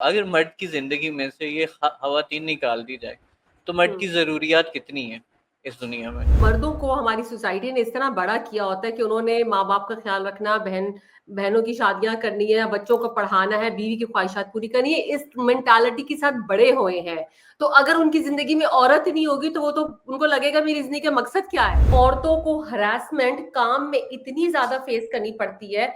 अगर मर्द की ज़िंदगी में से ये ख़वातीन निकाल दी जाए, तो मर्द की हम्म। ज़रूरियात कितनी हैं इस दुनिया में? मर्दों को हमारी सोसाइटी ने इस तरह बड़ा किया होता है कि उन्होंने माँ बाप का ख्याल रखना, बहनों की शादियां करनी है, बच्चों को पढ़ाना है, बीवी की ख्वाहिशात पूरी करनी है, इस मेंटालिटी के साथ बड़े हुए हैं। तो अगर उनकी जिंदगी में औरत ही नहीं होगी तो वो तो उनको लगेगा मेरी जिंदगी का मकसद क्या है। औरतों को हरासमेंट काम में इतनी ज्यादा फेस करनी पड़ती है।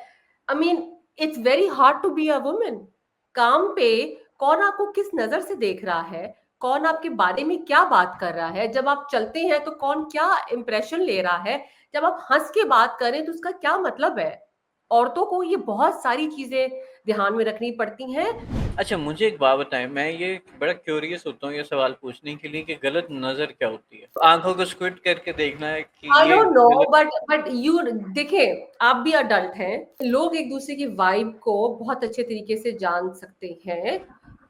I mean it's very hard to be a women. काम पे कौन आपको किस नजर से देख रहा है, कौन आपके बारे में क्या बात कर रहा है, जब आप चलते हैं तो कौन क्या इंप्रेशन ले रहा है, जब आप हंस के बात करें तो उसका क्या मतलब है। औरतों को ये बहुत सारी चीजें ध्यान में रखनी पड़ती हैं। अच्छा, मुझे एक बात बताएँ, मैं ये बड़ा क्यूरियस होता हूँ ये सवाल पूछने के लिए कि गलत नज़र क्या होती है? आँखों को स्क्विड करके देखना है कि आई ये डोंट नो, गलत। बट यू देखिए, आप भी अडल्ट हैं। लोग एक दूसरे की वाइब को बहुत अच्छे तरीके से जान सकते हैं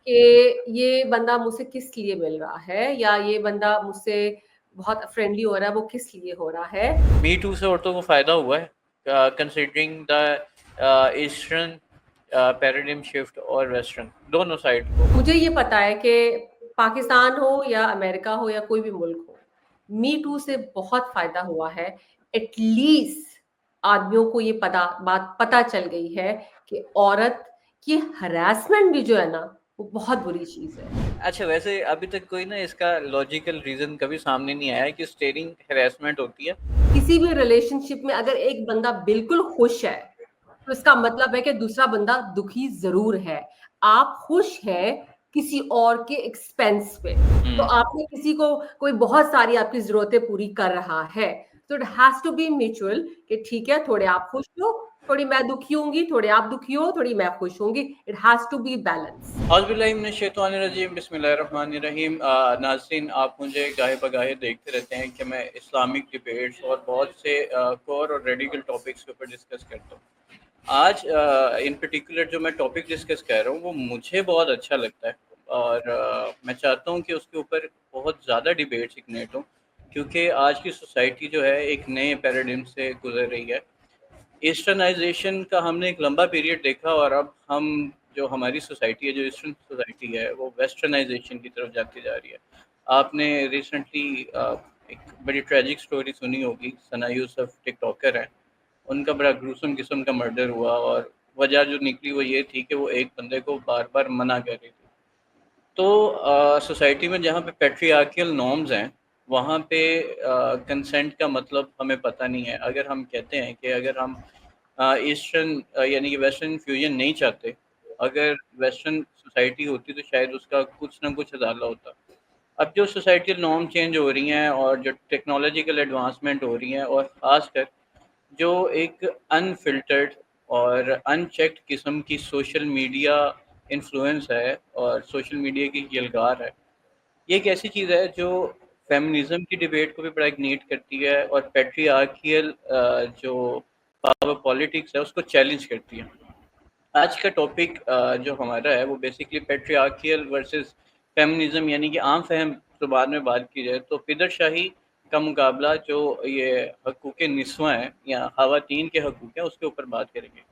कि ये बंदा मुझसे किस लिए मिल रहा है, या ये बंदा मुझसे बहुत फ्रेंडली हो रहा है, वो किस लिए हो रहा है। मी टू से औरतों को फ़ायदा हुआ है considering the eastern paradigm shift और वेस्टर्न दोनों साइड को? मुझे ये पता है कि पाकिस्तान हो या अमेरिका हो या कोई भी मुल्क हो, मी टू से बहुत फायदा हुआ है। एटलीस्ट आदमियों को ये बात पता चल गई है कि औरत की हरासमेंट भी जो है ना, वो बहुत बुरी चीज है। अच्छा, वैसे अभी तक कोई ना इसका लॉजिकल रीज़न कभी सामने नहीं आया है कि स्टेरिंग हैरेसमेंट होती है? किसी भी रिलेशनशिप में अगर एक बंदा बिल्कुल खुश है तो इसका मतलब है कि दूसरा बंदा दुखी जरूर है। आप खुश हैं किसी और के एक्सपेंस पे, तो हुँ। आपने किसी को, कोई बहुत सारी आपकी जरूरतें पूरी कर रहा है, तो it has to be mutual कि ठीक है, थोड़े आप खुश हो, थोड़ी मैं दुखी होंगी, थोड़े आप दुखी हो, थोड़ी मैं खुश होंगी। It has to be balance. औज़ुबिल्लाहिमिनश्शैतानिर्रजीम बिस्मिल्लाहिर्रहमानिर्रहीम। नाज़रीन, आप मुझे गाहे-बगाहे देखते रहते हैं कि मैं इस्लामिक डिबेट्स और बहुत से कोर और रेडिकल टॉपिक्स के ऊपर डिस्कस करता हूँ। आज इन पर्टिकुलर जो मैं टॉपिक डिस्कस कर रहा हूँ वो मुझे बहुत अच्छा लगता है और मैं चाहता हूँ कि उसके ऊपर बहुत ज़्यादा डिबेट्स इग्नाइट हों, क्योंकि आज की सोसाइटी जो है एक नए पैराडिम से गुज़र रही है। ईस्टर्नाइज़ेशन का हमने एक लंबा पीरियड देखा और अब हम जो हमारी सोसाइटी है, जो ईस्टर्न सोसाइटी है, वो वेस्टर्नाइज़ेशन की तरफ जाती जा रही है। आपने रिसेंटली एक बड़ी ट्रेजिक स्टोरी सुनी होगी, सना यूसुफ टिकटॉकर हैं, उनका बड़ा ग्रूसम किस्म का मर्डर हुआ और वजह जो निकली वो ये थी कि वो एक बंदे को बार-बार मना कर रही थी। तो सोसाइटी में जहाँ पे पैट्रियार्कियल नॉर्म्स हैं, वहाँ पे कंसेंट का मतलब हमें पता नहीं है। अगर हम कहते हैं कि अगर हम ईस्टर्न यानी कि वेस्टर्न फ्यूजन नहीं चाहते, अगर वेस्टर्न सोसाइटी होती तो शायद उसका कुछ ना कुछ हवाला होता। अब जो सोसाइटल नॉर्म चेंज हो रही हैं और जो टेक्नोलॉजिकल एडवांसमेंट हो रही हैं और ख़ासकर जो एक अनफ़िल्टर्ड और अनचेक्ड किस्म की सोशल मीडिया इन्फ्लुएंस है और सोशल मीडिया की यलगार है। ये एक ऐसी चीज़ है जो फेमिनिज़्म की डिबेट को भी बड़ा इग्नाइट करती है और पैट्रियार्कियल जो पावर पॉलिटिक्स है उसको चैलेंज करती है। आज का टॉपिक जो हमारा है वो बेसिकली पैट्रियार्कियल वर्सेस फेमिनिज़्म, यानी कि आम फ़हम ज़ुबान में बात की जाए तो पिदरशाही का मुकाबला जो ये हकूक़ निस्वाँ हैं या ख़वातीन के हकूक़ हैं उसके ऊपर बात करेंगे।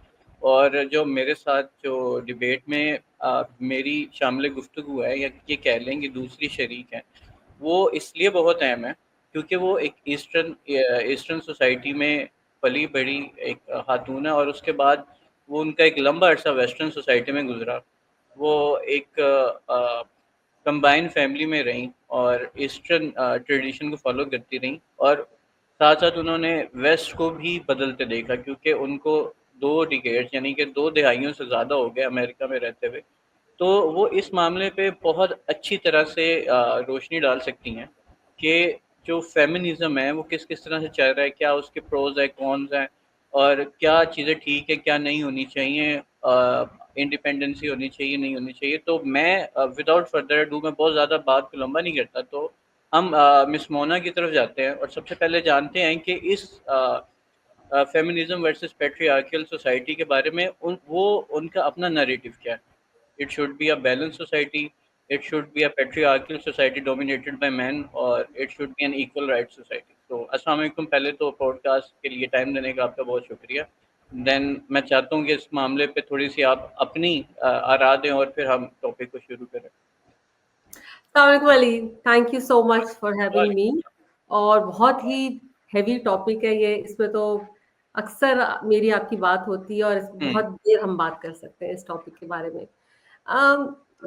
और जो मेरे साथ जो डिबेट में मेरी शामिल गुफ्तगू है या ये कह लें कि दूसरी शरीक है, वो इसलिए बहुत अहम है क्योंकि वो एक ईस्टर्न सोसाइटी में पली-बड़ी एक खातून है और उसके बाद वो उनका एक लंबा अरसा वेस्टर्न सोसाइटी में गुज़रा। वो एक कंबाइंड फैमिली में रहीं और ईस्टर्न ट्रेडिशन को फ़ॉलो करती रहीं और साथ-साथ उन्होंने वेस्ट को भी बदलते देखा क्योंकि उनको 2 डिकेड्स यानी कि 2 दहाइयों से ज़्यादा हो गए अमेरिका में रहते हुए। तो वो इस मामले पे बहुत अच्छी तरह से रोशनी डाल सकती हैं कि जो फेमिनिज़्म है वो किस-किस तरह से चल रहा है, क्या उसके प्रोज़ हैं, कॉन्स हैं और क्या चीज़ें ठीक है, क्या नहीं होनी चाहिए, इंडिपेंडेंसी होनी चाहिए, नहीं होनी चाहिए। तो मैं विदाउट फर्दर अडू मैं बहुत ज़्यादा बात को लंबा नहीं करता, तो हम मिस मोना की तरफ जाते हैं और सबसे पहले जानते हैं कि इस फेमिनिज़्म वर्सेस पैट्रियार्कियल सोसाइटी के बारे में उनका अपना नैरेटिव क्या है। It should be a balanced society. It should be a patriarchal society dominated by men, और it should be an equal rights society. तो अस्सलाम वालेकुम, पहले तो पॉडकास्ट के लिए टाइम देने का आपका बहुत शुक्रिया। देन मैं चाहता हूँ कि इस मामले पे थोड़ी सी आप अपनी आरा दें और फिर हम टॉपिक को शुरू करें। अस्सलाम Ali, thank you so much for having me. वालेकुम। और बहुत ही हैवी टॉपिक है ये, इसमें तो अक्सर मेरी आपकी बात होती है और हम्म। बहुत देर हम बात कर सकते हैं इस टॉपिक के बारे में।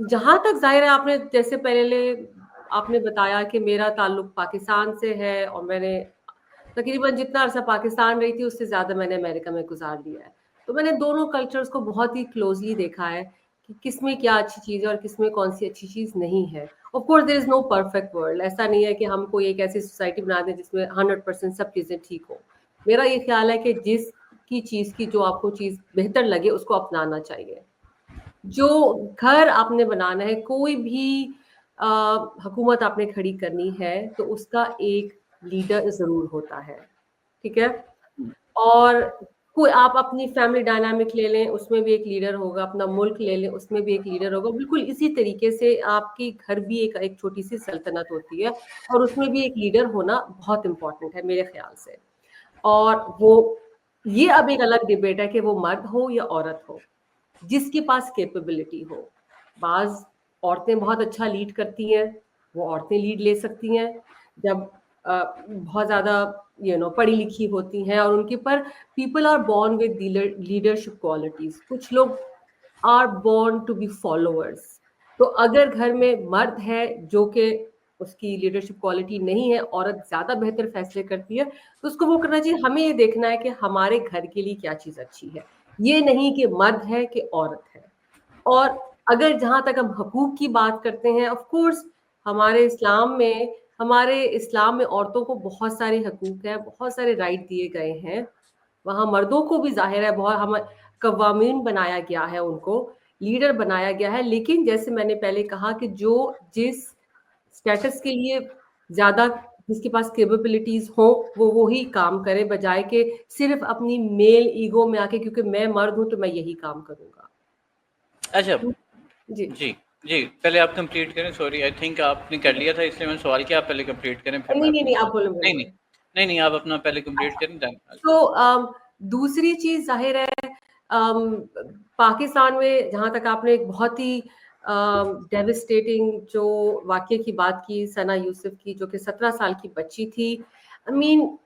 जहाँ तक जाहिर है, आपने जैसे पहले आपने बताया कि मेरा ताल्लुक पाकिस्तान से है और मैंने तकरीबन जितना अरसा पाकिस्तान रही थी उससे ज्यादा मैंने अमेरिका में गुजार लिया है। तो मैंने दोनों कल्चर्स को बहुत ही क्लोजली देखा है कि किसमें क्या अच्छी चीज है और किसमें कौन सी अच्छी चीज नहीं है। Of course there is no perfect world, ऐसा नहीं है कि हम कोई एक ऐसी सोसाइटी बना दें जिसमें 100% सब चीजें ठीक हो। मेरा ये ख्याल है कि जिस की चीज की जो आपको चीज बेहतर लगे उसको अपनाना चाहिए। जो घर आपने बनाना है, कोई भी हुकूमत आपने खड़ी करनी है, तो उसका एक लीडर जरूर होता है। ठीक है। और कोई आप अपनी फैमिली डायनामिक ले लें, उसमें भी एक लीडर होगा। अपना मुल्क ले लें, उसमें भी एक लीडर होगा। बिल्कुल इसी तरीके से आपकी घर भी एक छोटी सी सल्तनत होती है और उसमें भी एक लीडर होना बहुत इंपॉर्टेंट है मेरे ख्याल से। और वो ये अब एक अलग डिबेट है कि वो मर्द हो या औरत हो, जिसके पास कैपेबिलिटी हो। बाज औरतें बहुत अच्छा लीड करती हैं, वो औरतें लीड ले सकती हैं जब बहुत ज्यादा पढ़ी लिखी होती हैं और उनके पर people are born with leadership qualities. कुछ लोग are born to be followers. तो अगर घर में मर्द है जो कि उसकी लीडरशिप क्वालिटी नहीं है, औरत ज्यादा बेहतर फैसले करती है, तो उसको वो करना चाहिए। हमें ये देखना है कि हमारे घर के लिए क्या चीज अच्छी है, ये नहीं कि मर्द है कि औरत है। और अगर जहां तक हम हकूक की बात करते हैं, ऑफ कोर्स हमारे इस्लाम में औरतों को बहुत सारे हकूक है, बहुत सारे राइट दिए गए हैं। वहां मर्दों को भी जाहिर है बहुत हम कवामीन बनाया गया है, उनको लीडर बनाया गया है। लेकिन जैसे मैंने पहले कहा कि जो जिस स्टेटस के लिए ज्यादा, जिसके पास कैपेबिलिटीज हो, वो ही काम करे, बजाय के सिर्फ अपनी मेल ईगो में आके क्योंकि मैं मर्द हूं तो मैं यही काम करूंगा। अच्छा। जी। जी, जी, पहले आप कंप्लीट करें। सॉरी, आई थिंक आपने कर लिया था इसलिए मैंने सवाल किया। आप पहले कंप्लीट करें फिर मैं नहीं नहीं अपनी नहीं, आप बोलो नहीं, बोलो नहीं। बोलो। नहीं, नहीं, आप अपना पहले कंप्लीट करें देन तो दूसरी चीज जाहिर है, अम, पाकिस्तान में जहां तक आपने एक बहुत ही डेविस्टेटिंग जो वाक्य की बात की, सना यूसुफ की, जो कि 17 साल की बच्ची थी। आई मीन,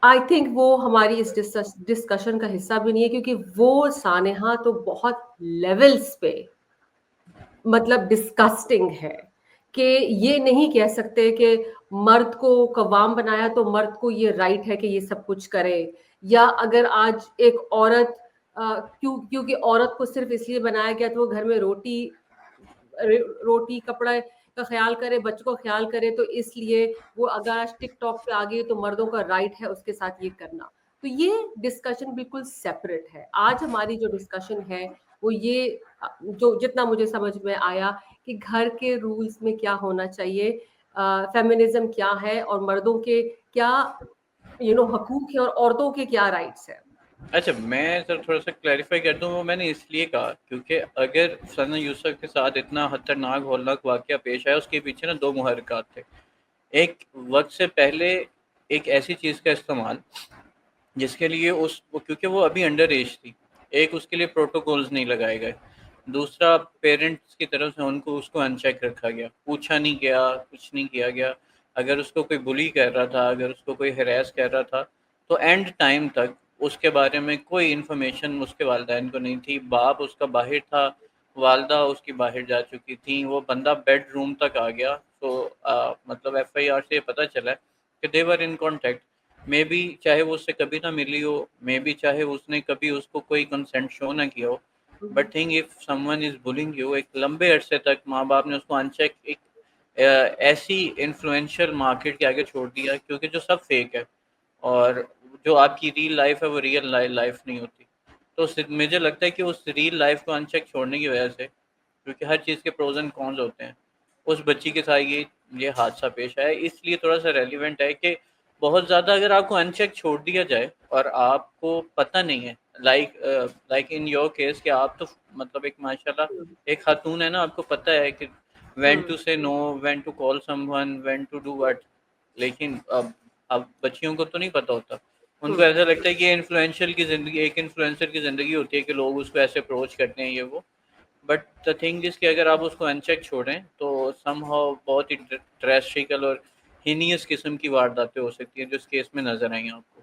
आई थिंक वो हमारी इस डिस्कशन का हिस्सा भी नहीं है, क्योंकि वो सानेहा तो बहुत लेवल्स पे मतलब डिस्कस्टिंग है कि ये नहीं कह सकते कि मर्द को कवाम बनाया तो मर्द को ये राइट है कि ये सब कुछ करे। या अगर आज एक औरत क्योंकि औरत को सिर्फ इसलिए बनाया गया तो वो घर में रोटी कपड़ा का ख्याल करे, बच्चों का ख्याल करे, तो इसलिए वो अगर आज टिकटॉक पे आ गई तो मर्दों का राइट है उसके साथ ये करना। तो ये डिस्कशन बिल्कुल सेपरेट है। आज हमारी जो डिस्कशन है वो ये, जो जितना मुझे समझ में आया कि घर के रूल्स में क्या होना चाहिए, फेमिनिज्म क्या है और मर्दों के क्या हकूक है और औरतों के क्या राइट्स है। अच्छा, मैं सर थोड़ा-सा क्लैरिफ़ाई कर दूँ। वो मैंने इसलिए कहा क्योंकि अगर सना यूसुफ के साथ इतना खतरनाक हौलनाक वाक़या पेश आया, उसके पीछे ना 2 मुहर्रिकात थे। एक वक़्त से पहले एक ऐसी चीज़ का इस्तेमाल जिसके लिए क्योंकि वो अभी अंडर एज थी, एक उसके लिए प्रोटोकॉल्स नहीं लगाए गए। दूसरा, पेरेंट्स की तरफ से उनको उसको अनचेक रखा गया, पूछा नहीं गया, कुछ नहीं किया गया। अगर उसको कोई बुली कर रहा था, अगर उसको कोई हरास कर रहा था, तो एंड टाइम तक उसके बारे में कोई इन्फॉर्मेशन उसके वालिदैन को नहीं थी। बाप उसका बाहर था, वालदा उसकी बाहर जा चुकी थी, वो बंदा बेडरूम तक आ गया। तो मतलब एफआईआर से ये पता चला है कि दे वर इन कॉन्टैक्ट। मे बी चाहे वो उससे कभी ना मिली हो, मे बी चाहे उसने कभी उसको कोई कंसेंट शो ना किया हो, but think if someone is bullying you, एक लंबे अरसे तक माँ बाप ने उसको अनचेक एक ऐसी इन्फ्लुएंशियल मार्केट के आगे छोड़ दिया, क्योंकि जो सब फेक है और जो आपकी रियल लाइफ है वो रियल लाइफ नहीं होती। तो मुझे लगता है कि उस रियल लाइफ को अनचेक छोड़ने की वजह से, क्योंकि हर चीज़ के प्रोज एंड कॉन्स होते हैं, उस बच्ची के साथ ये हादसा पेश आया। इसलिए थोड़ा सा रेलिवेंट है कि बहुत ज़्यादा अगर आपको अनचेक छोड़ दिया जाए और आपको पता नहीं है, लाइक इन योर केस, कि आप तो मतलब एक माशाल्लाह एक खातून है ना, आपको पता है कि when hmm. To say no, when to call someone, when to do what. लेकिन अब बच्चियों को तो नहीं पता होता। उनको ऐसा लगता है कि ये इन्फ्लुएंशियल की ज़िंदगी, एक इन्फ्लुएंसर की ज़िंदगी होती है कि लोग उसको ऐसे अप्रोच करते हैं ये वो। बट द थिंग इज़ कि अगर आप उसको अनचेक छोड़ें तो समहाउ बहुत ही ड्रेस्टिकल और हीनियस किस्म की वारदातें हो सकती हैं जो इस केस में नज़र आई आपको।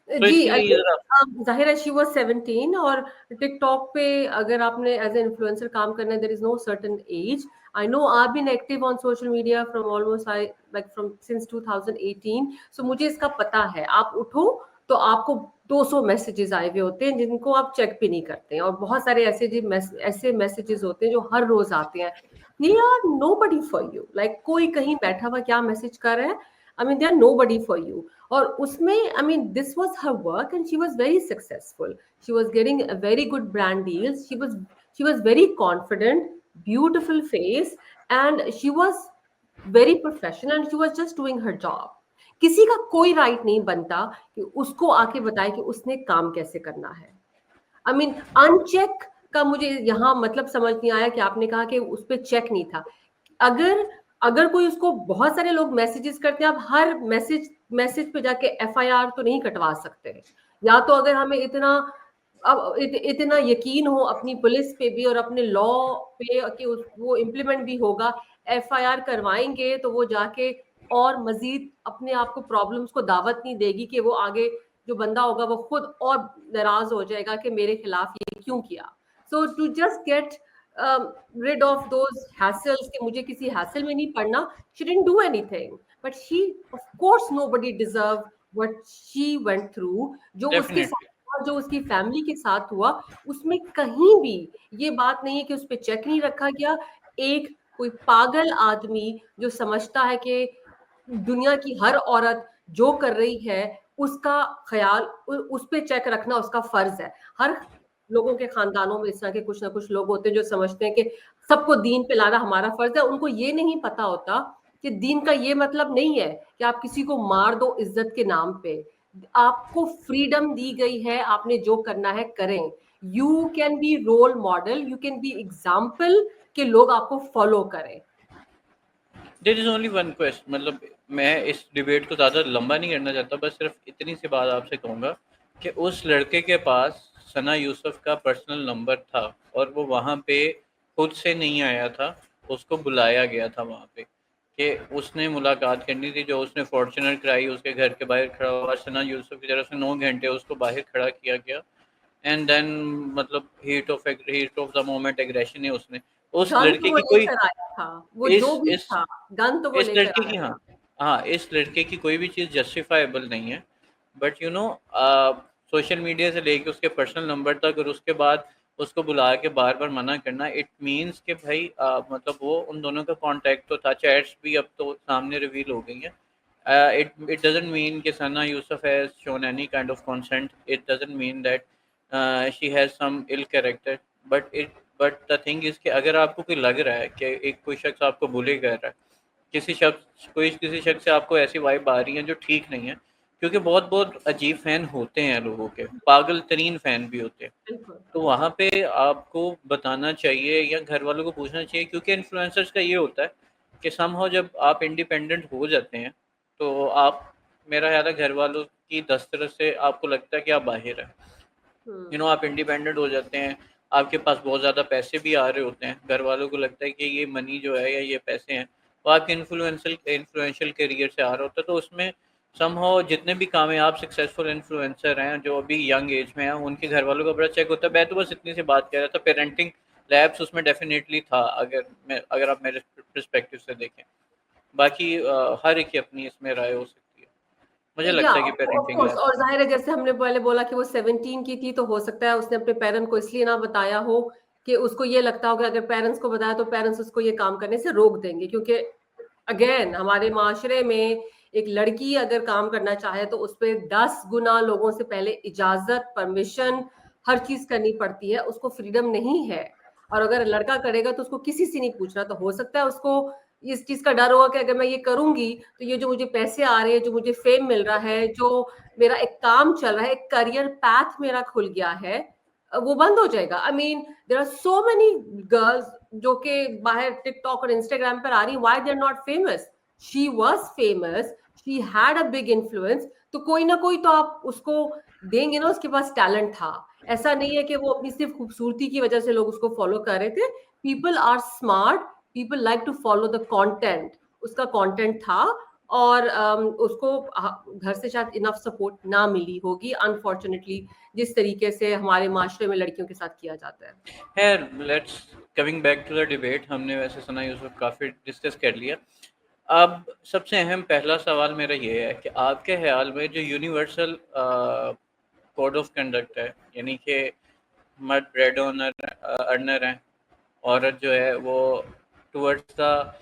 तो जी, इसलिए ये ज़रा ज़ाहिर है शी वाज़ 17 और टिकटॉक पे अगर आपने एज़ एन इन्फ्लुएंसर काम करना है, there is no certain age. I know I have been active on social media from almost I like from since 2018, so मुझे इसका पता है। आप उठो तो आपको 200 मैसेजेस आए हुए होते हैं जिनको आप चेक भी नहीं करते हैं, और बहुत सारे ऐसे मैसेजेस होते हैं जो हर रोज आते हैं। They are nobody for you, like कोई कहीं बैठा हुआ क्या मैसेज कर रहा है, I mean they are nobody for you. और उसमें I mean this was her work and she was very successful, she was getting very good brand deals, she was very confident, beautiful face, and she was very professional and she was just doing her job. किसी का कोई right नहीं बनता कि उसको आके बताए कि उसने काम कैसे करना है। आई मीन अनचेक का मुझे यहाँ मतलब समझ नहीं आया कि आपने कहा कि उस पर चेक नहीं था। अगर अगर कोई उसको, बहुत सारे लोग मैसेजेस करते हैं, आप हर मैसेज पे जाके एफआईआर तो नहीं कटवा सकते। या तो अगर हमें इतना यकीन हो अपनी पुलिस पे भी और अपने लॉ पे कि वो इम्प्लीमेंट भी होगा, एफआईआर करवाएंगे तो वो जाके और मजीद अपने आप को प्रॉब्लम्स को दावत नहीं देगी कि वो आगे जो बंदा होगा वो खुद और नाराज हो जाएगा कि मेरे खिलाफ ये क्यों किया। So to just get rid of those hassles कि मुझे किसी hassle में नहीं पड़ना, she didn't do anything, but she, of course nobody deserved what she went through। जो उसके डेफिनेटली। साथ और जो उसकी फैमिली के साथ हुआ, उसमें कहीं भी ये बात नहीं है कि उस पर चेक नहीं रखा गया। एक कोई पागल आदमी जो समझता है कि दुनिया की हर औरत जो कर रही है उसका ख्याल उस पे चेक रखना उसका फर्ज है। हर लोगों के खानदानों में इस तरह के कुछ ना कुछ लोग होते हैं जो समझते हैं कि सबको दीन पे लाना हमारा फर्ज है। उनको ये नहीं पता होता कि दीन का ये मतलब नहीं है कि आप किसी को मार दो इज्जत के नाम पे। आपको फ्रीडम दी गई है, आपने जो करना है करें। You can be role model, you can be example कि लोग आपको फॉलो करें। There is only one question, मतलब मैं इस डिबेट को ज़्यादा लंबा नहीं करना चाहता, बस सिर्फ इतनी सी बात आपसे कहूँगा कि उस लड़के के पास सना यूसुफ का पर्सनल नंबर था और वो वहाँ पे खुद से नहीं आया था, उसको बुलाया गया था वहाँ पे कि उसने मुलाकात करनी थी। जो उसने फॉर्च्यूनर कराई, उसके घर के बाहर खड़ा हुआ, सना यूसुफ की तरफ से 9 घंटे उसको बाहर खड़ा किया गया। एंड देन मतलब heat of the moment aggression है उसने उस गन तो लड़के वो की कोई लेकर आया था, वो इस जो भी इस था, गन तो वो इस लेकर लड़के आया की, हाँ था। हाँ, इस लड़के की कोई भी चीज़ जस्टिफाइबल नहीं है। But you know social media से लेके उसके पर्सनल नंबर तक और उसके बाद उसको बुला के बार बार मना करना, इट मीन्स कि भाई मतलब वो उन दोनों का कांटेक्ट तो था, चैट्स भी अब तो सामने रिवील हो गई हैं। इट डजंट मीन कि Sana Yusuf has shown any kind of consent, it doesn't mean that she has some ill character. But the thing is कि अगर आपको कोई लग रहा है कि एक कोई शख्स आपको बुली कर रहा है, किसी शख्स से आपको ऐसी वाइब आ रही है जो ठीक नहीं है, क्योंकि बहुत बहुत अजीब फैन होते हैं लोगों के, पागल तरीन फैन भी होते हैं। बिल्कुल। तो वहाँ पे आपको बताना चाहिए या घर वालों को पूछना चाहिए, क्योंकि इन्फ्लुएंसर्स का ये होता है कि समहाउ जब आप इंडिपेंडेंट हो जाते हैं तो आप, मेरा ख्याल है घर वालों की दस्तरस से आपको लगता है कि आप बाहर हैं, आप इंडिपेंडेंट हो जाते हैं, आपके पास बहुत ज़्यादा पैसे भी आ रहे होते हैं, घर वालों को लगता है कि ये मनी जो है या ये पैसे हैं वो आपके इन्फ्लुएंशियल करियर से आ रहा होता है। तो उसमें समहाउ जितने भी कामयाब सक्सेसफुल इन्फ्लुएंसर हैं जो अभी यंग एज में हैं, उनके घर वालों का बड़ा चेक होता है। मैं तो बस इतनी सी बात कह रहा था, पेरेंटिंग लैब्स उसमें डेफिनेटली था, अगर आप मेरे पर्सपेक्टिव से देखें। बाकी हर एक की अपनी इसमें राय हो सकती है, मुझे या लगता है कि ऑफ पेरेंटिंग कोर्स, लैब्स। और जाहिर है जैसे हमने पहले बोला कि वो 17 की थी, तो हो सकता है उसने अपने पेरेंट को इसलिए ना बताया हो कि उसको ये लगता हो कि अगर पेरेंट्स को बताया तो पेरेंट्स उसको ये काम करने से रोक देंगे। क्योंकि अगेन हमारे माशरे में एक लड़की अगर काम करना चाहे तो उस पर 10 गुना लोगों से पहले इजाजत, परमिशन, हर चीज करनी पड़ती है। उसको फ्रीडम नहीं है। और अगर लड़का करेगा तो उसको किसी से नहीं पूछना। तो हो सकता है उसको इस चीज का डर होगा कि अगर मैं ये करूंगी तो ये जो मुझे पैसे आ रहे हैं, जो मुझे फेम मिल रहा है, जो मेरा एक काम चल रहा है, एक करियर पैथ मेरा खुल गया है, वो बंद हो जाएगा। I mean there are so many girls जो कि बाहर टिकटॉक और इंस्टाग्राम पर आ रही, why they are not famous? She was famous she had a big influence, तो कोई ना कोई तो आप उसको देंगे ना, उसके पास टैलेंट था। ऐसा नहीं है कि वो अपनी सिर्फ खूबसूरती की वजह से लोग उसको फॉलो कर रहे थे। People are smart, people like to follow the content, उसका कंटेंट था। और उसको घर से शायद इनफ सपोर्ट ना मिली होगी अनफॉर्चुनेटली, जिस तरीके से हमारे माशरे में लड़कियों के साथ किया जाता है। Let's coming back to the debate, हमने वैसे सुना यूसुफ काफ़ी डिस्कस कर लिया। अब सबसे अहम पहला सवाल मेरा ये है कि आपके ख्याल में जो यूनिवर्सल कोड ऑफ कंडक्ट है, यानी कि मर्द ब्रेड ओनर अर्नर हैं, औरत जो है वो towards the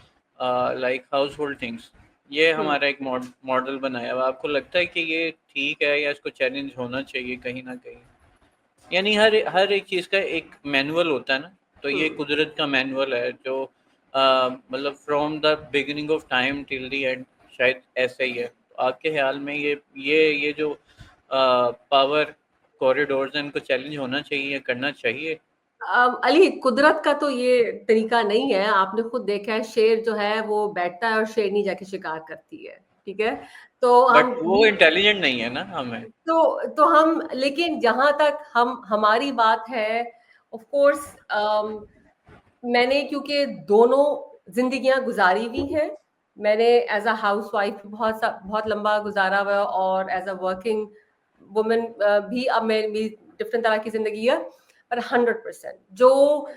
like house hold things, ये हम्म। हमारा एक मॉडल बनाया हुआ। आपको लगता है कि ये ठीक है या इसको चैलेंज होना चाहिए कहीं ना कहीं? यानी हर एक चीज़ का एक मैनुअल होता है ना, तो ये हम्म। कुदरत का मैनुअल है जो मतलब from the beginning of time till the end शायद ऐसे ही है। तो आपके ख्याल में ये जो पावर कॉरिडोर्स हैं, इनको चैलेंज होना चाहिए या करना चाहिए? अली, कुदरत का तो ये तरीका नहीं है। आपने खुद देखा है, शेर जो है वो बैठता है और शेरनी जाके शिकार करती है, ठीक है? तो बट हम वो इंटेलिजेंट नहीं है ना हमें। तो हम, लेकिन जहां तक हमारी बात है, ऑफ कोर्स, मैंने क्योंकि दोनों जिंदगियां गुजारी हुई हैं। मैंने एज अ हाउस वाइफ बहुत लंबा गुजारा हुआ है, और एज अ वर्किंग वुमेन भी अब मेरी डिफरेंट तरह की जिंदगी है। पर 100% जो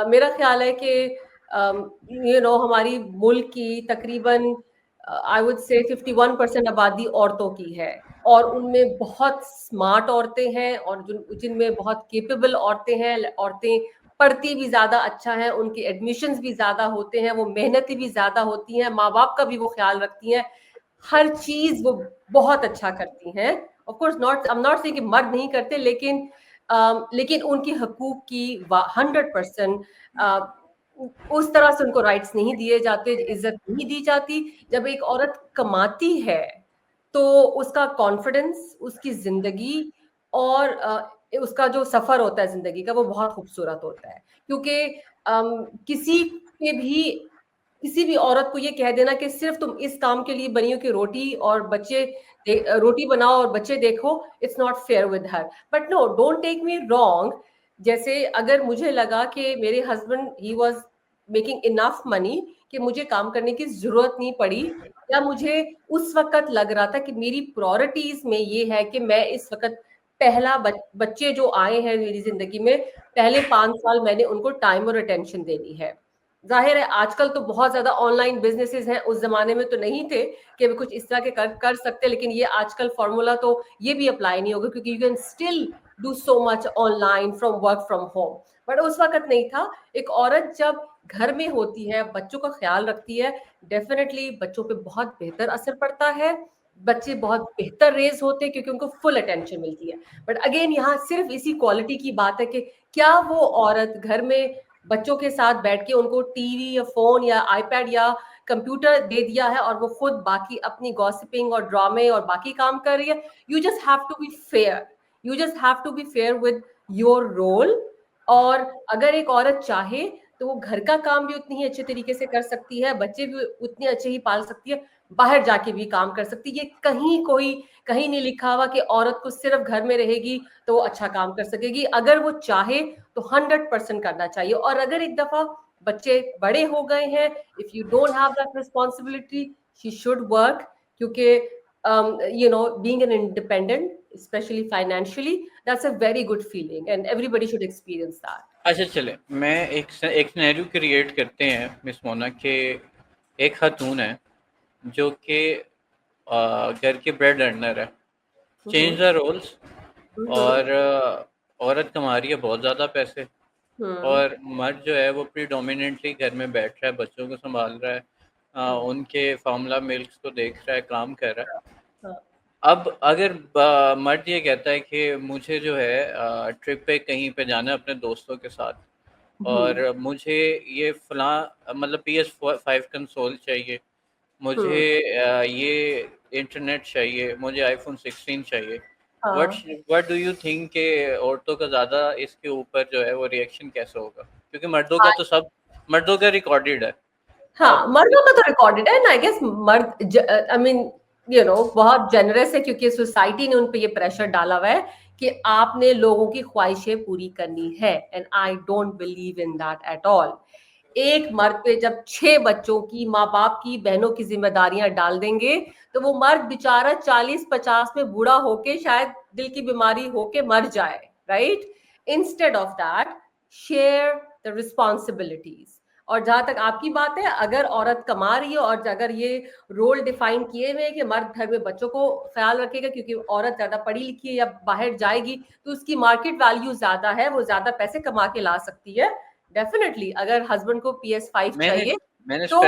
मेरा ख्याल है कि हमारी मुल्क की तकरीबन आई वुड से 51% आबादी औरतों की है, और उनमें बहुत स्मार्ट औरतें हैं, और जिनमें बहुत केपेबल औरतें हैं। औरतें पढ़ती भी ज्यादा अच्छा है, उनके एडमिशन्स भी ज्यादा होते हैं, वो मेहनती भी ज्यादा होती हैं, माँ बाप का भी वो ख्याल रखती हैं, हर चीज वो बहुत अच्छा करती हैं। Of course not, I am not saying कि मर्द नहीं करते, लेकिन उनकी हकूक की 100% उस तरह से उनको राइट्स नहीं दिए जाते, इज्जत नहीं दी जाती। जब एक औरत कमाती है तो उसका कॉन्फिडेंस, उसकी जिंदगी, और उसका जो सफर होता है जिंदगी का, वो बहुत खूबसूरत होता है। क्योंकि किसी पे भी, किसी भी औरत को ये कह देना कि सिर्फ तुम इस काम के लिए बनी हो कि रोटी बनाओ और बच्चे देखो, it's not fair with her. But no, don't take me wrong. जैसे अगर मुझे लगा कि मेरे husband he was making enough money कि मुझे काम करने की जरूरत नहीं पड़ी, या मुझे उस वक्त लग रहा था कि मेरी प्रायोरिटीज में ये है कि मैं इस वक्त पहला बच्चे जो आए हैं मेरी जिंदगी में, पहले 5 साल मैंने उनको टाइम और अटेंशन देनी है। जाहिर है आजकल तो बहुत ज्यादा ऑनलाइन बिजनेसेस हैं, उस जमाने में तो नहीं थे कि वे कुछ इस तरह के कर सकते, लेकिन ये आजकल फॉर्मूला तो ये भी अप्लाई नहीं होगा, क्योंकि you can still do so much online from work from home. But उस वक्त नहीं था। एक औरत जब घर में होती है, बच्चों का ख्याल रखती है, डेफिनेटली बच्चों पे बहुत बेहतर असर पड़ता है, बच्चे बहुत बेहतर रेज होते हैं, क्योंकि उनको फुल अटेंशन मिलती है। बट अगेन, यहाँ सिर्फ इसी क्वालिटी की बात है कि क्या वो औरत घर में बच्चों के साथ बैठ के उनको टीवी या फोन या आईपैड या कंप्यूटर दे दिया है, और वो खुद बाकी अपनी गॉसिपिंग और ड्रामे और बाकी काम कर रही है। You just have to be fair, you just have to be fair with your role. और अगर एक औरत चाहे तो वो घर का काम भी उतनी ही अच्छे तरीके से कर सकती है, बच्चे भी उतने अच्छे ही पाल सकती है, बाहर जाके भी काम कर सकती है। ये कहीं नहीं लिखा हुआ कि औरत को सिर्फ घर में रहेगी तो वो अच्छा काम कर सकेगी। अगर वो चाहे तो 100% करना चाहिए। और अगर एक दफा बच्चे बड़े हो गए हैं, if you don't have that responsibility, she should work. क्योंकि being an independent, especially financially, that's a very good feeling and everybody should experience that. अच्छा, चले मैं एक सिनेरियो क्रिएट करते हैं मिस मोना के। एक खातून है जो कि घर के ब्रेड अर्नर है। Change the roles. हम्म। और औरत कमा रही है बहुत ज़्यादा पैसे, हम्म। और मर्द जो है वो प्रीडोमिनेंटली घर में बैठ रहा है, बच्चों को संभाल रहा है, उनके फार्मूला मिल्क्स को देख रहा है, काम कर रहा है। हाँ। अब अगर मर्द ये कहता है कि मुझे जो है ट्रिप पे कहीं पे जाना है अपने दोस्तों के साथ, और हम्म। मुझे ये फलां मतलब PS5 कंसोल चाहिए, मुझे हम्म। ये इंटरनेट चाहिए, मुझे आईफोन 16 चाहिए। व्हाट हाँ। व्हाट डू यू थिंक कि औरतों का ज़्यादा इसके ऊपर जो है वो रिएक्शन कैसे होगा? क्योंकि मर्दों का रिकॉर्डेड है। हाँ, अब मर्दों का तो रिकॉर्डेड है ना, आई गेस। मर्द, आई मीन, बहुत जेनरस है, क्योंकि सोसाइटी ने उन पे ये प्रेशर डाला हुआ है कि आपने लोगों की ख्वाहिशें पूरी करनी है, and I don't believe in that at all. एक मर्द पे जब 6 बच्चों की, माँ बाप की, बहनों की जिम्मेदारियां डाल देंगे, तो वो मर्द बेचारा 40-50 में बूढ़ा होके शायद दिल की बीमारी होके मर जाए, right? Instead of that, share the responsibilities. और जहां तक आपकी बात है, अगर औरत कमा रही है और अगर ये रोल डिफाइन किए हुए हैं कि मर्द घर में बच्चों को ख्याल रखेगा क्योंकि औरत ज्यादा पढ़ी लिखी है या बाहर जाएगी तो उसकी मार्केट वैल्यू ज्यादा है, वो ज्यादा पैसे कमा के ला सकती है, डेफिनेटली। अगर हस्बैंड को PS5 मैंने चाहिए मैंने तो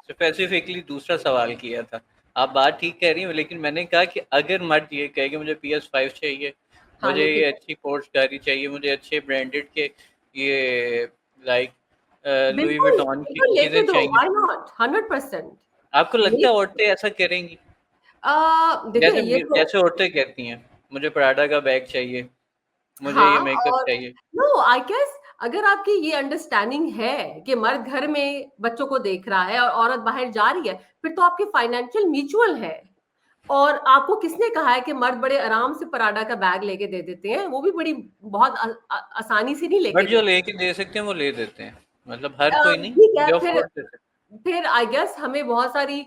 स्पेसिफिकली दूसरा सवाल किया था। आप बात ठीक कह रही हो, लेकिन मैंने कहा कि अगर मर्द ये कहे कि मुझे PS5 चाहिए, हाँ, मुझे लेकिन ये अच्छी पोर्श गाड़ी चाहिए, मुझे अच्छे ब्रांडेड के ये लाइक लुई बिल्कुल विटॉन की बिल्कुल लेके चीजें दो, चाहिए, व्हाई नॉट, 100%। आपको लगता है औरतें ऐसा करेंगी? देखिए, जैसे ये तो जैसे औरतें कहती हैं मुझे प्राडा का बैग चाहिए, मुझे हाँ। ये मेकअप और चाहिए। नो, आई गेस अगर आपकी ये अंडरस्टैंडिंग है कि मर्द घर में बच्चों को देख रहा है और औरत बाहर जा रही है, फिर तो आपके फाइनेंशियल म्यूचुअल है। और आपको किसने कहा है कि मर्द बड़े आराम से पराडा का बैग लेके दे देते हैं? वो भी बड़ी बहुत आसानी से नहीं लेके बट जो देते। लेके दे सकते हैं वो ले देते हैं, मतलब हर कोई नहीं ठीक है, जो फिर अफोर्ड कर सकते। आई गेस हमें बहुत सारी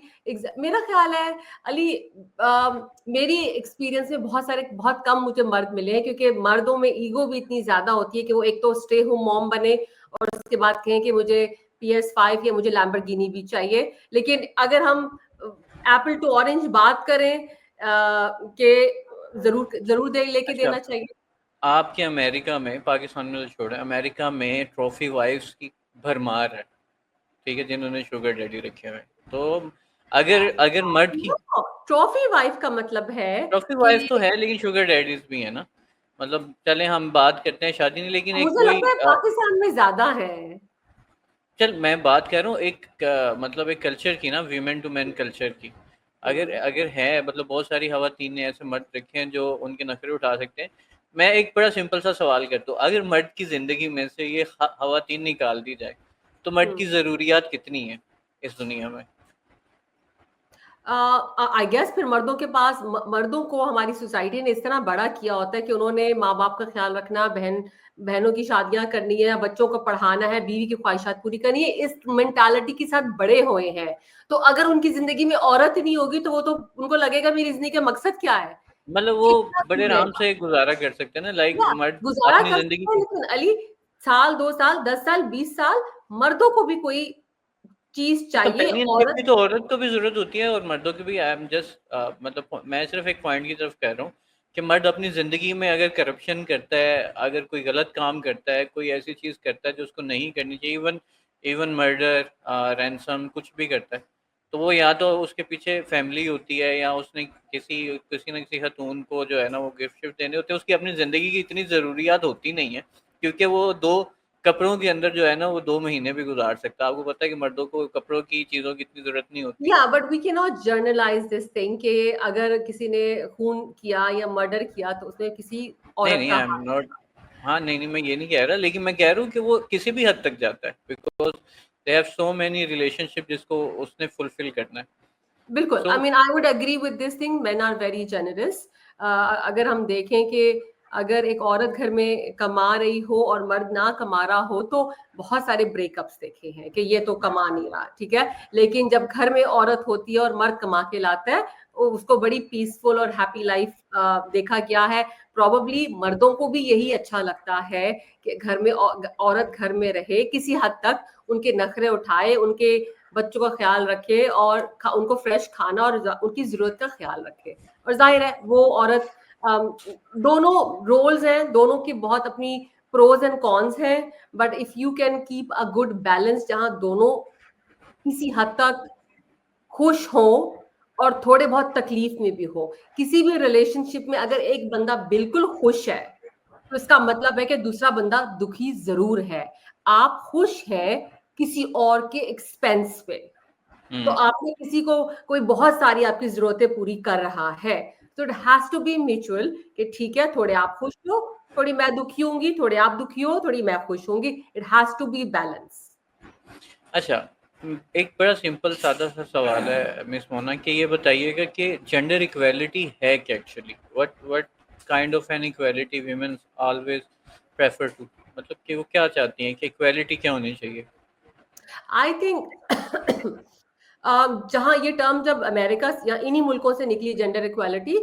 मेरा ख्याल है अली, मेरी एक्सपीरियंस में बहुत कम मुझे मर्द मिले हैं, क्योंकि मर्दों में ईगो भी इतनी ज्यादा होती है कि वो एक तो स्टे होम मॉम बने और उसके बाद कहें कि मुझे PS5 या मुझे लैम्बोर्गिनी भी चाहिए। लेकिन अगर हम एप्पल टू ऑरेंज बात करें कि जरूर जरूर दे लेके अच्छा, देना चाहिए। आपके अमेरिका में, पाकिस्तान में तो छोड़े, अमेरिका में ट्रॉफी वाइफ्स की भरमार है, ठीक है, जिन्होंने शुगर डैडी रखे हुए हैं। तो अगर अगर मर्द की ट्रॉफी वाइफ का मतलब है ट्रॉफी कि वाइफ तो है, लेकिन शुगर डैडीज भी है ना। मतलब चले हम बात करते हैं शादी नहीं, लेकिन एक मुझे कोई लगता है पाकिस्तान में ज्यादा है। चल मैं बात कर रहा हूँ एक मतलब एक कल्चर की ना, वीमेन टू मैन कल्चर की। अगर हम्म। अगर है, मतलब बहुत सारी खवातीन ने ऐसे मर्द रखे हैं जो उनके नखरे उठा सकते हैं। मैं एक बड़ा सिंपल सा सवाल करता हूँ, अगर मर्द की ज़िंदगी में से ये खवातीन निकाल दी जाए तो मर्द की हम्म। ज़रूरियात कितनी है इस दुनिया में? आई गेस फिर मर्दों के पास, मर्दों को हमारी सोसाइटी ने इस तरह बड़ा किया होता है कि उन्होंने माँ बाप का ख्याल रखना, बहनों की शादियां करनी है, बच्चों को पढ़ाना है, बीवी की ख्वाहिशात पूरी करनी है, इस मेंटालिटी के साथ बड़े हुए हैं। तो अगर उनकी जिंदगी में औरत नहीं होगी तो वो तो उनको लगेगा मेरी जिंदगी का मकसद क्या है? मतलब वो इतना बड़े दूर आराम रहेगा। से गुजारा कर सकते हैं ना, लाइक या मर्द गुजारा अपनी कर ज़िंदगी सकते हैं, लेकिन अली, साल 2 साल 10 साल 20 साल मर्दों को भी कोई चीज चाहिए। कंपेनियनशिप औरत भी तो औरत को भी ज़रूरत होती है और मर्दों की भी। आई एम जस्ट मतलब मैं सिर्फ एक पॉइंट की तरफ कह रहा हूँ कि मर्द अपनी ज़िंदगी में अगर करप्शन करता है, अगर कोई गलत काम करता है, कोई ऐसी चीज़ करता है जो उसको नहीं करनी चाहिए, इवन इवन मर्डर, रैंसम, कुछ भी करता है, तो वो या तो उसके पीछे फैमिली होती है या उसने किसी किसी न किसी खतून को जो है ना वो गिफ्ट शिफ्ट देने होते हैं। उसकी अपनी ज़िंदगी की इतनी ज़रूरियात होती नहीं है, क्योंकि वो दो कपड़ों के अंदर जो है ना वो 2 महीने भी गुजार सकता है। आपको पता है कि मर्दों को कपड़ों की चीज़ों की इतनी ज़रूरत नहीं होती। या but we can not generalise this thing कि अगर किसी ने खून किया या मर्डर किया तो उसमें किसी नहीं औरत नहीं, का आई एम हाथ। नॉट। हाँ, नहीं नहीं, मैं ये नहीं कह रहा, लेकिन मैं कह रहा हूँ कि वो किसी भी हद तक जाता है, because they have so many relationship जिसको उसने फुलफिल करना है। बिल्कुल, so I mean I would agree with this thing, men are very generous. अगर हम देखें कि अगर एक औरत घर में कमा रही हो और मर्द ना कमा रहा हो तो बहुत सारे ब्रेकअप्स देखे हैं कि ये तो कमा नहीं रहा, ठीक है। लेकिन जब घर में औरत होती है और मर्द कमा के लाता है, उसको बड़ी पीसफुल और हैप्पी लाइफ देखा गया है। प्रोबेबली मर्दों को भी यही अच्छा लगता है कि घर में औरत घर में रहे, किसी हद तक उनके नखरे उठाए, उनके बच्चों का ख्याल रखे और उनको फ्रेश खाना और उनकी जरूरत का ख्याल रखे। और जाहिर है वो औरत, दोनों रोल्स हैं, दोनों की बहुत अपनी प्रोज एंड कॉन्स हैं। But if you can keep a good balance जहां दोनों किसी हद तक खुश हो और थोड़े बहुत तकलीफ में भी हो, किसी भी रिलेशनशिप में अगर एक बंदा बिल्कुल खुश है तो इसका मतलब है कि दूसरा बंदा दुखी जरूर है। आप खुश हैं किसी और के एक्सपेंस पे, तो हम्म। आपने किसी को, कोई बहुत सारी आपकी जरूरतें पूरी कर रहा है, तो it has to be mutual कि ठीक है, थोड़े आप खुश हो, थोड़ी मैं दुखी होंगी, थोड़े आप दुखी हो, थोड़ी मैं खुश होंगी, it has to be balance. अच्छा, एक बड़ा सिंपल सादा सा सवाल है मिस मोना, कि ये बताइएगा कि जेंडर इक्वालिटी है क्या actually, what kind of an equality women always prefer to, मतलब कि वो क्या चाहती हैं कि इक्वालिटी क्या होनी चाहिए? आई थिंक जहां ये टर्म जब अमेरिका या इन्हीं मुल्कों से निकली जेंडर इक्वालिटी,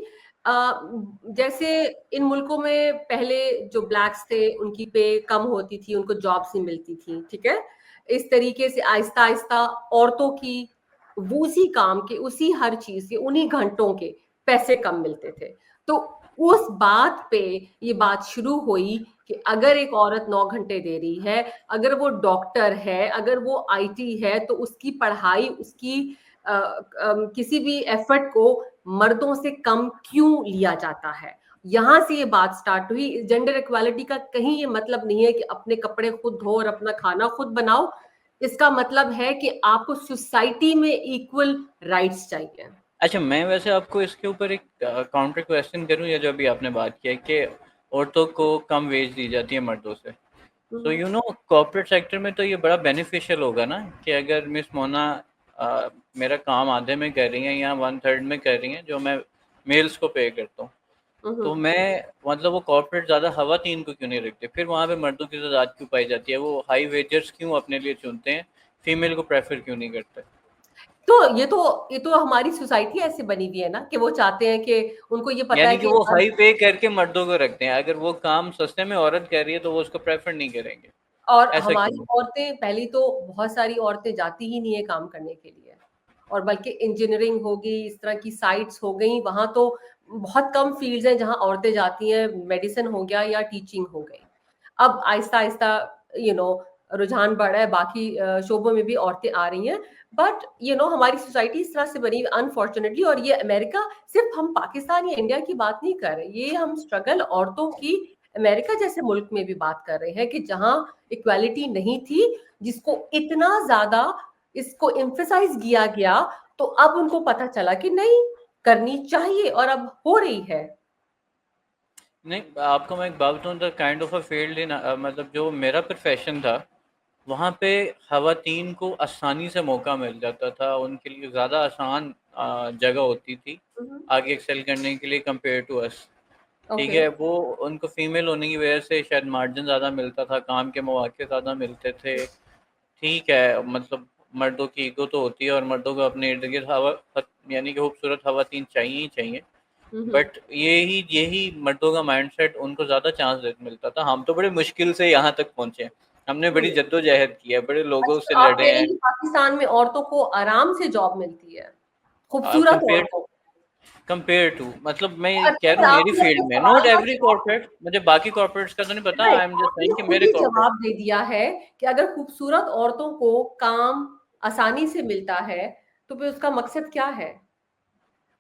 जैसे इन मुल्कों में पहले जो ब्लैक्स थे उनकी पे कम होती थी, उनको जॉब्स नहीं मिलती थी, ठीक है। इस तरीके से आहिस्ता आहिस्ता औरतों की वो उसी काम के, उसी हर चीज के, उन्हीं घंटों के पैसे कम मिलते थे। तो उस बात पे ये बात शुरू हुई कि अगर एक औरत 9 घंटे दे रही है, अगर वो डॉक्टर है, अगर वो आईटी है, तो उसकी पढ़ाई, उसकी किसी भी एफर्ट को मर्दों से कम क्यों लिया जाता है। यहां से ये बात स्टार्ट हुई। जेंडर इक्वालिटी का कहीं ये मतलब नहीं है कि अपने कपड़े खुद धो और अपना खाना खुद बनाओ। इसका मतलब है कि आपको सोसाइटी में इक्वल राइट्स चाहिए। अच्छा, मैं वैसे आपको इसके ऊपर एक काउंटर क्वेश्चन करूं, या जो अभी आपने बात किया कि औरतों को कम वेज दी जाती है मर्दों से, तो हम्म, यू नो कॉर्पोरेट सेक्टर में तो ये बड़ा बेनिफिशियल होगा ना, कि अगर मिस मोना मेरा काम आधे में कर रही हैं या 1/3 में कर रही हैं जो मैं मेल्स को पे करता हूँ, तो हम्म। मैं मतलब वो कॉर्पोरेट ज़्यादा खवातीन को क्यों नहीं रखते, फिर वहाँ पे मर्दों की तादाद क्यों पाई जाती है, वो हाई वेजर्स क्यों अपने लिए चुनते हैं, फीमेल को प्रेफर क्यों नहीं करते? तो ये तो हमारी सोसाइटी ऐसे बनी हुई है ना कि वो चाहते हैं कि उनको ये पता है यानी कि कि वो हाई पे करके मर्दों को रखते हैं, अगर वो काम सस्ते में औरत कर रही है तो वो उसको प्रेफर नहीं करेंगे, और ऐसा हमारी क्यों? औरतें, पहली तो बहुत सारी औरतें जाती ही नहीं है काम करने के लिए, और बल्कि इंजीनियरिंग होगी, इस तरह की साइट्स हो गई, वहां तो बहुत कम फील्ड्स हैं जहां औरतें जाती हैं। मेडिसिन हो गया या टीचिंग हो गई। अब आहिस्ता आहिस्ता यू नो रुझान बढ़ा है, बाकी शोबों में भी औरतें आ रही हैं। बट हमारी सोसाइटी इस तरह से बनी अनफॉर्चुनेटली। और ये अमेरिका, सिर्फ हम पाकिस्तान या इंडिया की बात नहीं कर रहे, ये हम स्ट्रगल औरतों की अमेरिका जैसे मुल्क में भी बात कर रहे हैं कि जहां इक्वालिटी नहीं थी, जिसको इतना ज्यादा इसको एम्फेसाइज किया गया, तो अब उनको पता चला कि नहीं, करनी चाहिए, और अब हो रही है। नहीं, आपको मैं एक बात बताऊँ, the kind of a field इन मतलब जो मेरा प्रोफेशन था, वहाँ पे खवातीन को आसानी से मौका मिल जाता था, उनके लिए ज़्यादा आसान जगह होती थी आगे एक्सेल करने के लिए कंपेयर टू अस। ठीक ओके। है, वो उनको फीमेल होने की वजह से शायद मार्जिन ज़्यादा मिलता था, काम के मौके ज़्यादा मिलते थे। ठीक है, मतलब मर्दों की ईगो तो होती है और मर्दों को अपने इर्द गिर्द यानी कि खूबसूरत खवातीन चाहिए ही चाहिए, बट यही मर्दों का माइंडसेट, उनको ज़्यादा चांस मिलता था। हम तो बड़े मुश्किल से यहाँ तक पहुँचे हैं, हमने बड़ी जद्दोजहद की है, बड़े लोगों अच्छा, से तो आप लड़े कह रहे हैं हैं। कि पाकिस्तान में औरतों को आराम से जॉब मिलती है, खूबसूरत कंपेयर औरतों को। कंपेयर टू, मतलब मैं ये कह रहा अच्छा, हूँ मेरी आपने अपने फील्ड में, सवाल नॉट का एवरी जवाब, कॉर्पोरेट, मुझे बाकी कॉर्पोरेट्स का तो नहीं पता, नहीं, आई एम जस्ट आपने सेइंग कि खुद मेरे ही कॉर्पोरेट। जवाब दे दिया है कि अगर खूबसूरत औरतों को काम आसानी से मिलता है, तो फिर उसका मकसद क्या है?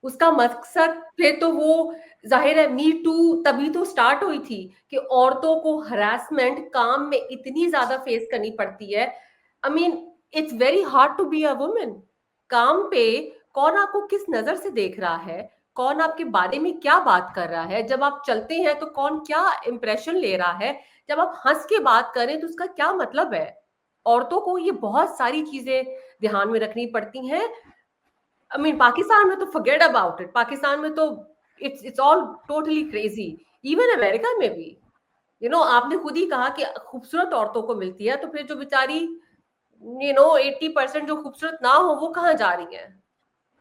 उसका मकसद फिर तो वो, जाहिर है, मी टू तभी तो स्टार्ट हुई थी कि औरतों को हरासमेंट काम में इतनी ज्यादा फेस करनी पड़ती है। I mean, it's very hard to be a women. काम पे कौन आपको किस नजर से देख रहा है, कौन आपके बारे में क्या बात कर रहा है, जब आप चलते हैं तो कौन क्या इंप्रेशन ले रहा है, जब आप हंस के बात करें तो उसका क्या मतलब है। औरतों को ये बहुत सारी चीजें ध्यान में रखनी पड़ती हैं। आई मीन, पाकिस्तान में तो फॉरगेट अबाउट इट, पाकिस्तान में तो it's all totally crazy. Even America में भी, आपने खुद ही कहा कि खूबसूरत औरतों को मिलती है, तो फिर जो बेचारी 80% जो खूबसूरत ना हो, वो कहाँ जा रही है?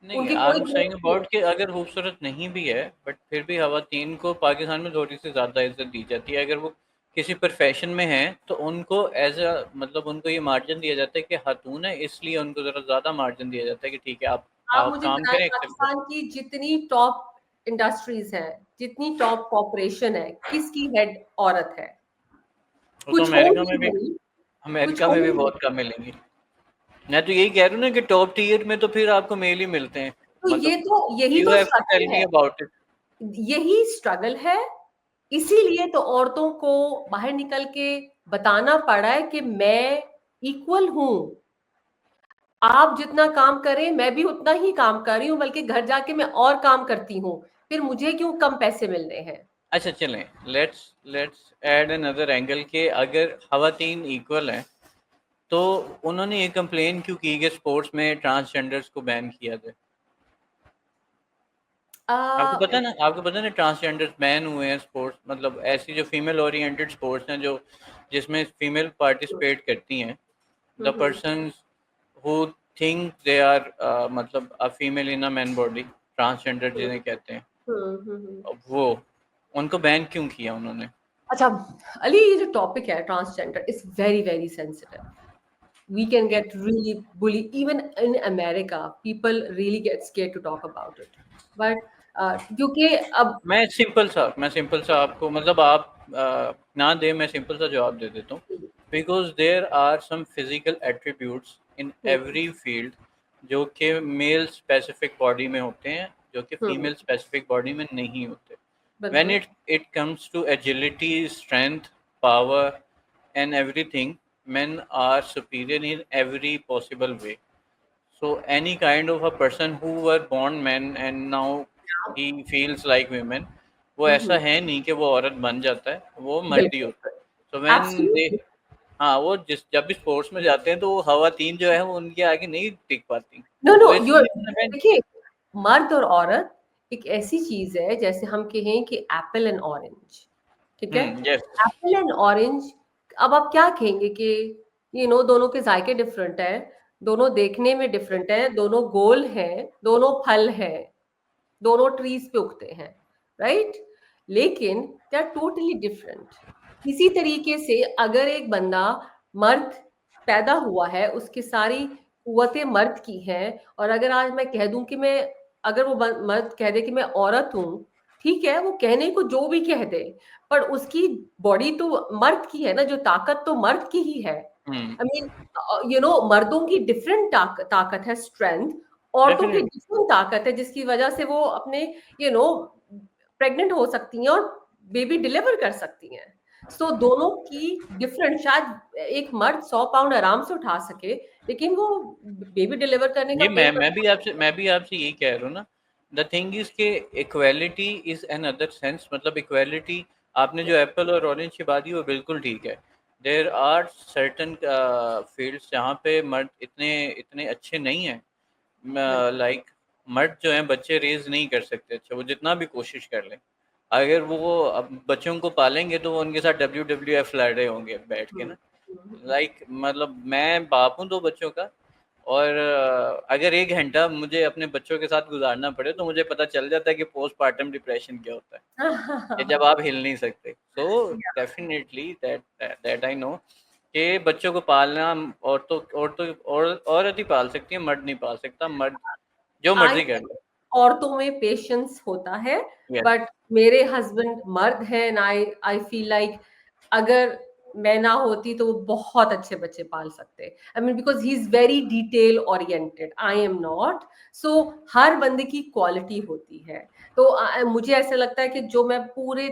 नहीं, उनकी आई कोई एम सेइंग दोस्त नहीं है। अबाउट कि अगर खूबसूरत नहीं भी है, बट फिर भी खवातीन को पाकिस्तान में थोड़ी सी ज़्यादा इज्जत दी जाती है, अगर वो किसी प्रोफेशन में है तो उनको एज अ, मतलब उनको ये मार्जिन दिया जाता है कि खातून है, इसलिए उनको ज़रा ज़्यादा मार्जिन दिया जाता है कि ठीक है, आप आप मुझे काम बताएं, करें, एक्सेल करें। पाकिस्तान की जितनी टॉप इंडस्ट्रीज हैं, जितनी टॉप कॉर्पोरेशन है, किसकी हेड औरत है? वो तो कुछ अमेरिका होंगी में भी, नहीं, कुछ अमेरिका में भी होंगी। बहुत कम मिलेंगी। मैं तो यही कह रहा हूँ ना कि टॉप टीयर में तो फिर आपको मेल ही मिलते हैं, तो मतलब यही यू तो हैव टू टेल स्ट्रगल मी है, अबाउट इट। यही स्ट्रगल है। इसीलिए तो औरतों को बाहर निकल के बताना पड़ा है कि मैं इक्वल हूं। आप जितना काम करें, मैं भी उतना ही काम कर रही हूँ, बल्कि घर जाके मैं और काम करती हूँ। फिर मुझे क्यों कम पैसे मिलने हैं? अच्छा चलें, let's let's add another angle, के अगर खवातीन इक्वल हैं तो उन्होंने ये कंप्लेन क्यों की कि स्पोर्ट्स में ट्रांसजेंडर्स को बैन किया जाए? आपको पता है ना ट्रांसजेंडर्स बैन हुए हैं स्पोर्ट्स, मतलब ऐसी जो फीमेल ओरिएंटेड स्पोर्ट्स हैं जो जिसमें फीमेल पार्टिसिपेट करती हैं, the hmm persons who think they are मतलब a female in a man body, transgender hmm जिन्हें कहते हैं, हम्म। वो उनको बैन क्यों किया उन्होंने? अच्छा, अली, ये जो टॉपिक है transgender is very very sensitive. We can get really bullied. Even in America, people really get scared to talk about it. But क्योंकि अब मैं सिंपल सा आपको, मतलब आप ना दे, मैं सिंपल सा जवाब दे देता हूँ। Because there are some physical attributes in hmm every field जो कि मेल स्पेसिफिक बॉडी में होते हैं, जो कि हम्म, फीमेल स्पेसिफिक बॉडी में नहीं होते। when बिल्कुल. it comes to agility, strength, power and everything, men are superior in every possible way. So any kind of a person who were born men and now he feels like women, वो ऐसा हम्म, है नहीं कि वो औरत बन जाता है, वो मर्द ही होता बिल्कुल. है। So when they, Absolutely. हाँ, वो जब भी स्पोर्ट्स में जाते हैं तो वो खवातीन जो है वो उनके आगे नहीं टिक पाती, नो नो, तो यू, इसलिए उन्होंने बैन किया। देखिए, मर्द और औरत एक ऐसी चीज है जैसे हम कहें कि एप्पल एंड ऑरेंज. ठीक है. यस। Apple and orange. अब आप क्या कहेंगे कि दोनों के जायके डिफरेंट है, दोनों देखने में डिफरेंट है, दोनों गोल हैं, दोनों फल हैं, दोनों ट्रीज पे उगते हैं, राइट? लेकिन दे आर टोटली डिफरेंट. इसी तरीके से अगर एक बंदा मर्द पैदा हुआ है, उसकी सारी कुव्वतें मर्द की हैं, और अगर आज मैं कह दूं कि मैं, अगर वो मर्द कह दे कि मैं औरत हूं, ठीक है, वो कहने को जो भी कह दे, पर उसकी बॉडी तो मर्द की है ना, जो ताकत तो मर्द की ही है. हम्म। आई मीन, मर्दों की डिफरेंट ताकत है, स्ट्रेंथ. औरतों की डेफिनेट डिफरेंट ताकत है, जिसकी वजह से वो अपने यू नो प्रेग्नेंट हो सकती हैं और बेबी डिलीवर कर सकती हैं. सो दोनों की डिफरेंट. शायद एक मर्द 100 पाउंड आराम से उठा सके, लेकिन वो बेबी डिलीवर करने का ये पेन मैं भी आपसे यही कह रहा हूँ ना। द थिंग इज के equality is an other sense, मतलब इक्वालिटी, आपने जो एप्पल और ऑरेंज की बात की वो बिल्कुल ठीक है। देर आर सर्टन फील्ड्स जहाँ पे मर्द इतने इतने अच्छे नहीं हैं, बिल्कुल. लाइक मर्द जो हैं बच्चे रेज नहीं कर सकते अच्छे, वो जितना भी कोशिश कर लें। अगर वो अब बच्चों को पालेंगे तो वो उनके साथ WWF लड़ रहे होंगे बैठ के हम्म, ना। हम्म, लाइक मतलब मैं बाप हूँ 2 बच्चों का, और अगर 1 घंटा मुझे अपने बच्चों के साथ गुजारना पड़े तो मुझे पता चल जाता है कि पोस्टपार्टम डिप्रेशन क्या होता है, कि जब हम्म. आप हिल नहीं सकते। So definitely that that I know कि बच्चों को पालना औरत ही पाल सकती है, मर्द नहीं पाल सकता। मर्द जो आई मर्जी कर थिंक ले। औरतों में पेशेंस होता है. यस। बट मेरे हस्बैंड मर्द हैं, and I I feel like अगर मैं ना होती तो वो बहुत अच्छे बच्चे पाल सकते. I mean, because he is very detail oriented, I am not. So हर बंदे की क्वालिटी होती है. तो मुझे ऐसा लगता है कि जो मैं पूरे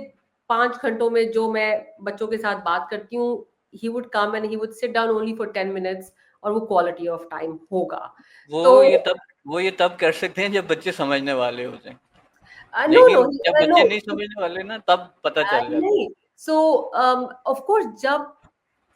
5 घंटों में जो मैं बच्चों के साथ बात करती हूँ, he would come and he would sit down only for 10 minutes, और वो क्वालिटी ऑफ टाइम होगा. वो तो ये तब वो ये तब कर सकते हैं जब बच्चे समझने वाले हो जाएं, नो नो लेकिन जब नो. बच्चे नहीं समझने वाले ना तब पता चल जाता नहीं. सो ऑफ कोर्स, जब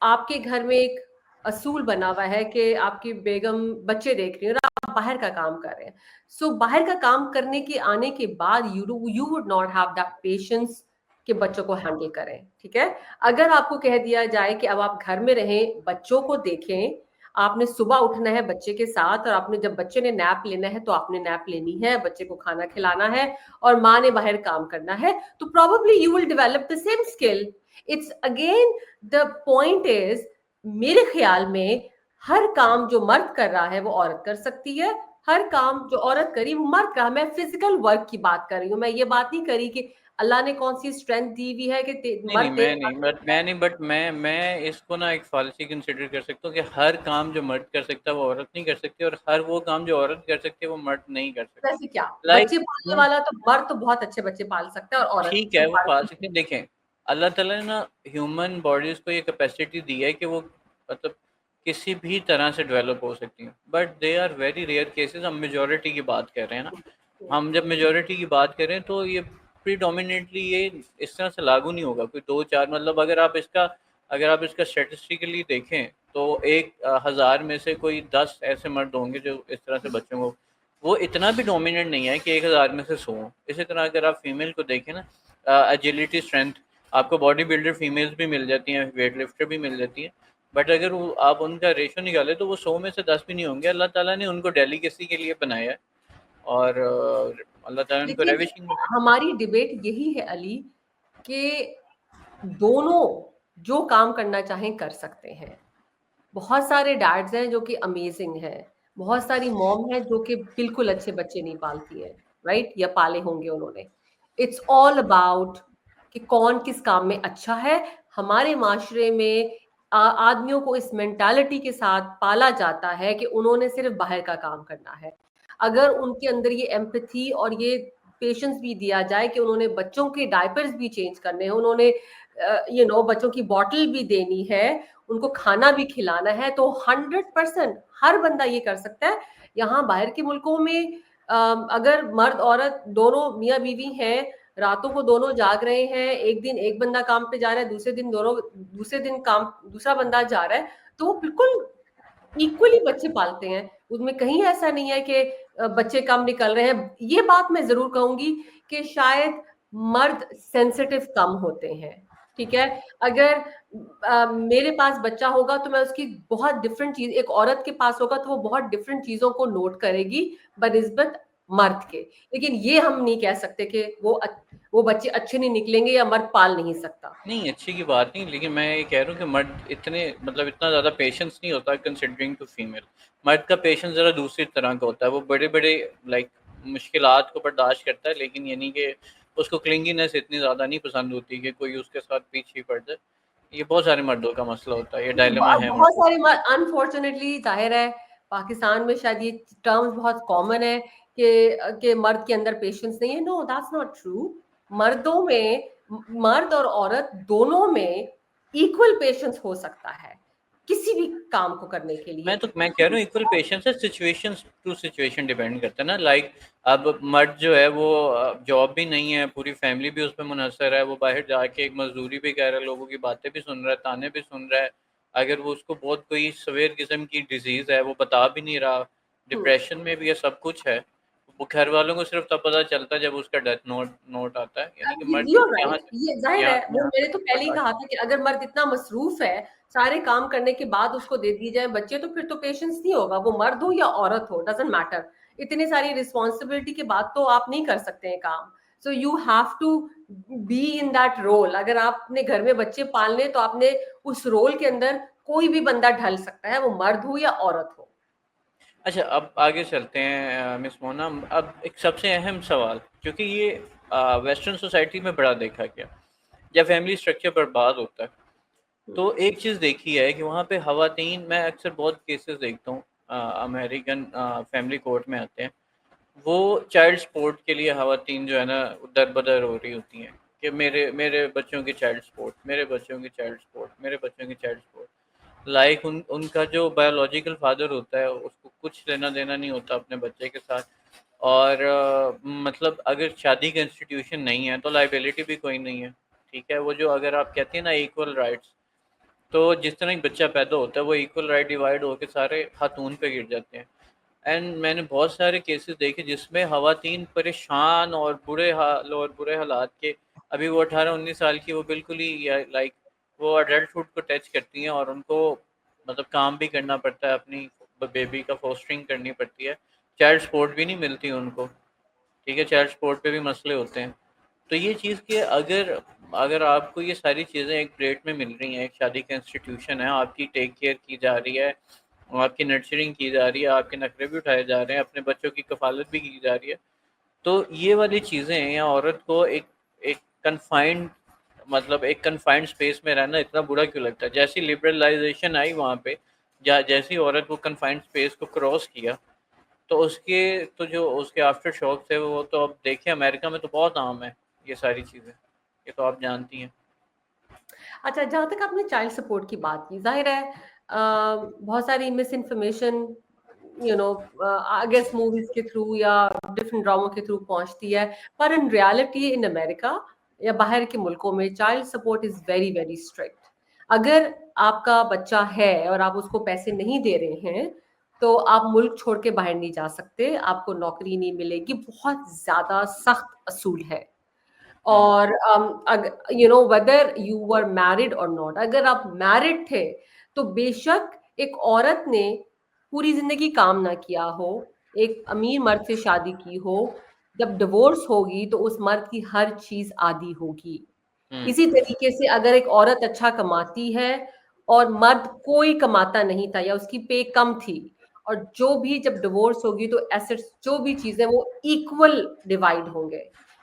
आपके घर में एक असूल बना हुआ है कि आपकी बेगम बच्चे देख रही है और आप बाहर का काम कर रहे हैं, सो बाहर का काम करने के आने के बाद you would not have that patience कि बच्चों को हैंडल करें. ठीक है. अगर आपको कह दिया जाए कि अब आप घर में रहें, बच्चों को देखें, आपने सुबह उठना है बच्चे के साथ, और आपने जब बच्चे ने नैप लेना है तो आपने नैप लेनी है, बच्चे को खाना खिलाना है, और माँ ने बाहर काम करना है, तो probably you will develop the same skill. It's again, the point is, मेरे ख्याल में हर काम जो मर्द कर रहा है वो औरत कर सकती है, हर काम जो औरत करी वो मर्द कर. मैं फिजिकल वर्क की बात कर रही हूँ, मैं ये बात नहीं करी कि अल्लाह ने कौन सी स्ट्रेंथ दी हुई है कि नहीं नहीं मर्द मैं तेज नहीं हाथ बट मैं नहीं बट मैं इसको ना एक फॉलिसी कंसिडर कर सकता हूँ कि हर काम जो मर्द कर सकता है वो औरत नहीं कर सकती, और हर वो काम जो औरत कर सकती है वो मर्द नहीं कर सकता। वैसे क्या, लाइक बच्चे पालने वाला तो मर्द तो बहुत अच्छे बच्चे पाल सकता है, और औरत ठीक तो है वो पाल पाल सकती सकते हैं। देखें, अल्लाह ताला ने ना ह्यूमन बॉडीज को ये कैपेसिटी दी है कि वो मतलब किसी भी तरह से डेवलप हो सकती हैं, but they are very rare cases. हम मेजोरिटी की बात कर रहे हैं ना। है. हम जब मेजोरिटी की बात करें तो ये प्रीडोमिनेटली ये इस तरह से लागू नहीं होगा। कोई 2-4, मतलब अगर आप इसका स्टेटिस्टिकली देखें तो 1000 में से कोई 10 ऐसे मर्द होंगे जो इस तरह से बच्चों को, वो इतना भी डोमिनेंट नहीं है कि 1000 में से 100 हों। इसी तरह अगर आप फीमेल को देखें ना, एजिलिटी, स्ट्रेंथ, आपको बॉडी बिल्डर फीमेल्स भी मिल जाती हैं, वेट लिफ्टर भी मिल जाती हैं, बट अगर आप उनका रेशो निकालें तो वो 100 में से 10 भी नहीं होंगे। अल्लाह ताला ने उनको डेलीकेसी के लिए बनाया है, और अल्लाह ताला ने उनको लेकिन रेविशिंग में। हमारी डिबेट यही है अली कि दोनों जो काम करना चाहें कर सकते हैं। बहुत सारे डैड्स हैं जो कि अमेजिंग हैं, बहुत सारी मॉम है जो कि बिल्कुल अच्छे बच्चे नहीं पालती हैं, राइट, या पाले होंगे उन्होंने। इट्स ऑल अबाउट कि कौन किस काम में अच्छा है। हमारे माशरे में आदमियों को इस मेंटालिटी के साथ पाला जाता है कि उन्होंने सिर्फ बाहर का काम करना है। अगर उनके अंदर ये एम्पैथी और ये पेशेंस भी दिया जाए कि उन्होंने बच्चों के डायपर्स भी चेंज करने हैं, उन्होंने बच्चों की बॉटल भी देनी है, उनको खाना भी खिलाना है, तो 100% हर बंदा ये कर सकता है। यहाँ बाहर के मुल्कों में अगर मर्द औरत दोनों मियाँ बीवी हैं, रातों को दोनों जाग रहे हैं, एक दिन एक बंदा काम पे जा रहा है, दूसरे दिन काम दूसरा बंदा जा रहा है, तो वो बिल्कुल इक्वली बच्चे पालते हैं। उसमें कहीं ऐसा नहीं है कि बच्चे कम निकल रहे हैं। ये बात मैं जरूर कहूंगी कि शायद मर्द सेंसिटिव कम होते हैं, ठीक है। अगर मेरे पास बच्चा होगा तो मैं उसकी बहुत डिफरेंट चीज, एक औरत के पास होगा तो वो बहुत डिफरेंट चीजों को नोट करेगी बनिस्बत मर्द के। लेकिन ये हम नहीं कह सकते कि वो बच्चे अच्छे नहीं निकलेंगे या मर्द पाल नहीं सकता। नहीं, अच्छी की बात नहीं, लेकिन मैं ये कह रहा हूँ कि मर्द इतने, मतलब इतना ज़्यादा पेशेंस नहीं होता कंसिडरिंग टू फीमेल। मर्द का पेशेंस ज़रा दूसरी तरह का होता है, वो बड़े बड़े लाइक मुश्किलात को बर्दाश्त करता है, लेकिन यानी कि उसको क्लिंगीनेस इतनी ज़्यादा नहीं पसंद होती कि कोई उसके साथ पीछे पड़ जाए। ये बहुत सारे मर्दों का मसला होता है, ये डायलेमा है बहुत मर्दों सारे, अनफॉर्चुनेटली जाहिर है पाकिस्तान में शायद ये टर्म्स बहुत कॉमन है कि मर्द के अंदर पेशेंस नहीं है। No, that's not true. मर्दों में, मर्द और औरत दोनों में इक्वल पेशेंस हो सकता है किसी भी काम को करने के लिए। मैं कह रहा हूँ इक्वल पेशेंस है, सिचुएशन टू सिचुएशन डिपेंड करता है ना। लाइक अब मर्द जो है वो जॉब भी नहीं है, पूरी फैमिली भी उस पर मुनहसर है, वो बाहर जाके एक मजदूरी भी कर रहा है, लोगों की बातें भी सुन रहा है, ताने भी सुन रहा है। अगर वो उसको बहुत कोई सवेर किस्म की डिजीज है वो बता भी नहीं रहा, हम्म। डिप्रेशन में भी है, सब कुछ है, वो घर वालों को सिर्फ तब पता चलता है जब उसका डेथ नोट नोट आता है, यानी कि मर्द You're यहाँ right, ये जाहिर यहाँ है। वो यहाँ मैंने तक तो पहले ही बर्दाश्त। कहा था कि अगर मर्द इतना मसरूफ है, सारे काम करने के बाद उसको दे दिए जाए बच्चे, तो फिर तो पेशेंस नहीं होगा, वो मर्द हो या औरत हो, डजंट मैटर। इतनी सारी रिस्पॉन्सिबिलिटी के बाद तो आप नहीं कर सकते हैं काम। So you have to be in that role. अगर आपने घर में बच्चे पालने, तो आपने उस रोल के अंदर कोई भी बंदा ढल सकता है, वो मर्द हो या औरत हो। अच्छा, अब आगे चलते हैं मिस मोना। अब एक सबसे अहम सवाल, क्योंकि ये वेस्टर्न सोसाइटी में बड़ा देखा गया, जब फैमिली स्ट्रक्चर पर बात होता है तो एक चीज़ देखी है कि वहाँ पे ख़वातीन, मैं अक्सर बहुत केसेस देखता हूँ अमेरिकन फैमिली कोर्ट में आते हैं, वो चाइल्ड सपोर्ट के लिए ख़वातीन जो है ना दर बदर हो रही होती हैं कि मेरे मेरे बच्चों की चाइल्ड सपोर्ट, मेरे बच्चों की चाइल्ड सपोर्ट, मेरे बच्चों की चाइल्ड सपोर्ट। लाइक उनका जो बायोलॉजिकल फादर होता है उसको कुछ लेना देना नहीं होता अपने बच्चे के साथ। और मतलब अगर शादी का इंस्टीट्यूशन नहीं है तो लाइबिलिटी भी कोई नहीं है। ठीक है, वो जो अगर आप कहते हैं ना इक्वल राइट्स, तो जिस तरह एक बच्चा पैदा होता है वो इक्वल राइट डिवाइड होकर सारे खातून पे गिर जाते हैं। एंड मैंने बहुत सारे केसेस देखे जिसमें ख़वातीन परेशान और बुरे हाल और बुरे हालात के, अभी वो 18-19 साल की, वो बिल्कुल ही लाइक वो अडल्टहुड को टच करती हैं और उनको मतलब काम भी करना पड़ता है, अपनी बेबी का फोस्टरिंग करनी पड़ती है, चाइल्ड सपोर्ट भी नहीं मिलती उनको। ठीक है, चाइल्ड सपोर्ट पे भी मसले होते हैं। तो ये चीज़ कि अगर अगर आपको ये सारी चीज़ें एक प्लेट में मिल रही हैं, एक शादी का इंस्टीट्यूशन है, आपकी टेक केयर की जा रही है, आपकी नर्चरिंग की जा रही है, आपके नखरे भी उठाए जा रहे हैं, अपने बच्चों की कफालत भी की जा रही है, तो ये वाली चीज़ें या औरत को एक एक कन्फाइंड, मतलब एक कन्फाइंड स्पेस में रहना इतना बुरा क्यों लगता है? जैसी लिबरलाइजेशन आई वहाँ पे, जैसी औरत वो कन्फाइंड स्पेस को क्रॉस किया, तो उसके तो जो उसके आफ्टर शॉक थे वो तो अब देखिए अमेरिका में तो बहुत आम है ये सारी चीज़ें, ये तो आप जानती हैं। अच्छा, जहाँ तक आपने चाइल्ड सपोर्ट की बात की, जाहिर है बहुत सारी misinformation I guess movies के थ्रू या डिफरेंट ड्रामों के थ्रू पहुंचती है। पर इन रियलिटी इन अमेरिका या बाहर के मुल्कों में child support is very very strict. अगर आपका बच्चा है और आप उसको पैसे नहीं दे रहे हैं, तो आप मुल्क छोड़ के बाहर नहीं जा सकते, आपको नौकरी नहीं मिलेगी, बहुत ज्यादा सख्त असूल है। हम्म। और वेदर यू वर मैरिड और नॉट, अगर आप मैरिड थे तो बेशक एक औरत ने पूरी जिंदगी काम ना किया हो, एक अमीर मर्द से शादी की हो, जब डिवोर्स होगी तो उस मर्द की हर चीज आदी होगी। हम्म। इसी तरीके से अगर एक औरत अच्छा कमाती है और मर्द कोई कमाता नहीं था या उसकी पे कम थी, और जो भी जब डिवोर्स होगी तो एसेट्स जो भी चीजें वो इक्वल डिवाइड होंगे,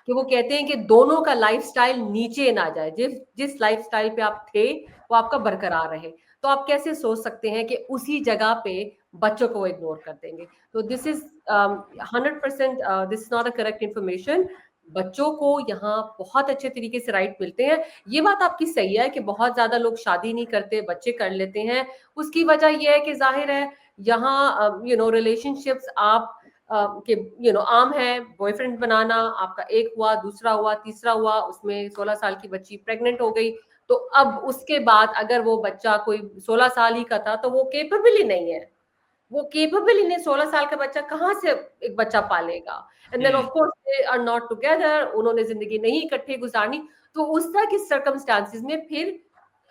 कि वो कहते हैं कि दोनों का लाइफस्टाइल नीचे ना जाए, जिस जिस लाइफस्टाइल पे आप थे वो आपका बरकरार रहे। तो आप कैसे सोच सकते हैं कि उसी जगह पे बच्चों को इग्नोर कर देंगे? तो this is 100%, this is not a correct information. बच्चों को यहाँ बहुत अच्छे तरीके से राइट मिलते हैं। ये बात आपकी सही है कि बहुत ज्यादा लोग शादी नहीं करते, बच्चे कर लेते हैं। उसकी वजह यह है कि जाहिर है यहाँ रिलेशनशिप्स आप के आम है, बॉयफ्रेंड बनाना, आपका एक हुआ, दूसरा हुआ, तीसरा हुआ, उसमें 16 साल की बच्ची प्रेग्नेंट हो गई, तो अब उसके बाद अगर वो बच्चा कोई 16 साल ही का था तो वो केपेबल ही नहीं है, वो केपेबल ही नहीं, 16 साल का बच्चा कहाँ से एक बच्चा पालेगा? And then of course they are not together, उन्होंने जिंदगी नहीं इकट्ठे गुजारनी, तो उस तरह के सर्कमस्टांसिस में फिर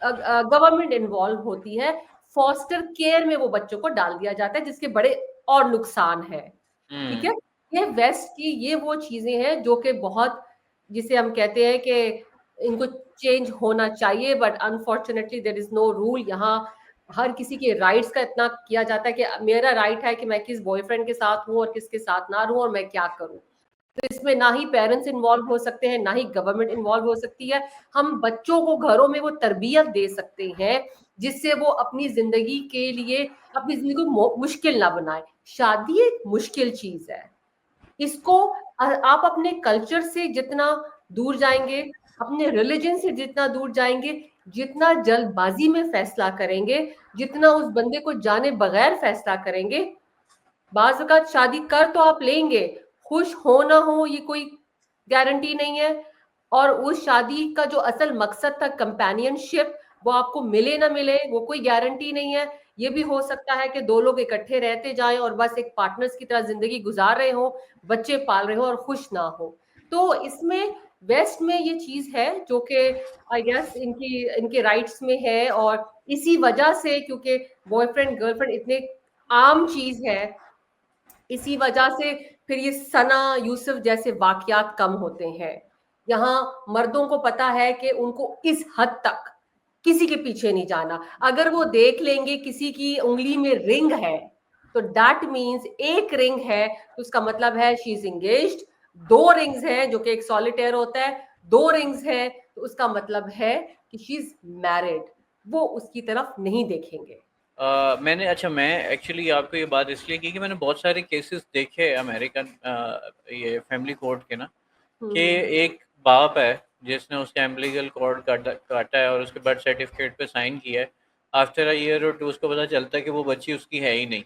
गवर्नमेंट इन्वॉल्व होती है, फॉस्टर केयर में वो बच्चों को डाल दिया जाता है, जिसके बड़े और नुकसान है। ठीक हम्म। है, ये वेस्ट की ये वो चीजें हैं जो कि बहुत, जिसे हम कहते हैं कि इनको चेंज होना चाहिए, but unfortunately there is no rule. यहाँ हर किसी के राइट्स का इतना किया जाता है कि मेरा राइट है कि मैं किस बॉयफ्रेंड के साथ हूँ और किसके साथ ना रहूं और मैं क्या करूं। तो इसमें ना ही पेरेंट्स इन्वॉल्व हो सकते हैं, ना ही गवर्नमेंट इन्वॉल्व हो सकती है। हम बच्चों को घरों में वो तरबियत दे सकते हैं जिससे वो अपनी जिंदगी के लिए अपनी जिंदगी को मुश्किल ना बनाए। शादी एक मुश्किल चीज है, इसको आप अपने कल्चर से जितना दूर जाएंगे, अपने रिलीजन से जितना दूर जाएंगे, जितना जल्दबाजी में फैसला करेंगे, जितना उस बंदे को जाने बगैर फैसला करेंगे, बाज़ औक़ात शादी कर तो आप लेंगे, खुश हो ना हो ये कोई गारंटी नहीं है। और उस शादी का जो असल मकसद था कंपेनियनशिप, वो आपको मिले ना मिले वो कोई गारंटी नहीं है। ये भी हो सकता है कि दो लोग इकट्ठे रहते जाएं और बस एक पार्टनर्स की तरह जिंदगी गुजार रहे हो, बच्चे पाल रहे हो और खुश ना हो। तो इसमें वेस्ट में ये चीज है जो कि आई गेस इनकी इनके राइट्स में है, और इसी वजह से क्योंकि बॉयफ्रेंड गर्लफ्रेंड इतने आम चीज है, इसी वजह से फिर ये सना यूसुफ जैसे वाकयात कम होते हैं। यहाँ मर्दों को पता है कि उनको इस हद तक किसी के पीछे नहीं जाना। अगर वो देख लेंगे किसी की उंगली में रिंग है, तो दैट मीन्स एक रिंग है तो उसका मतलब है शी इज एंगेज्ड। दो रिंग्स हैं जो कि एक सॉलिटेयर होता है, दो रिंग्स हैं तो उसका मतलब है कि शी इज मैरिड। वो उसकी तरफ नहीं देखेंगे। मैंने अच्छा मैं एक्चुअली आपको ये बात इसलिए की कि मैंने बहुत सारे केसेस देखे अमेरिकन ये फैमिली कोर्ट के ना, कि हम्म। एक बाप है जिसने उसका एम्बिलिकल कॉर्ड काटा काटा है और उसके बर्थ सर्टिफिकेट पे साइन किया है। आफ्टर अ ईयर और टू उसको पता चलता है कि वो बच्ची उसकी है ही नहीं।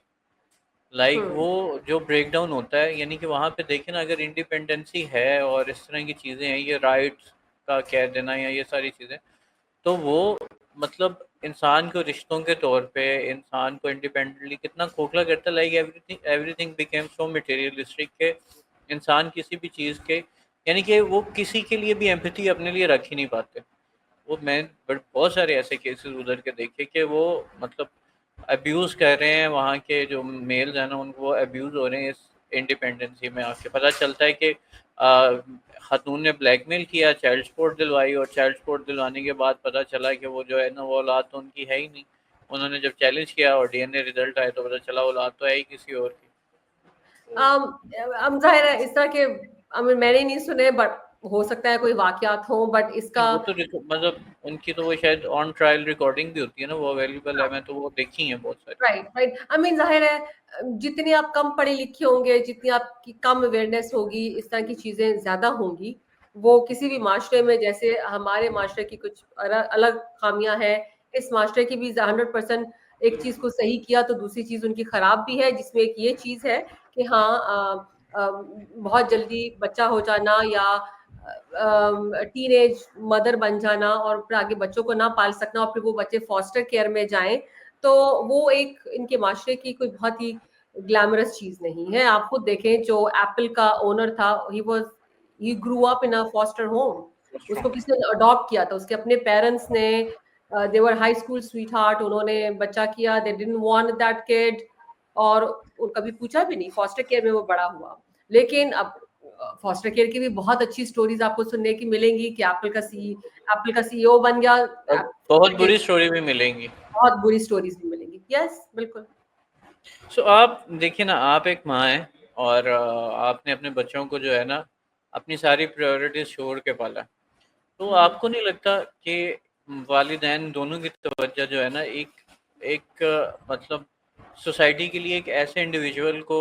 लाइक हम्म। वो जो ब्रेकडाउन होता है, यानी कि वहाँ पे देखें ना, अगर इंडिपेंडेंसी है और इस तरह की चीज़ें हैं, ये राइट्स का कह देना या ये सारी चीज़ें, तो वो मतलब इंसान को रिश्तों के तौर पे इंसान को इंडिपेंडेंटली कितना खोखला करता है। Like everything everything became so materialistic के इंसान किसी भी चीज़ के, यानी कि वो किसी के लिए भी एम्पैथी अपने लिए रख ही नहीं पाते। वो मैं बट बहुत सारे ऐसे केसेस उधर के देखे कि वो मतलब अब्यूज़ कर रहे हैं, वहाँ के जो मेल्स हैं ना उनको अब्यूज़ हो रहे हैं इस इंडिपेंडेंसी में आके। पता चलता है कि खातून ने ब्लैकमेल किया, चाइल्ड सपोर्ट दिलवाई, और चाइल्ड सपोर्ट दिलवाने के बाद पता चला कि वो जो है ना वो औलाद तो उनकी है ही नहीं। उन्होंने जब चैलेंज किया और डीएनए रिजल्ट आए तो पता चला औलाद तो है ही किसी और की। तो अब जाहिर है इस तरह के मैंने नहीं सुने, बट हो सकता है कोई वाकयात हो, बट नहीं, इसका वो तो मतलब उनकी तो वो शायद ऑन ट्रायल रिकॉर्डिंग भी होती है ना, वो अवेलेबल है, मैं तो वो देखी है बहुत सारी। राइट राइट, जाहिर है जितने आप कम पढ़े लिखे होंगे, जितनी आपकी कम अवेयरनेस होगी, इस तरह की चीजें ज्यादा होंगी। वो किसी भी माशरे में, जैसे हमारे माशरे की कुछ अलग खामियां हैं, इस माशरे की भी 100% एक चीज को सही किया तो दूसरी चीज उनकी खराब भी है, जिसमें एक ये चीज है कि हाँ बहुत जल्दी बच्चा हो जाना या टीनेज मदर बन जाना और फिर आगे बच्चों को ना पाल सकना और फिर वो बच्चे फॉस्टर केयर में जाएं, तो वो एक इनके माशरे की कोई बहुत ही ग्लैमरस चीज नहीं है। आप खुद देखें, जो एप्पल का ओनर था, he grew up in a foster home. उसको किसी ने अडॉप्ट किया था, उसके अपने पेरेंट्स ने, they were high school sweetheart, उन्होंने बच्चा किया, they didn't want that kid, और कभी पूछा भी नहीं, फॉस्टर केयर में वो बड़ा हुआ। लेकिन अब फॉस्टर केयर की भी बहुत अच्छी स्टोरीज आपको सुनने की मिलेंगी कि एप्पल का सीईओ बन गया। अब बहुत बुरी स्टोरी भी मिलेंगी। बहुत बुरी स्टोरीज भी मिलेंगी, यस बिल्कुल। सो आप देखिए ना, आप एक माँ हैं और आपने अपने बच्चों को जो है ना अपनी सारी प्रायोरिटीज छोड़ के पाला, तो आपको नहीं लगता कि वालिदैन दोनों की तवज्जो जो है ना एक एक मतलब सोसाइटी के लिए एक ऐसे इंडिविजुअल को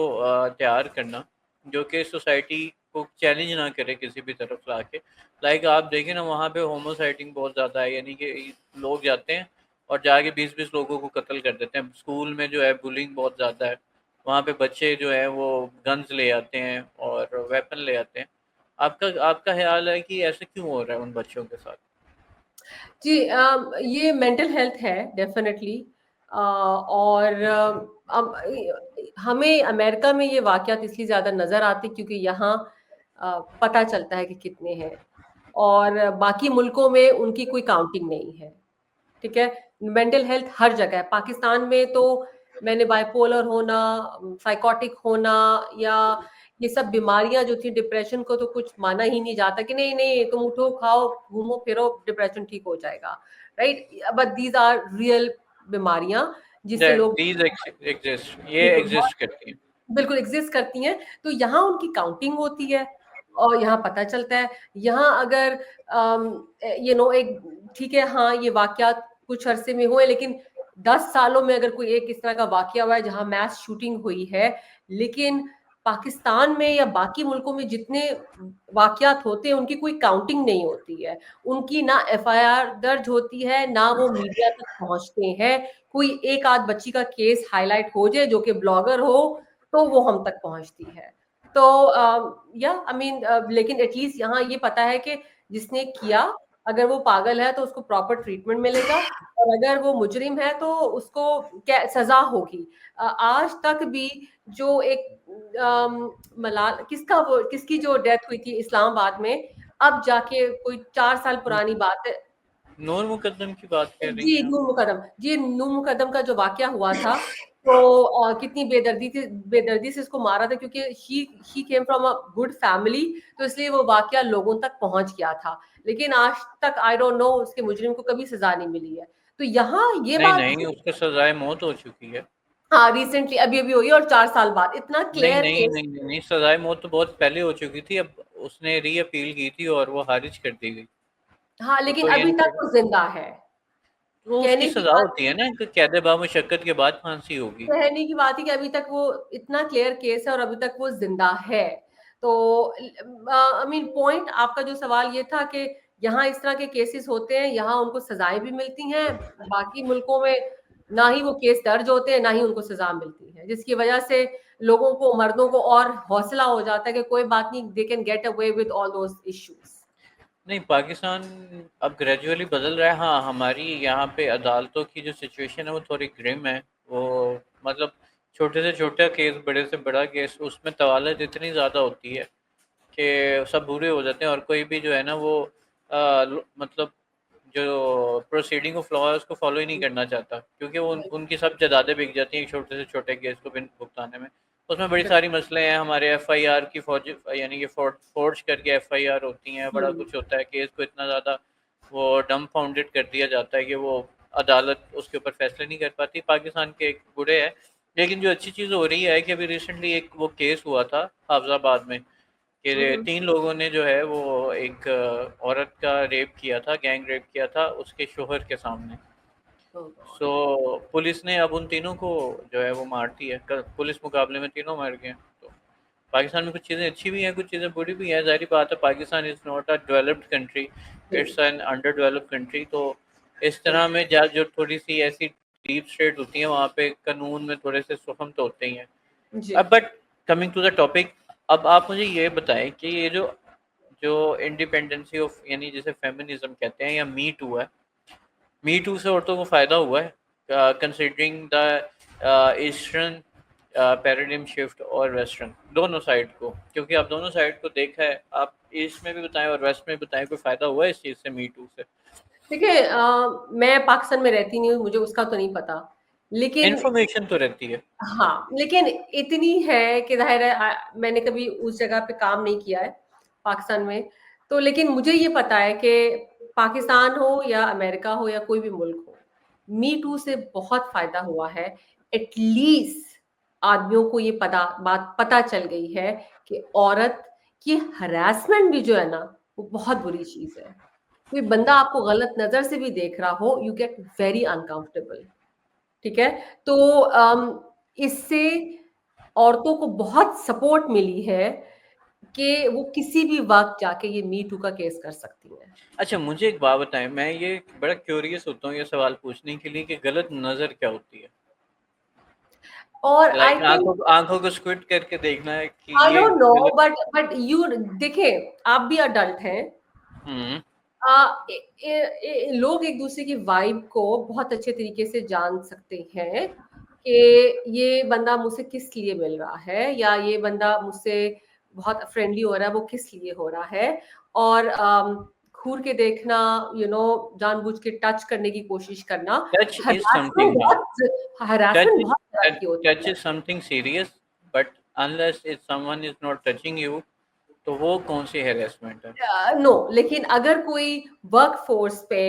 तैयार करना जो कि सोसाइटी को चैलेंज ना करे किसी भी तरफ ला के, लाइक आप देखें ना वहाँ पे होमोसाइटिंग बहुत ज़्यादा है, यानी कि लोग जाते हैं और जाके 20-20 लोगों को कत्ल कर देते हैं। स्कूल में जो है बुलिंग बहुत ज़्यादा है, वहाँ पे बच्चे जो है वो गन्स ले आते हैं और वेपन ले आते हैं। आपका आपका ख्याल है कि ऐसे क्यों हो रहा है उन बच्चों के साथ? जी, ये मेंटल हेल्थ है डेफिनेटली। और अब हमें अमेरिका में ये वाकयात इसलिए ज्यादा नजर आते क्योंकि यहाँ पता चलता है कि कितने हैं, और बाकी मुल्कों में उनकी कोई काउंटिंग नहीं है। ठीक है, मेंटल हेल्थ हर जगह है। पाकिस्तान में तो मैंने बाइपोलर होना, साइकोटिक होना, या ये सब बीमारियां जो थी, डिप्रेशन को तो कुछ माना ही नहीं जाता कि नहीं नहीं तुम उठो खाओ घूमो फिरो डिप्रेशन ठीक हो जाएगा, right? But these are real बीमारियां जिससे लोग दीज एग्जिस्ट, ये बिल्कुल एग्जिस्ट करती हैं। बिल्कुल एग्जिस्ट करती हैं। तो यहाँ उनकी काउंटिंग होती है और यहाँ पता चलता है। यहाँ अगर एक ठीक है, हाँ ये वाकयात कुछ अरसे में हुए, लेकिन 10 सालों में अगर कोई एक इस तरह का वाकया हुआ है जहाँ मैस शूटिंग हुई है, लेकिन पाकिस्तान में या बाकी मुल्कों में जितने वाकयात होते हैं उनकी कोई काउंटिंग नहीं होती है। उनकी ना एफआईआर दर्ज होती है, ना वो मीडिया तक पहुंचते हैं। कोई एक आध बच्ची का केस हाईलाइट हो जाए जो कि ब्लॉगर हो, तो वो हम तक पहुंचती है। तो या आई मीन लेकिन एटलीस्ट यहाँ ये पता है कि जिसने किया, अगर वो पागल है तो उसको प्रॉपर ट्रीटमेंट मिलेगा, और अगर वो मुजरिम है तो उसको क्या सजा होगी। आज तक भी जो एक मलाल किसकी जो डेथ हुई थी इस्लामाबाद में, अब जाके कोई 4 साल पुरानी बात है। नूर मुकद्दम की बात कर रही जी हैं आप? नूर मुकदम, जी नूर मुकदम का जो वाकया हुआ था, तो कितनी बेदर्दी से उसको मारा था, क्योंकि he came from a good family, तो इसलिए वो वाकया लोगों तक पहुंच गया था। लेकिन आज तक आई डोंट नो उसके मुजरिम को कभी सजा नहीं मिली है। तो यहाँ ये नहीं बात, नहीं, उसको सजाए मौत हो चुकी है। हाँ रिसेंटली अभी अभी हुई है, और 4 साल बाद इतना नहीं क्लियर नहीं केस। नहीं नहीं, नहीं सजाए मौत तो बहुत पहले हो चुकी थी, अब उसने री अपील की थी और वो खारिज कर दी गई। हाँ तो लेकिन कोई अभी तक वो जिंदा है। वो उसकी कहने की सजा बात होती है ना कि कैद बामुशक्कत के बाद फांसी होगी। कहने की बात है कि अभी तक वो इतना क्लियर केस है और अभी तक वो जिंदा है। तो आई मीन पॉइंट आपका जो सवाल ये था कि यहाँ इस तरह के केसेस होते हैं, यहाँ उनको सजाएं भी मिलती हैं, बाकी मुल्कों में ना ही वो केस दर्ज होते हैं ना ही उनको सजा मिलती है, जिसकी वजह से लोगों को, मर्दों को और हौसला हो जाता है कि कोई बात नहीं, they can get away with all those issues. नहीं, पाकिस्तान अब ग्रेजुअली बदल रहा है। हाँ, हमारी यहाँ पे अदालतों की जो सिचुएशन है वो थोड़ी ग्रिम है। वो मतलब छोटे से छोटा केस, बड़े से बड़ा केस, उसमें तवालत इतनी ज़्यादा होती है कि सब बुरे हो जाते हैं और कोई भी जो है ना वो मतलब जो प्रोसीडिंग ऑफ लॉ है उसको फॉलो ही नहीं करना चाहता, क्योंकि वो उनकी सब जदादें बिक जाती हैं एक छोटे से छोटे केस को बिन भुगताने में। उसमें बड़ी सारी मसले हैं, हमारे एफआईआर की फौज, यानी कि फोर्ज करके एफआईआर होती हैं, बड़ा कुछ होता है। केस को इतना ज़्यादा वो डम फाउंडेड कर दिया जाता है कि वो अदालत उसके ऊपर फैसले नहीं कर पाती। पाकिस्तान के एक बुरे है। लेकिन जो अच्छी चीज़ हो रही है कि अभी रिसेंटली एक वो केस हुआ था हाफजाबाद में कि 3 लोगों ने जो है वो एक औरत का रेप किया था, गैंग रेप किया था उसके शोहर के सामने। सो पुलिस ने अब उन तीनों को जो है वो मार दिया है। पुलिस मुकाबले में तीनों मर गए हैं। तो पाकिस्तान में कुछ चीज़ें अच्छी भी हैं, कुछ चीज़ें बुरी भी हैं। ज़ाहिर बात है, Pakistan is not a developed country, it's an under developed country. तो इस तरह में जो थोड़ी सी ऐसी डीप स्टेट होती हैं वहाँ पे कानून में थोड़े से सहम तो होते ही हैं। जी अब but coming to the topic, अब आप मुझे ये बताएं कि ये जो जो इंडिपेंडेंसी ऑफ यानी जिसे फेमिनिज्म कहते हैं या मी टू है, मी टू से औरतों को फ़ायदा हुआ है considering the eastern paradigm shift और वेस्टर्न दोनों साइड को, क्योंकि आप दोनों साइड को देखा है, आप ईस्ट में भी बताएं और वेस्ट में भी बताएं, कोई फ़ायदा हुआ है इस चीज़ से मी टू से? देखिए मैं पाकिस्तान में रहती नहीं हूँ, मुझे उसका तो नहीं पता, लेकिन इन्फॉर्मेशन तो रहती है। हाँ, लेकिन इतनी है कि ज़ाहिर है मैंने कभी उस जगह पे काम नहीं किया है पाकिस्तान में, तो लेकिन मुझे ये पता है कि पाकिस्तान हो या अमेरिका हो या कोई भी मुल्क हो, मी टू से बहुत फ़ायदा हुआ है। एटलीस्ट आदमियों को ये बात पता चल गई है कि औरत की हरासमेंट भी जो है ना, वो बहुत बुरी चीज़ है। कोई बंदा आपको गलत नज़र से भी देख रहा हो, यू गेट वेरी अनकंफर्टेबल। ठीक है? तो इससे औरतों को बहुत सपोर्ट मिली है कि वो किसी भी वक़्त जाके ये मी टू का केस कर सकती हैं। अच्छा, मुझे एक बात बताएं, मैं ये बड़ा क्यूरियस होता हूँ ये सवाल पूछने के लिए कि गलत नज़र क्या होती है? और आई लाइक थिंक आंखों को स्क्विट करके देखना है कि आई ये डोंट नो गलत? बट यू देखिए, आप भी अडल्ट हैं। हम्म। लोग एक दूसरे की वाइब को बहुत अच्छे तरीके से जान सकते हैं कि ये बंदा मुझसे किस लिए मिल रहा है या ये बंदा मुझसे बहुत फ्रेंडली हो रहा है, वो किस लिए हो रहा है। और घूर के देखना, जानबूझ के टच करने की कोशिश करना, टच इज हरासमेंट समथिंग, हाँ। बहुत टच हरासमेंट इज बहुत तरह की टच होती है। Is something serious, but unless if someone is not touching you, तो वो कौन सी हैरेसमेंट है? नो, लेकिन अगर कोई वर्क फोर्स पे,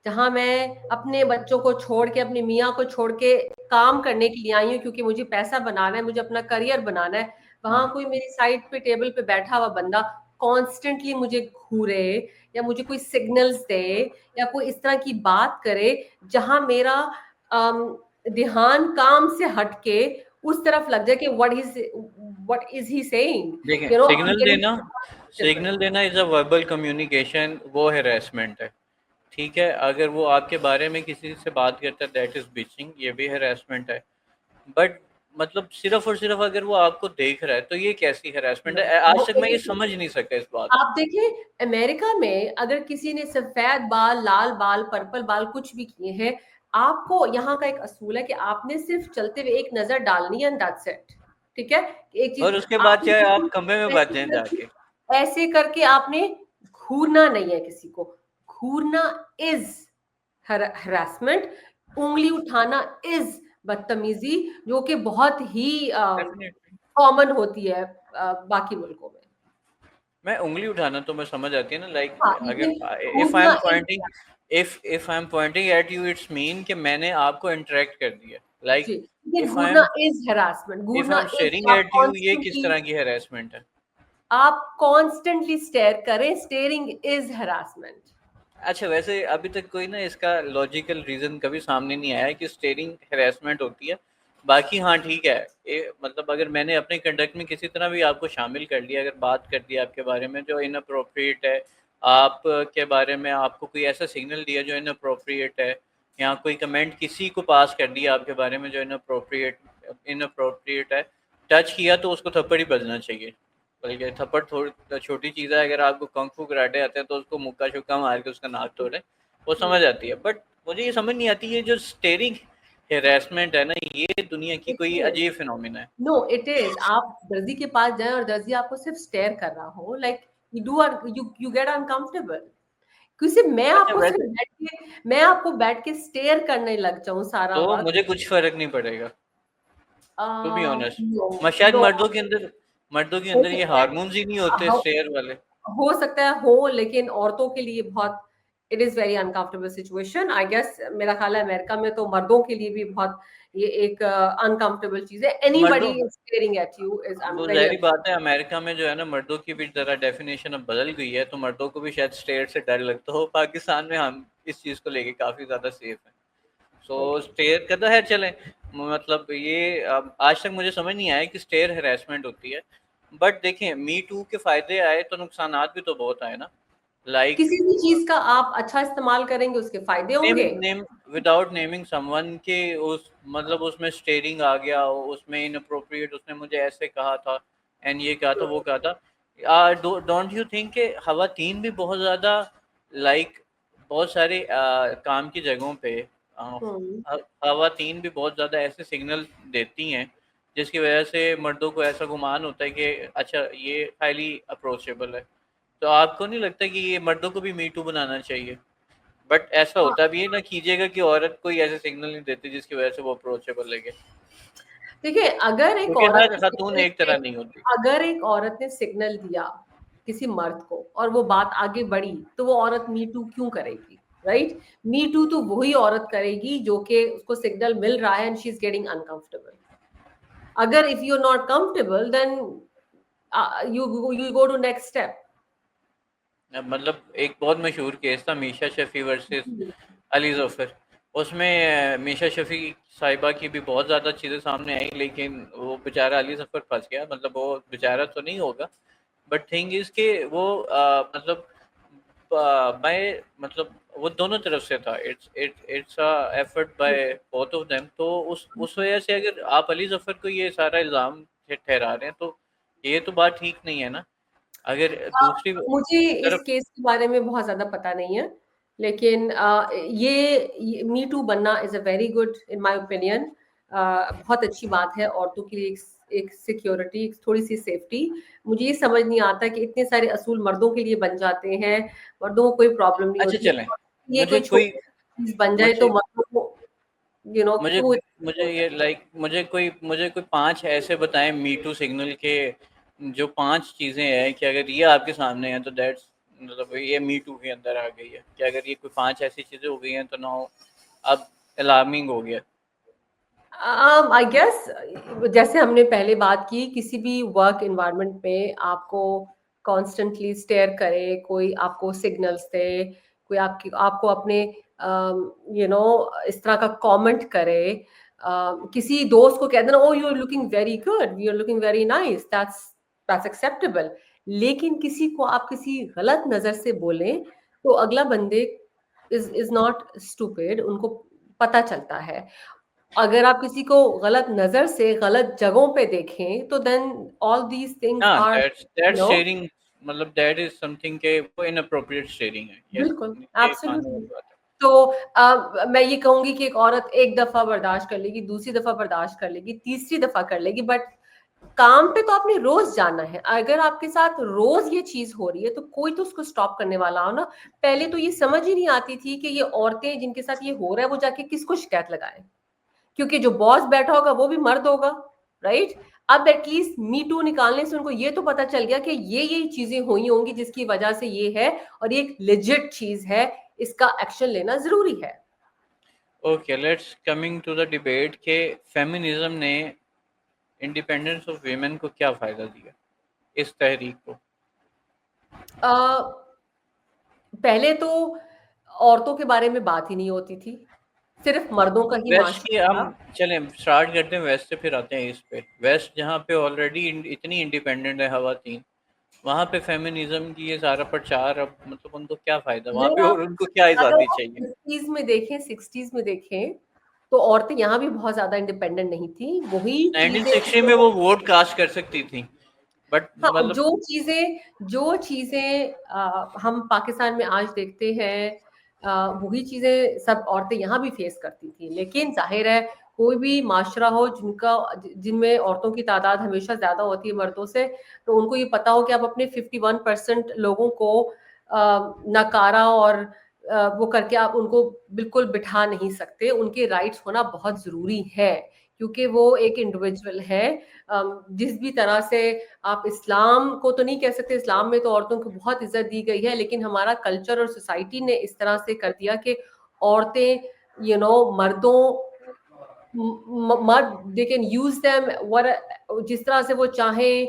जहां मैं अपने बच्चों को छोड़ के, अपनी मियाँ को छोड़ के काम करने के लिए आई हूँ क्योंकि मुझे पैसा बनाना है, मुझे अपना करियर बनाना है, वहां कोई मेरी साइड पे टेबल पे बैठा हुआ बंदा कॉन्स्टेंटली मुझे घूरे या मुझे कोई सिग्नल्स दे या कोई इस तरह की बात करे जहां मेरा ध्यान काम से हटके उस तरफ लग जाए कि व्हाट इज ही सेइंग, देखें, you know I am signal देना, गेटिंग। सिग्नल देना इज अ वर्बल कम्युनिकेशन, वो हैरेसमेंट है। ठीक है, अगर वो आपके बारे में किसी से बात करता है, दैट इज बिचिंग, ये भी हैरेसमेंट है। बट मतलब सिर्फ और सिर्फ अगर वो आपको देख रहा है तो ये कैसी हैरेसमेंट है? आज तक मैं ये समझ नहीं सका इस बात को। आप देखिए, अमेरिका में अगर किसी ने सफेद बाल, लाल बाल, पर्पल बाल कुछ भी किए हैं, आपको यहाँ का एक असूल है कि आपने सिर्फ चलते हुए एक नजर डालनी है, दैट्स इट। ठीक है? एक चीज और उसके बाद आपने चाहे किसी आप खंबे में बच ऐसे जाएं जाके। करके ऐसे करके आपने घूरना नहीं है किसी को। घूरना इज हरासमेंट, उंगली उठाना इज बदतमीजी, जो कि बहुत ही डेफिनेटली। कॉमन होती है बाकी मुल्कों में। मैं उंगली उठाना तो मैं समझ आती है ना, लाइक हाँ, अगर लेकिन इफ आई एम घूरना is, pointing, if I am pointing at you, it's mean कि मैंने आपको इंटरेक्ट कर दिया। लाइक जी, लेकिन इफ आई घूरना am is harassment. If I घूरना एम इज स्टेरिंग आप एट यू, ये किस कॉन्स्टेंटली तरह की हैरेसमेंट है? स्टेयर करें, स्टेयरिंग इज हरासमेंट। अच्छा, वैसे अभी तक कोई ना इसका लॉजिकल रीजन कभी सामने नहीं आया कि स्टेरिंग हैरेसमेंट होती है। बाकी हाँ ठीक है, मतलब अगर मैंने अपने कंडक्ट में किसी तरह भी आपको शामिल कर लिया, अगर बात कर दी आपके बारे में जो इनअप्रोप्रिएट है, आप के बारे में आपको कोई ऐसा सिग्नल दिया जो इनअप्रोप्रिएट है, या कोई कमेंट किसी को पास कर दिया आपके बारे में जो इनअप्रोप्रिएट इनअप्रोप्रिएट है, टच किया तो उसको थप्पड़ ही बजना चाहिए। बल्कि थप्पड़ थोड़ी छोटी चीज़ है, अगर आपको कंग फू कराटे आते हैं तो उसको मुक्का शुक्का मार के उसका नाक तोड़े, वो समझ आती है। बट मुझे ये समझ नहीं आती, ये जो स्टेरिंग हेरासमेंट है ना, ये दुनिया की कोई अजीब फिनोमिना है। No, it is. आप दर्जी के पास जाएं और दर्जी आपको सिर्फ स्टेयर कर रहा हो, लाइक यू गेट अनकंफर्टेबल। क्योंकि अच्छा, वैसे मैं आपको बैठ के स्टेयर करने लग जाऊं सारा तो वक्त। मुझे कुछ फ़र्क नहीं पड़ेगा, टू बी ऑनेस्ट। नो, शायद नो, मर्दों के हो अंदर ये सकता है, हार्मोन्स ही नहीं होते हो, स्टेयर वाले। हो सकता है हो, लेकिन औरतों के लिए बहुत, it is very uncomfortable situation I guess. मेरा ख्याल है अमेरिका में तो मर्दों के लिए भी बहुत ये एक अनकंफर्टेबल चीज है। एनीबॉडी मर्दों, स्टेयरिंग एट यू इज वो वेरी ज़ाहिर-सी बात है, अमेरिका में जो है ना, मर्दों की भी ज़रा डेफ़िनेशन अब बदल गई है, तो मर्दों को भी शायद स्टेयर से डर लगता हो। पाकिस्तान में हम इस चीज़ को लेके काफ़ी ज़्यादा सेफ हैं। So okay. स्टेयर का तो है, चलें, मतलब ये आज तक मुझे समझ नहीं आया कि स्टेयर हैरेसमेंट होती है। बट देखें, मी टू के फ़ायदे आए तो नुकसानात भी तो बहुत आए ना। लाइक किसी भी चीज का आप अच्छा इस्तेमाल करेंगे उसके फायदे नेम होंगे। नेम विदाउट नेमिंग समवन के, उस मतलब उसमें स्टेरिंग आ गया, उसमें इनअप्रोप्रिएट, उसने मुझे ऐसे कहा था एंड ये कहा था वो कहा था, डोंट यू थिंक कि खवातीन भी बहुत ज़्यादा लाइक बहुत सारे काम की जगहों पे हम्म। खवातीन भी बहुत ज़्यादा ऐसे सिग्नल देती हैं जिसकी वजह से मर्दों को ऐसा गुमान होता है कि अच्छा ये हाईली अप्रोचेबल है। तो आपको नहीं लगता कि ये मर्दों को भी मी टू बनाना चाहिए? बट ऐसा हाँ, होता भी ये ना कीजिएगा कि औरत कोई ऐसे सिग्नल नहीं देती जिसकी वजह से वो अप्रोचेबल लगे, देखिए, क्योंकि हर खातून एक तरह नहीं होती। अगर एक औरत ने सिग्नल दिया किसी मर्द को और वो बात आगे बढ़ी, तो वो औरत मी टू क्यों करेगी? राइट? मी टू तो वही औरत करेगी जो कि उसको सिग्नल मिल रहा है and she is getting uncomfortable. अगर if you are not comfortable, then you go to next step. मतलब एक बहुत मशहूर केस था मीशा शफी वर्सेस अली जफर। उसमें मीशा शफी साहिबा की भी बहुत ज़्यादा चीज़ें सामने आई, लेकिन वो बेचारा अली जफर फंस गया। मतलब वो बेचारा तो नहीं होगा, बट थिंग इज के वो मतलब बाय मतलब वो दोनों तरफ से था। It's a effort by both of them. तो उस वजह से अगर आप अली जफर को ये सारा इल्ज़ाम ठहरा रहे हैं तो ये तो बात ठीक नहीं है ना। अगर दूसरी मुझे इस तरफ केस के बारे में बहुत ज्यादा पता नहीं है, लेकिन ये मी टू बनना is a very good in my opinion. बहुत अच्छी बात है औरतों के लिए, एक सिक्योरिटी, थोड़ी सी सेफ्टी। मुझे ये समझ नहीं आता कि इतने सारे असूल मर्दों के लिए बन जाते हैं, मर्दों को कोई प्रॉब्लम नहीं अच्छा होती। चलें, ये मुझे कोई कोई छोटी चीज बन जाए तो मुझे मर्दों को मुझे क्यों? मुझे ये लाइक मुझे कोई पांच ऐसे बताएं मी टू सिग्नल के, जो पांच चीजें हैं कि अगर ये आपके सामने है तो दैट्स मतलब ये मी टू के अंदर आ गई है। कि अगर ये कोई पांच ऐसी चीजें हो गई हैं तो नाउ अब अलार्मिंग हो गया। आई गेस, जैसे हमने पहले बात की, किसी भी वर्क एनवायरनमेंट में आपको कॉन्स्टेंटली स्टेयर करे, कोई आपको सिग्नल्स दे, कोई आपको अपने इस तरह का कमेंट करे, किसी दोस्त को कह देना, oh you are looking very good, you are looking very nice, that's acceptable. लेकिन किसी को आप किसी गलत नजर से बोलें, तो अगला बंदे इज नॉट स्टूपिड, उनको पता चलता है। अगर आप किसी को गलत नजर से गलत जगहों पे देखें, तो देन ऑल दीज थिंग्स हाँ, आर दैट्स शेयरिंग। मतलब दैट इज समथिंग के वो इनअप्रोप्रिएट शेयरिंग है। बिल्कुल, ये मानने एब्सोल्युटली। वाली बात है। तो मैं ये कहूंगी कि एक औरत एक दफा बर्दाश्त कर लेगी, दूसरी दफा बर्दाश्त कर लेगी, तीसरी दफा कर लेगी, बट काम पे तो आपने रोज जाना है। अगर आपके साथ रोज ये चीज हो रही है, तो कोई तो उसको स्टॉप करने वाला हो ना। पहले तो ये समझ ही नहीं आती थी कि ये औरतें जिनके साथ ये हो रहा है, वो जाके किसको शिकायत लगाए, क्योंकि जो बॉस बैठा होगा वो भी मर्द होगा। राइट? अब एटलीस्ट मी टू निकालने से उनको ये तो पता चल गया कि ये चीजें हुई होंगी जिसकी वजह से ये है, और ये एक लेजिट चीज है, इसका एक्शन लेना जरूरी है। Okay, let's coming to the debate के फेमिनिज्म ने इंडिपेंडेंस ऑफ वीमेन को क्या फायदा दिया, इस तहरीक को? पहले तो औरतों के बारे में बात ही नहीं होती थी, सिर्फ मर्दों का ही वेस्ट की माशरा हम था। चलें स्टार्ट करते हैं वेस्ट से, फिर आते हैं इस पे। वेस्ट जहाँ पे ऑलरेडी इतनी इंडिपेंडेंट है खवातीन, वहाँ पे फेमिनिज्म की ये सारा प्रचार, अब मतलब उनको क्या फायदा वहाँ पे, जरा और उनको क्या अगर आज़ादी आप चाहिए? 50s में देखें, 60s में देखें, तो औरतें यहाँ भी बहुत ज्यादा इंडिपेंडेंट नहीं थी, वही चीजें 1960 में वो वोट कास्ट कर सकती थी, बट हाँ, मतलब जो चीजें हम पाकिस्तान में आज देखते हैं, वही चीजें सब औरतें यहाँ भी फेस करती थी। लेकिन जाहिर है, कोई भी माशरा हो जिनमें औरतों की तादाद हमेशा ज्यादा होती है मर्दों से, तो उनको ये पता हो कि आप अपने 51% लोगों को नकारा और वो करके आप उनको बिल्कुल बिठा नहीं सकते। उनके राइट्स होना बहुत जरूरी है, क्योंकि वो एक इंडिविजुअल है। जिस भी तरह से आप इस्लाम को तो नहीं कह सकते, इस्लाम में तो औरतों को बहुत इज्जत दी गई है, लेकिन हमारा कल्चर और सोसाइटी ने इस तरह से कर दिया कि औरतें मर्दों मर्द दे कैन यूज देम जिस तरह से वो चाहें।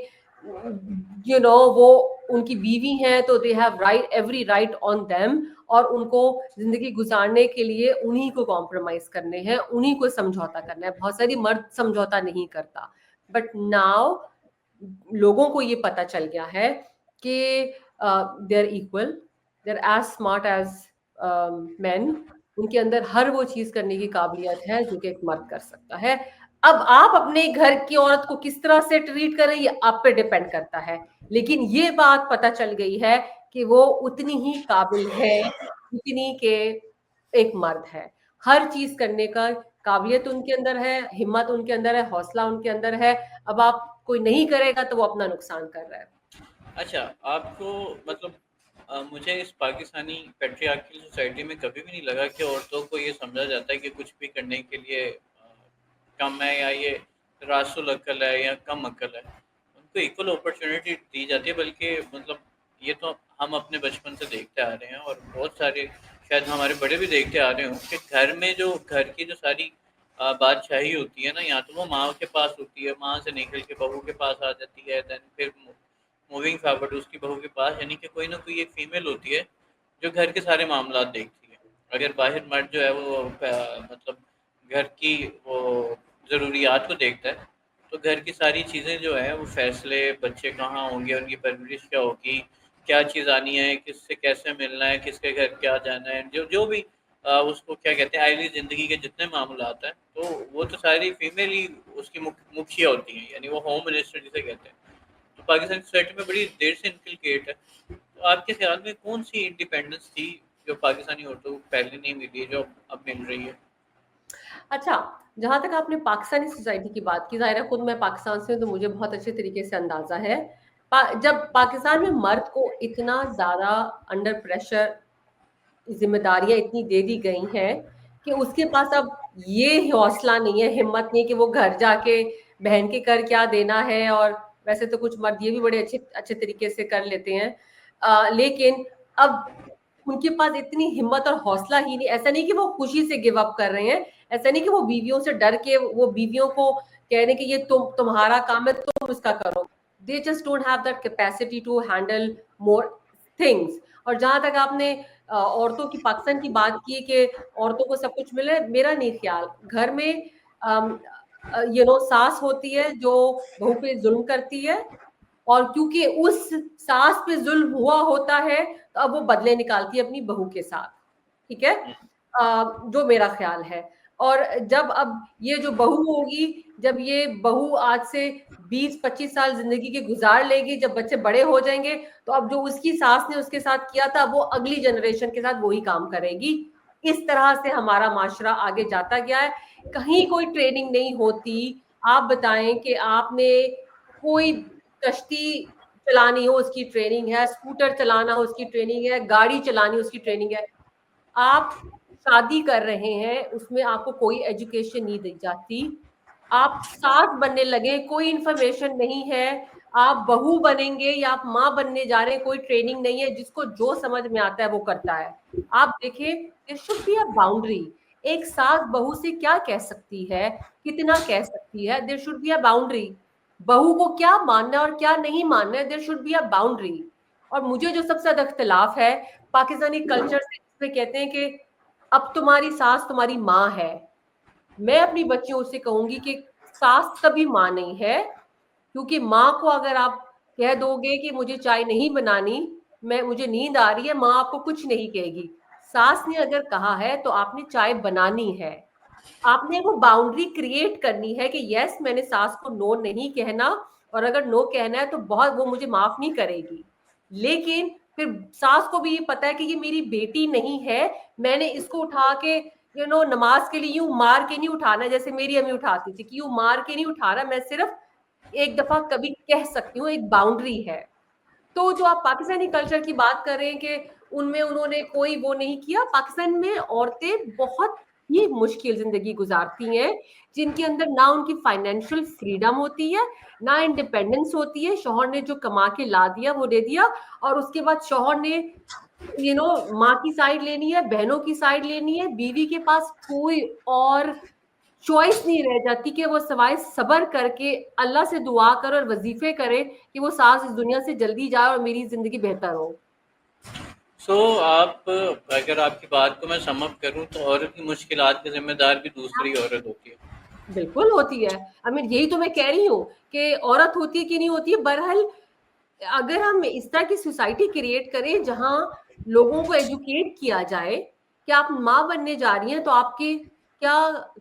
वो उनकी बीवी हैं, तो they have every right on them, और उनको जिंदगी गुजारने के लिए उन्हीं को कॉम्प्रोमाइज करने हैं, उन्हीं को समझौता करना है। बहुत सारी मर्द समझौता नहीं करता, बट नाउ लोगों को ये पता चल गया है कि they are equal, they are as smart as man. उनके अंदर हर वो चीज करने की काबिलियत है जो कि एक मर्द कर सकता है। अब आप अपने घर की औरत को किस तरह से ट्रीट करें ये आप पे डिपेंड करता है, लेकिन ये बात पता चल गई है कि वो उतनी ही काबिल है जितनी के एक मर्द है। हर चीज करने का काबिलियत उनके अंदर है, हिम्मत उनके अंदर है, हौसला उनके अंदर है। अब आप कोई नहीं करेगा तो वो अपना नुकसान कर रहा है। अच्छा, आपको मतलब मुझे इस पाकिस्तानी पैट्रियार्कल सोसाइटी में कभी भी नहीं लगा कि औरतों को ये समझा जाता है कि कुछ भी करने के लिए कम है, या ये रासुल अक्ल है या कम अक्ल है। उनको इक्वल अपॉर्चुनिटी दी जाती है, बल्कि मतलब ये तो हम अपने बचपन से देखते आ रहे हैं, और बहुत सारे शायद हमारे बड़े भी देखते आ रहे हों कि घर में जो घर की जो सारी बादशाही होती है ना, या तो वो माँ के पास होती है, माँ से निकल के बहू के पास आ जाती है, देन फिर मूविंग फॉरवर्ड उसकी बहू के पास, यानी कि कोई ना कोई एक फीमेल होती है जो घर के सारे मामला देखती है। अगर बाहर मर्द जो है वो मतलब घर की वो ज़रूरियात को देखता है, तो घर की सारी चीज़ें जो है वो फैसले, बच्चे कहाँ होंगे, उनकी परवरिश क्या होगी, क्या चीज़ आनी है, किससे कैसे मिलना है, किसके घर क्या जाना है, जो जो भी उसको क्या कहते हैं आईली ज़िंदगी के जितने मामलात हैं, तो वो तो सारी फीमेल ही उसकी मुखिया होती हैं, यानी वो होम मिनिस्टर जिसे कहते हैं। तो पाकिस्तान की सोसाइटी में बड़ी देर से इनकलकेट है। तो आपके ख्याल में कौन सी इंडिपेंडेंस थी जो पाकिस्तानी औरतों को पहले नहीं मिली, जो अब मिल रही है? अच्छा, जहां तक आपने पाकिस्तानी सोसाइटी की बात की, जाहिर है खुद मैं पाकिस्तान से हूं तो मुझे बहुत अच्छे तरीके से अंदाजा है। जब पाकिस्तान में मर्द को इतना ज्यादा अंडर प्रेशर जिम्मेदारियां इतनी दे दी गई हैं कि उसके पास अब ये हौसला नहीं है, हिम्मत नहीं है कि वो घर जाके बहन के कर क्या देना है। और वैसे तो कुछ मर्द ये भी बड़े अच्छे अच्छे तरीके से कर लेते हैं, लेकिन अब उनके पास इतनी हिम्मत और हौसला ही नहीं। ऐसा नहीं कि वो खुशी से गिव अप कर रहे हैं, ऐसा नहीं कि वो बीवियों से डर के वो बीवियों को कह रहे हैं कि ये तुम्हारा काम है, तुम इसका करो। They just don't have that capacity to handle more things. और जहां तक आपने औरतों की पाकिस्तान की बात की कि औरतों को सब कुछ मिले, मेरा नहीं ख्याल। घर में सास होती है जो बहू पे जुल्म करती है, और क्योंकि उस सास पे जुल्म हुआ होता है तो अब वो बदले निकालती है अपनी बहू के साथ। ठीक है, जो मेरा ख्याल है। और जब अब ये जो बहू होगी, जब ये बहू आज से 20-25 साल जिंदगी के गुजार लेगी, जब बच्चे बड़े हो जाएंगे, तो अब जो उसकी सास ने उसके साथ किया था वो अगली जनरेशन के साथ वही काम करेगी। इस तरह से हमारा माशरा आगे जाता गया है, कहीं कोई ट्रेनिंग नहीं होती। आप बताएं कि आपने कोई कश्ती चलानी हो उसकी ट्रेनिंग है, स्कूटर चलाना हो उसकी ट्रेनिंग है, गाड़ी चलानी उसकी ट्रेनिंग है। आप शादी कर रहे हैं उसमें आपको कोई एजुकेशन नहीं दी जाती। आप सास बनने लगे, कोई इंफॉर्मेशन नहीं है। आप बहू बनेंगे या आप माँ बनने जा रहे हैं, कोई ट्रेनिंग नहीं है। जिसको जो समझ में आता है वो करता है। आप देखिए, there should be a boundary. एक सास बहू से क्या कह सकती है, कितना कह सकती है, there should be a boundary. बहू को क्या मानना है और क्या नहीं मानना है, there should be a boundary. और मुझे जो सबसे ज्यादा इख्तलाफ है पाकिस्तानी कल्चर से, इसमें कहते हैं कि अब तुम्हारी सास तुम्हारी माँ है। मैं अपनी बच्चियों से कहूंगी कि सास कभी माँ नहीं है, क्योंकि माँ को अगर आप कह दोगे कि मुझे चाय नहीं बनानी, मुझे नींद आ रही है, माँ आपको कुछ नहीं कहेगी। सास ने अगर कहा है तो आपने चाय बनानी है। आपने वो बाउंड्री क्रिएट करनी है कि यस, मैंने सास को नो नहीं कहना, और अगर नो कहना है तो बहुत वो मुझे माफ नहीं करेगी। लेकिन फिर सास को भी ये पता है कि ये मेरी बेटी नहीं है, मैंने इसको उठा के नमाज के लिए यूं मार के नहीं उठाना जैसे मेरी अम्मी उठाती थी, कि यूं मार के नहीं उठाना, मैं सिर्फ एक दफा कभी कह सकती हूँ, एक बाउंड्री है। तो जो आप पाकिस्तानी कल्चर की बात कर रहे हैं कि उनमें उन्होंने कोई वो नहीं किया, पाकिस्तान में औरतें बहुत ही मुश्किल जिंदगी गुजारती हैं, जिनके अंदर ना उनकी फाइनेंशियल फ्रीडम होती है, ना इंडिपेंडेंस होती है। शौहर ने जो कमा के ला दिया वो दे दिया, और उसके बाद शौहर ने माँ की साइड लेनी है, बहनों की साइड लेनी है। बीवी के पास कोई और चॉइस नहीं रह जाती कि वो सवाए सबर करके अल्लाह से दुआ करे और वजीफे करे कि वो सास इस दुनिया से जल्दी जाए और मेरी जिंदगी बेहतर हो। आप अगर आपकी बात को मैं सम अप करूँ तो औरत की मुश्किलात की ज़िम्मेदार भी दूसरी औरत होती है। बिल्कुल होती है। आई मीन यही तो मैं कह रही हूँ कि औरत होती है कि नहीं होती है। बहरहाल अगर हम इस तरह की सोसाइटी क्रिएट करें जहां लोगों को एजुकेट किया जाए कि आप माँ बनने जा रही हैं तो आपके क्या,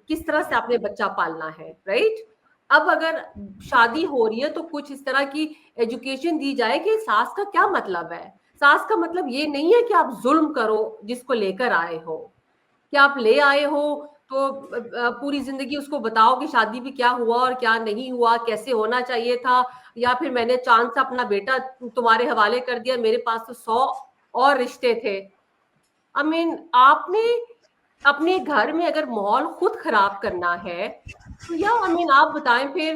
किस तरह से आपने बच्चा पालना है, राइट? अब अगर शादी हो रही है तो कुछ इस तरह की एजुकेशन दी जाए कि सास का क्या मतलब है। सास का मतलब ये नहीं है कि आप जुल्म करो जिसको लेकर आए हो, कि आप ले आए हो तो पूरी जिंदगी उसको बताओ कि शादी में क्या हुआ और क्या नहीं हुआ, कैसे होना चाहिए था, या फिर मैंने चांद से अपना बेटा तुम्हारे हवाले कर दिया, मेरे पास तो 100 और रिश्ते थे। आई मीन आपने अपने घर में अगर माहौल खुद खराब करना है तो या आई मीन आप बताएं फिर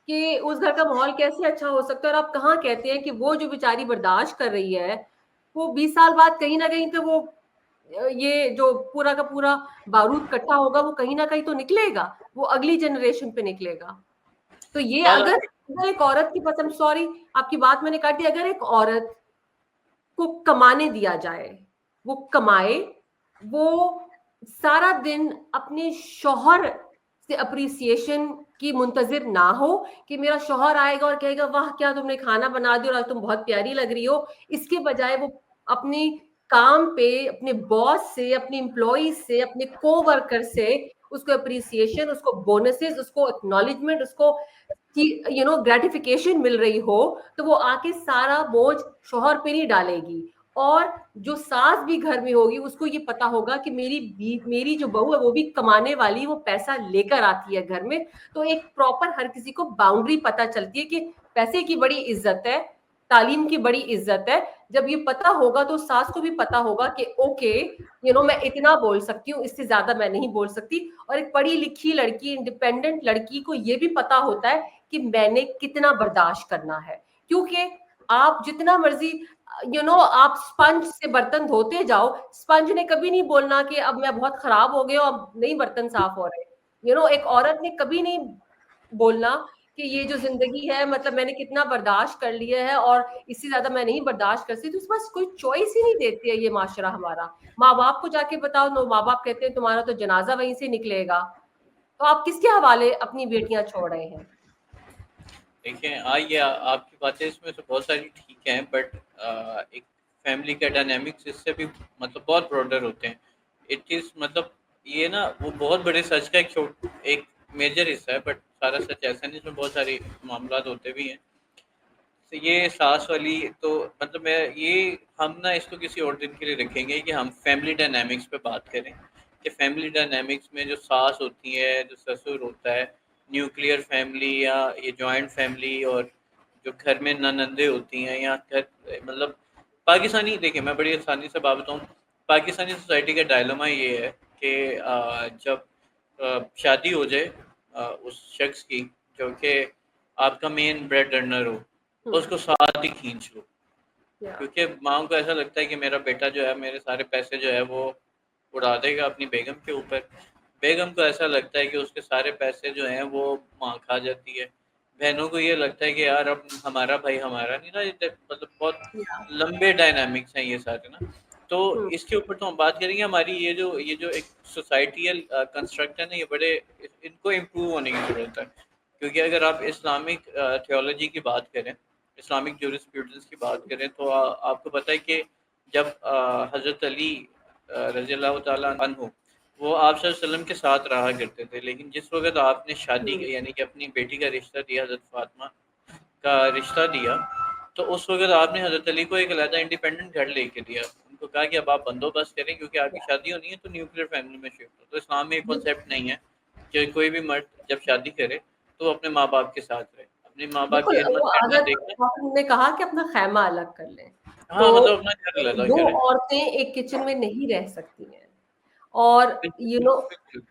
कि उस घर का माहौल कैसे अच्छा हो सकता है। और आप कहाँ कहते हैं कि वो जो बेचारी बर्दाश्त कर रही है वो 20 साल बाद कहीं ना कहीं तो वो ये जो पूरा का पूरा बारूद इकट्ठा होगा वो कहीं ना कहीं तो निकलेगा, वो अगली जनरेशन पे निकलेगा। तो ये बात अगर आपकी अगर एक औरत की पसंद, सॉरी आपकी बात मैंने काट दी, अगर एक औरत को कमाने दिया जाए, वो कमाए, वो सारा दिन अपने शौहर से अप्रिसिएशन की मुंतजिर ना हो कि मेरा शौहर आएगा और कहेगा वाह क्या तुमने खाना बना दिया और आज तुम बहुत प्यारी लग रही हो। इसके बजाय वो अपने काम पे अपने बॉस से, अपने एम्प्लॉय से, अपने कोवर्कर से उसको अप्रिसिएशन, उसको बोनसेस, उसको एक्नॉलेजमेंट, उसको ग्रेटिफिकेशन मिल रही हो, तो वो आके सारा बोझ शौहर पे नहीं डालेगी। और जो सास भी घर में होगी उसको ये पता होगा कि मेरी जो बहू है वो भी कमाने वाली, वो पैसा लेकर आती है घर में। तो एक प्रॉपर हर किसी को बाउंड्री पता चलती है कि पैसे की बड़ी इज्जत है, तालीम की बड़ी इज्जत है। जब ये पता होगा तो सास को भी पता होगा कि ओके मैं इतना बोल सकती हूँ, इससे ज्यादा मैं नहीं बोल सकती। और एक पढ़ी लिखी लड़की, इंडिपेंडेंट लड़की को ये भी पता होता है कि मैंने कितना बर्दाश्त करना है। क्योंकि आप जितना मर्जी आप स्पंज से बर्तन धोते जाओ, स्पंज ने कभी नहीं बोलना कि अब मैं बहुत खराब हो गया अब नहीं बर्तन साफ हो रहे। एक औरत ने कभी नहीं बोलना कि ये जो जिंदगी है मतलब मैंने कितना बर्दाश्त कर लिया है और इससे ज्यादा मैं नहीं बर्दाश्त कर सकती। तो उसके पास कोई चॉइस ही नहीं देती है ये माशरा हमारा। माँ बाप को जाके बताओ, नो, माँ बाप कहते हैं तुम्हारा तो जनाजा वहीं से निकलेगा। तो आप किसके हवाले अपनी बेटियां छोड़ रहे हैं? देखिए, ये आपकी बातें इसमें से बहुत सारी ठीक हैं, बट एक फैमिली का डायनामिक्स इससे भी मतलब बहुत ब्रॉडर होते हैं। इट इज़ मतलब ये ना वो बहुत बड़े सच का एक मेजर हिस्सा है, बट सारा सच ऐसा नहीं, इसमें बहुत सारे मामला होते भी हैं। तो ये सास वाली तो मतलब मैं ये हम ना इसको किसी और दिन के लिए रखेंगे कि हम फैमिली डायनामिक्स पे बात करें कि फैमिली डायनामिक्स में जो सास होती है, जो ससुर होता है, न्यूक्लियर फैमिली या ये जॉइंट फैमिली, और जो घर में ननंदे होती हैं या घर मतलब पाकिस्तानी, देखिए मैं बड़ी आसानी से बात बताऊँ, पाकिस्तानी सोसाइटी का डायलेमा ये है कि जब शादी हो जाए उस शख्स की जो कि आपका मेन ब्रेड अर्नर हो, उसको साथ ही खींच लो। क्योंकि माँ को ऐसा लगता है कि मेरा बेटा जो है मेरे सारे पैसे जो है वो उड़ा देगा अपनी बेगम के ऊपर। बेगम को ऐसा लगता है कि उसके सारे पैसे जो हैं वो माँ खा जाती है। बहनों को ये लगता है कि यार अब हमारा भाई हमारा नहीं ना, ये मतलब बहुत लंबे डायनामिक्स हैं ये सारे ना। तो इसके ऊपर तो हम बात करेंगे। हमारी ये जो एक सोसाइटियल कंस्ट्रक्ट है ना, ये बड़े इनको इम्प्रूव होने की ज़रूरत है। क्योंकि अगर आप इस्लामिक थियोलॉजी की बात करें, इस्लामिक जूरिस्प्रूडेंस की बात करें, तो आपको पता है कि जब हज़रत अली रज़ी अल्लाह ताला अन्हु वो आप सल्लल्लाहु अलैहि वसल्लम के साथ रहा करते थे, लेकिन जिस वक़्त आपने शादी यानी कि अपनी बेटी का रिश्ता दिया, हज़रत फ़ातिमा का रिश्ता दिया, तो उस वक़्त आपने हज़रत अली को एक अलग इंडिपेंडेंट घर लेके दिया। उनको कहा कि अब आप बंदोबस्त करें क्योंकि आपकी शादी होनी है तो न्यूक्लियर फैमिली में शिफ्ट हो। तो इस्लाम में एक कॉन्सेप्ट नहीं है कि कोई भी मर्द जब शादी करे तो वो अपने माँ-बाप के साथ रहे। अपने माँ-बाप बिल्कुल, की खिदमत वो करना आदत देखना। ने कहा कि अपना खैमा अलग कर लें। तो हाँ, मतलब अपना घर अलग दो करे। औरतें एक किचन में नहीं रह सकती हैं। और बिल्कुल, यू नो बिल्कुल,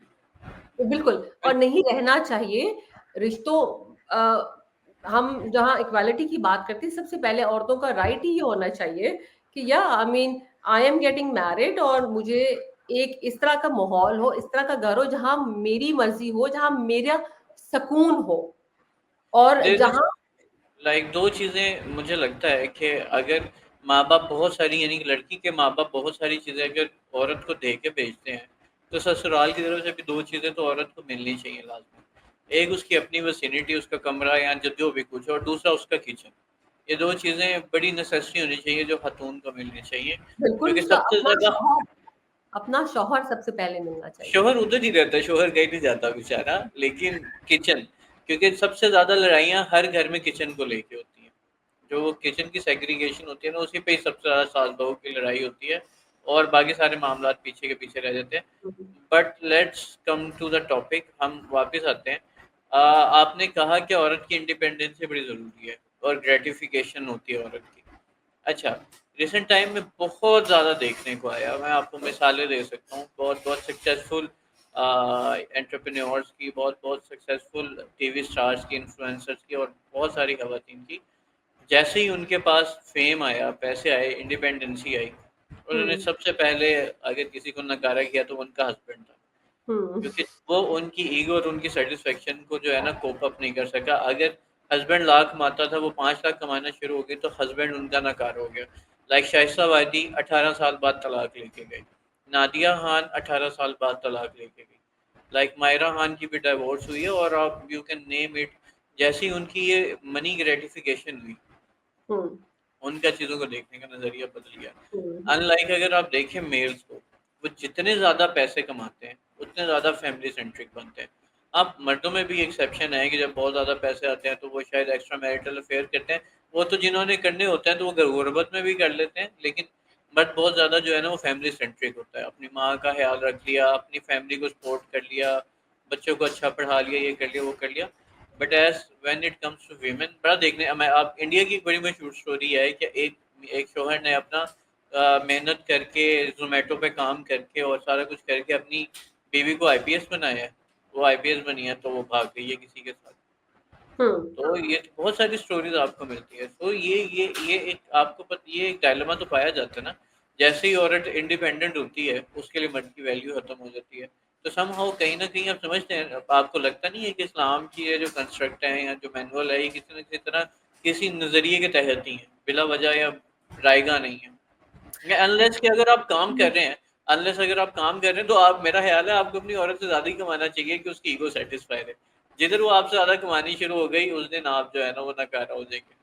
बिल्कुल, और बिल्कुल। नहीं रहना चाहिए। रिश्तों हम जहाँ इक्वालिटी की बात करते हैं सबसे पहले औरतों का राइट ही ये होना चाहिए कि या आई mean I am getting married और मुझे एक इस तरह का माहौल हो, इस तरह का घर हो जहाँ मेरी मर्जी हो, जहाँ मेरा सुकून हो। और देयर इज़ जहाँ लाइक 2 चीज़ें मुझे लगता है कि अगर माँ-बाप बहुत सारी यानी कि लड़की के माँ-बाप बहुत सारी चीज़ें अगर औरत को दे के भेजते हैं, तो ससुराल की तरफ से भी 2 चीज़ें तो औरत को मिलनी चाहिए लाज़मी। एक उसकी अपनी विसिनिटी, उसका कमरा या जो भी कुछ, और दूसरा उसका किचन। ये 2 चीज़ें बड़ी नेसेसिटी होनी चाहिए जो ख़ातून को मिलनी चाहिए, बिल्कुल क्योंकि उसका सबसे अपना ज़्यादा शौहर, अपना शौहर सबसे पहले मिलना चाहिए। शोहर उधर ही रहता है, शोहर कहीं नहीं जाता बेचारा, लेकिन किचन, क्योंकि सबसे ज्यादा लड़ाइयाँ हर घर में किचन को लेके होती हैं। जो वो किचन की सेग्रीगेशन होती है ना, उसी पे ही सबसे ज्यादा सास बहू की लड़ाई होती है, और बाकी सारे मामला पीछे के पीछे रह जाते हैं। But let's come to the topic, हम वापस आते हैं। आपने कहा कि औरत की इंडिपेंडेंस बड़ी ज़रूरी है और ग्रेटिफिकेशन होती है औरत की। अच्छा, रिसेंट टाइम में बहुत ज़्यादा देखने को आया, मैं आपको मिसालें दे सकता हूँ, बहुत बहुत सक्सेसफुल एंटरप्रेन्योर्स की, बहुत बहुत सक्सेसफुल टीवी स्टार्स की, इन्फ्लुएंसर्स की, और बहुत सारी खवातीन की। जैसे ही उनके पास फेम आया, पैसे आए, इंडिपेंडेंसी आई, उन्होंने सबसे पहले अगर किसी को नकारा किया तो उनका हस्बैंड था, क्योंकि वो उनकी ईगो और उनकी सेटिस्फेक्शन को जो है ना कोप अप नहीं कर सका। अगर हस्बैंड लाख कमाता था, वो 5 लाख कमाना शुरू हो गई, तो हस्बैंड उनका नकार हो गया। लाइक शाइस्ता वादी 18 साल बाद तलाक लेके गई, नादिया खान 18 साल बाद तलाक लेके गई, लाइक मायरा खान की भी डिवोर्स हुई है, और आप यू कैन नेम इट। जैसी उनकी ये मनी ग्रेटिफिकेशन हुई, उनका चीज़ों को देखने का नज़रिया बदल गया। अनलाइक अगर आप देखें मेल्स को, वो जितने ज़्यादा पैसे कमाते हैं उतने ज़्यादा फैमिली सेंट्रिक बनते हैं। आप मर्दों में भी एक्सेप्शन है कि जब बहुत ज़्यादा पैसे आते हैं तो वो शायद एक्स्ट्रा मैरिटल अफेयर करते हैं, वो तो जिन्होंने करने होते हैं तो वो गुर्बत में भी कर लेते हैं, लेकिन बट बहुत ज़्यादा जो है ना वो फैमिली सेंट्रिक होता है। अपनी माँ का ख्याल रख लिया, अपनी फैमिली को सपोर्ट कर लिया, बच्चों को अच्छा पढ़ा लिया, ये कर लिया, वो कर लिया। But as when it comes to women, बड़ा देखने मैं आप इंडिया की एक बड़ी मशहूर स्टोरी है कि एक शोहर ने अपना मेहनत करके जोमेटो पे काम करके और सारा कुछ करके अपनी बीवी को आईपीएस बनाया है। वो आईपीएस बनी है तो वो भाग गई है किसी के साथ। तो ये बहुत सारी स्टोरीज आपको मिलती है। तो ये एक आपको ये एक डायलेमा तो पाया जाता है ना, जैसे ही औरत इंडिपेंडेंट होती है उसके लिए मर्द की वैल्यू खत्म हो जाती है। तो समहाउ कहीं ना कहीं आप समझते हैं, आपको लगता नहीं है कि इस्लाम की ये जो कंस्ट्रक्ट है या जो मैनुअल है, ये किसी न किसी तरह किसी नज़रिए के तहत ही है, बिला वजह या रायगा नहीं है। अनलेस कि अगर आप काम कर रहे हैं, अनलेस अगर आप काम कर रहे हैं तो आप, मेरा ख्याल है आपको अपनी औरत से ज़्यादा ही कमाना चाहिए कि उसकी ईगो सेटिस्फाई रहे। जिधर वो आपसे ज़्यादा कमानी शुरू हो गई, उस दिन आप जो है ना वो नकारा हो जाएंगे।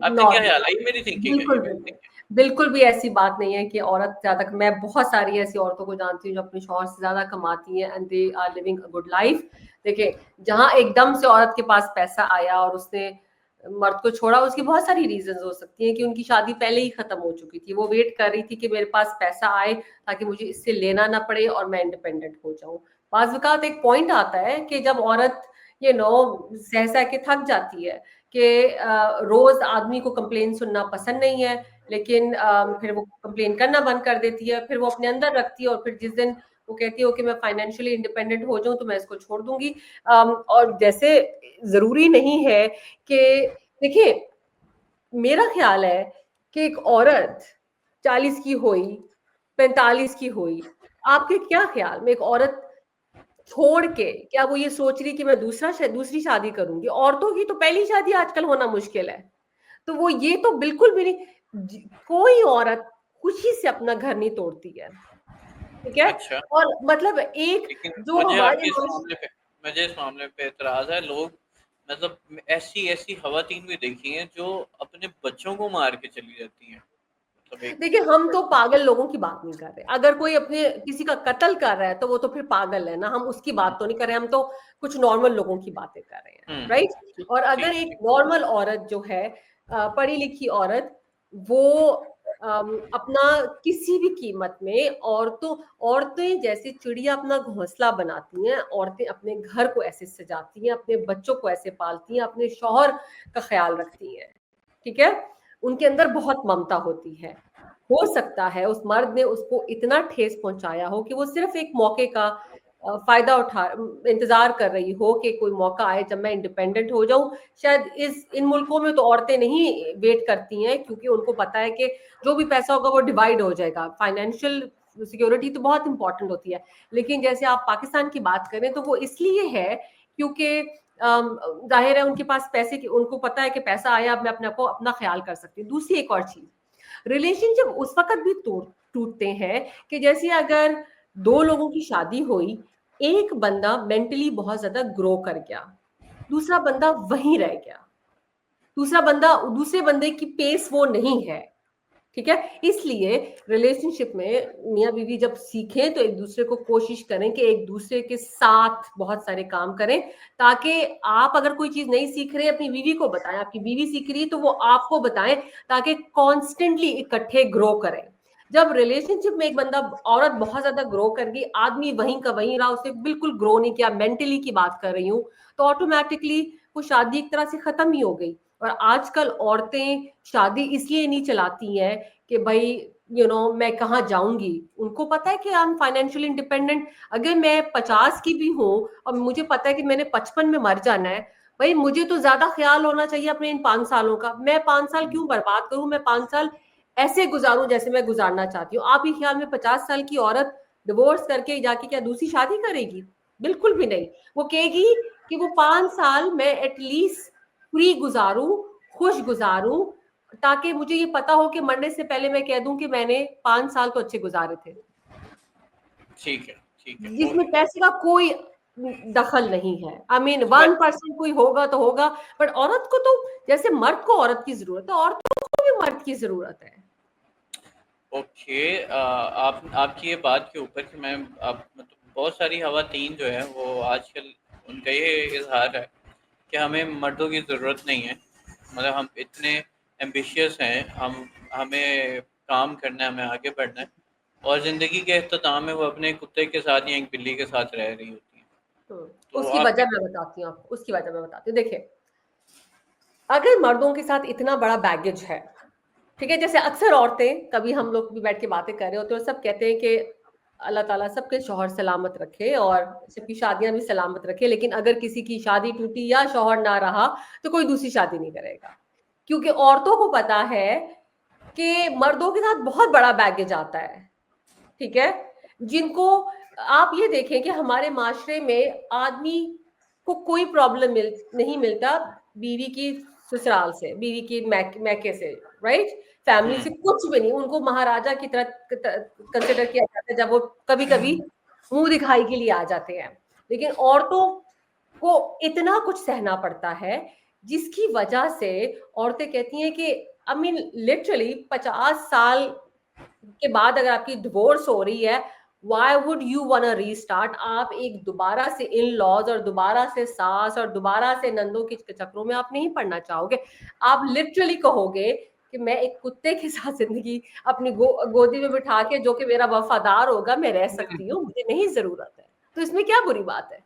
आपका क्या ख्याल है? ये मेरी थिंकिंग है, ये बिल्कुल मेरी बिल्कुल थिंकिंग बिल्कुल भी ऐसी बात नहीं है कि औरत ज्यादा, मैं बहुत सारी ऐसी औरतों को जानती हूँ जो अपने शौहर से ज्यादा कमाती हैं and they are living a good life. देखिए, जहां एकदम से औरत के पास पैसा आया और उसने मर्द को छोड़ा, उसकी बहुत सारी रीजंस हो सकती हैं कि उनकी शादी पहले ही खत्म हो चुकी थी, वो वेट कर रही थी कि मेरे पास पैसा आए ताकि मुझे इससे लेना ना पड़े और मैं इंडिपेंडेंट हो जाऊं। बाज़ वक़्त एक पॉइंट आता है कि जब औरत सह सह के थक जाती है कि रोज आदमी को कंप्लेन सुनना पसंद नहीं है, लेकिन फिर वो कंप्लेन करना बंद कर देती है, फिर वो अपने अंदर रखती है, और फिर जिस दिन वो कहती है कि मैं फाइनेंशियली इंडिपेंडेंट हो जाऊं तो मैं इसको छोड़ दूंगी। और जैसे जरूरी नहीं है कि, देखिए, मेरा ख्याल है कि एक औरत 40 की हुई, 45 की हुई, आपके क्या ख्याल में एक औरत छोड़ के क्या वो ये सोच रही कि मैं दूसरी शादी करूंगी? औरतों की तो पहली शादी आजकल होना मुश्किल है, तो वो ये तो बिल्कुल भी नहीं, कोई औरत खुशी से अपना घर नहीं तोड़ती है, ठीक है? है। अच्छा, और मतलब एक लेकिन जो हमारे मुझे इस मामले पे एतराज़ है। लोग मतलब ऐसी ऐसी खवातीन भी देखी हैं जो अपने बच्चों को मार के चली जाती हैं, मतलब एक देखिए, हम तो पागल लोगों की बात नहीं कर रहे। अगर कोई अपने किसी का कत्ल कर रहा है तो वो तो फिर पागल है ना, हम उसकी बात तो नहीं कर रहे, हम तो कुछ नॉर्मल लोगों की बातें कर रहे हैं, राइट? ठीक और अगर ठीक एक ठीक। नॉर्मल औरत जो है, पढ़ी लिखी औरत, वो अपना किसी भी कीमत में, औरतें जैसे चिड़िया अपना घोंसला बनाती हैं, औरतें अपने घर को ऐसे सजाती हैं, अपने बच्चों को ऐसे पालती हैं, अपने शौहर का ख्याल रखती हैं, ठीक है? उनके अंदर बहुत ममता होती है। हो सकता है उस मर्द ने उसको इतना ठेस पहुंचाया हो कि वो सिर्फ एक मौके का फायदा इंतजार कर रही हो कि कोई मौका आए जब मैं इंडिपेंडेंट हो जाऊं। शायद इन मुल्कों में तो औरतें नहीं वेट करती हैं, क्योंकि उनको पता है कि जो भी पैसा होगा वो डिवाइड हो जाएगा। फाइनेंशियल सिक्योरिटी तो बहुत इंपॉर्टेंट होती है, लेकिन जैसे आप पाकिस्तान की बात करें तो वो इसलिए है क्योंकि जाहिर है उनके पास पैसे की, उनको पता है कि पैसा आया, अब मैं अपने आप को अपना ख्याल कर सकती हूँ। दूसरी एक और चीज, रिलेशनशिप उस वक्त भी टूटते हैं कि जैसे अगर दो लोगों की शादी हुई, एक बंदा मेंटली बहुत ज्यादा ग्रो कर गया, दूसरा बंदा वहीं रह गया, दूसरे बंदे की पेस वो नहीं है, ठीक है। इसलिए रिलेशनशिप में मियाँ बीवी जब सीखें तो एक दूसरे को कोशिश करें कि एक दूसरे के साथ बहुत सारे काम करें, ताकि आप अगर कोई चीज नहीं सीख रहे अपनी बीवी को बताएं, आपकी बीवी सीख रही है तो वो आपको बताएं, ताकि कॉन्स्टेंटली इकट्ठे ग्रो करें। जब रिलेशनशिप में एक बंदा औरत बहुत ज्यादा ग्रो कर गई, आदमी वहीं का वहीं रहा, उसने बिल्कुल ग्रो नहीं किया, मेंटली की बात कर रही हूँ, तो ऑटोमेटिकली वो शादी एक तरह से खत्म ही हो गई। और आजकल औरतें शादी इसलिए नहीं चलाती हैं कि भाई मैं कहाँ जाऊंगी, उनको पता है कि आई एम फाइनेंशियली इंडिपेंडेंट। अगर मैं 50 की भी हूँ और मुझे पता है कि मैंने 55 में मर जाना है, भाई मुझे तो ज्यादा ख्याल होना चाहिए अपने इन 5 सालों का। मैं 5 साल क्यों बर्बाद करूं, मैं 5 साल ऐसे गुजारूं जैसे मैं गुजारना चाहती हूँ। आप ही ख्याल में 50 साल की औरत डिवोर्स करके जाके क्या दूसरी शादी करेगी? बिल्कुल भी नहीं। वो कहेगी कि वो 5 साल मैं एटलीस्ट फ्री गुजारूं, खुश गुजारूं, ताकि मुझे ये पता हो कि मरने से पहले मैं कह दूं कि मैंने 5 साल तो अच्छे गुजारे थे। ठीक है, ठीक है। जिसमें पैसे का कोई दखल नहीं है। आई मीन Well, 1% कोई होगा तो होगा, बट औरत को तो जैसे मर्द को औरत की जरूरत है, औरतों को भी मर्द की जरूरत है। ओके, आप आपकी ये बात के ऊपर कि मैं आप मतलब बहुत सारी खवातीन जो है वो आजकल उनका ये इजहार है कि हमें मर्दों की ज़रूरत नहीं है, मतलब हम इतने एम्बिशियस हैं, हम हमें काम करना है, हमें आगे बढ़ना है, और ज़िंदगी के अख्ताम में वो अपने कुत्ते के साथ या एक बिल्ली के साथ रह रही होती हैं। तो उसकी आपकी वजह मैं बताती हूँ आपको, उसकी वजह मैं बताती हूँ। देखिए, अगर मर्दों के साथ इतना बड़ा बैगेज है, ठीक है, जैसे अक्सर औरतें, कभी हम लोग भी बैठ के बातें कर रहे होते हैं और सब कहते हैं कि अल्लाह ताला सबके शौहर सलामत रखे और सबकी शादियां भी सलामत रखे, लेकिन अगर किसी की शादी टूटी या शौहर ना रहा तो कोई दूसरी शादी नहीं करेगा, क्योंकि औरतों को पता है कि मर्दों के साथ बहुत बड़ा बैगेज आता है। ठीक है, जिनको आप ये देखें कि हमारे माशरे में आदमी को कोई प्रॉब्लम नहीं मिलता बीवी की ससुराल से, बीवी की मैके से, राइट? फैमिली से कुछ भी नहीं, उनको महाराजा की तरह कंसिडर किया जाता है जब वो कभी कभी मुंह दिखाई के लिए आ जाते हैं। लेकिन औरतों को इतना कुछ सहना पड़ता है, जिसकी वजह से औरतें कहती हैं कि आई मीन लिटरली 50 साल के बाद अगर आपकी डिवोर्स हो रही है, why would you want restart? आप एक दोबारा से इन लॉज और दोबारा से सास और दोबारा से नंदों के चक्रों में आप नहीं पड़ना चाहोगे। आप लिटरली कहोगे कि मैं एक कुत्ते के साथ जिंदगी अपनी गोदी में बिठा के, जो कि मेरा वफादार होगा, मैं रह सकती हूँ, मुझे नहीं जरूरत है। तो इसमें क्या बुरी बात है?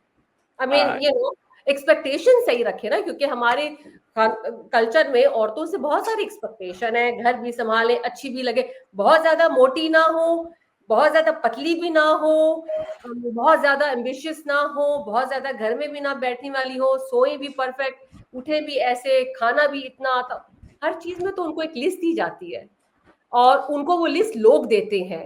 आई मीन एक्सपेक्टेशन सही रखे ना, क्योंकि हमारे कल्चर में औरतों से बहुत सारी एक्सपेक्टेशन है, घर भी संभाले, अच्छी भी लगे, बहुत ज्यादा मोटी ना हो, बहुत ज्यादा पतली भी ना हो, बहुत ज्यादा एम्बिशियस ना हो, बहुत ज्यादा घर में भी ना बैठने वाली हो, सोए भी परफेक्ट, उठे भी ऐसे, खाना भी इतना आता। हर चीज में तो उनको एक लिस्ट दी जाती है और उनको वो लिस्ट लोग देते हैं।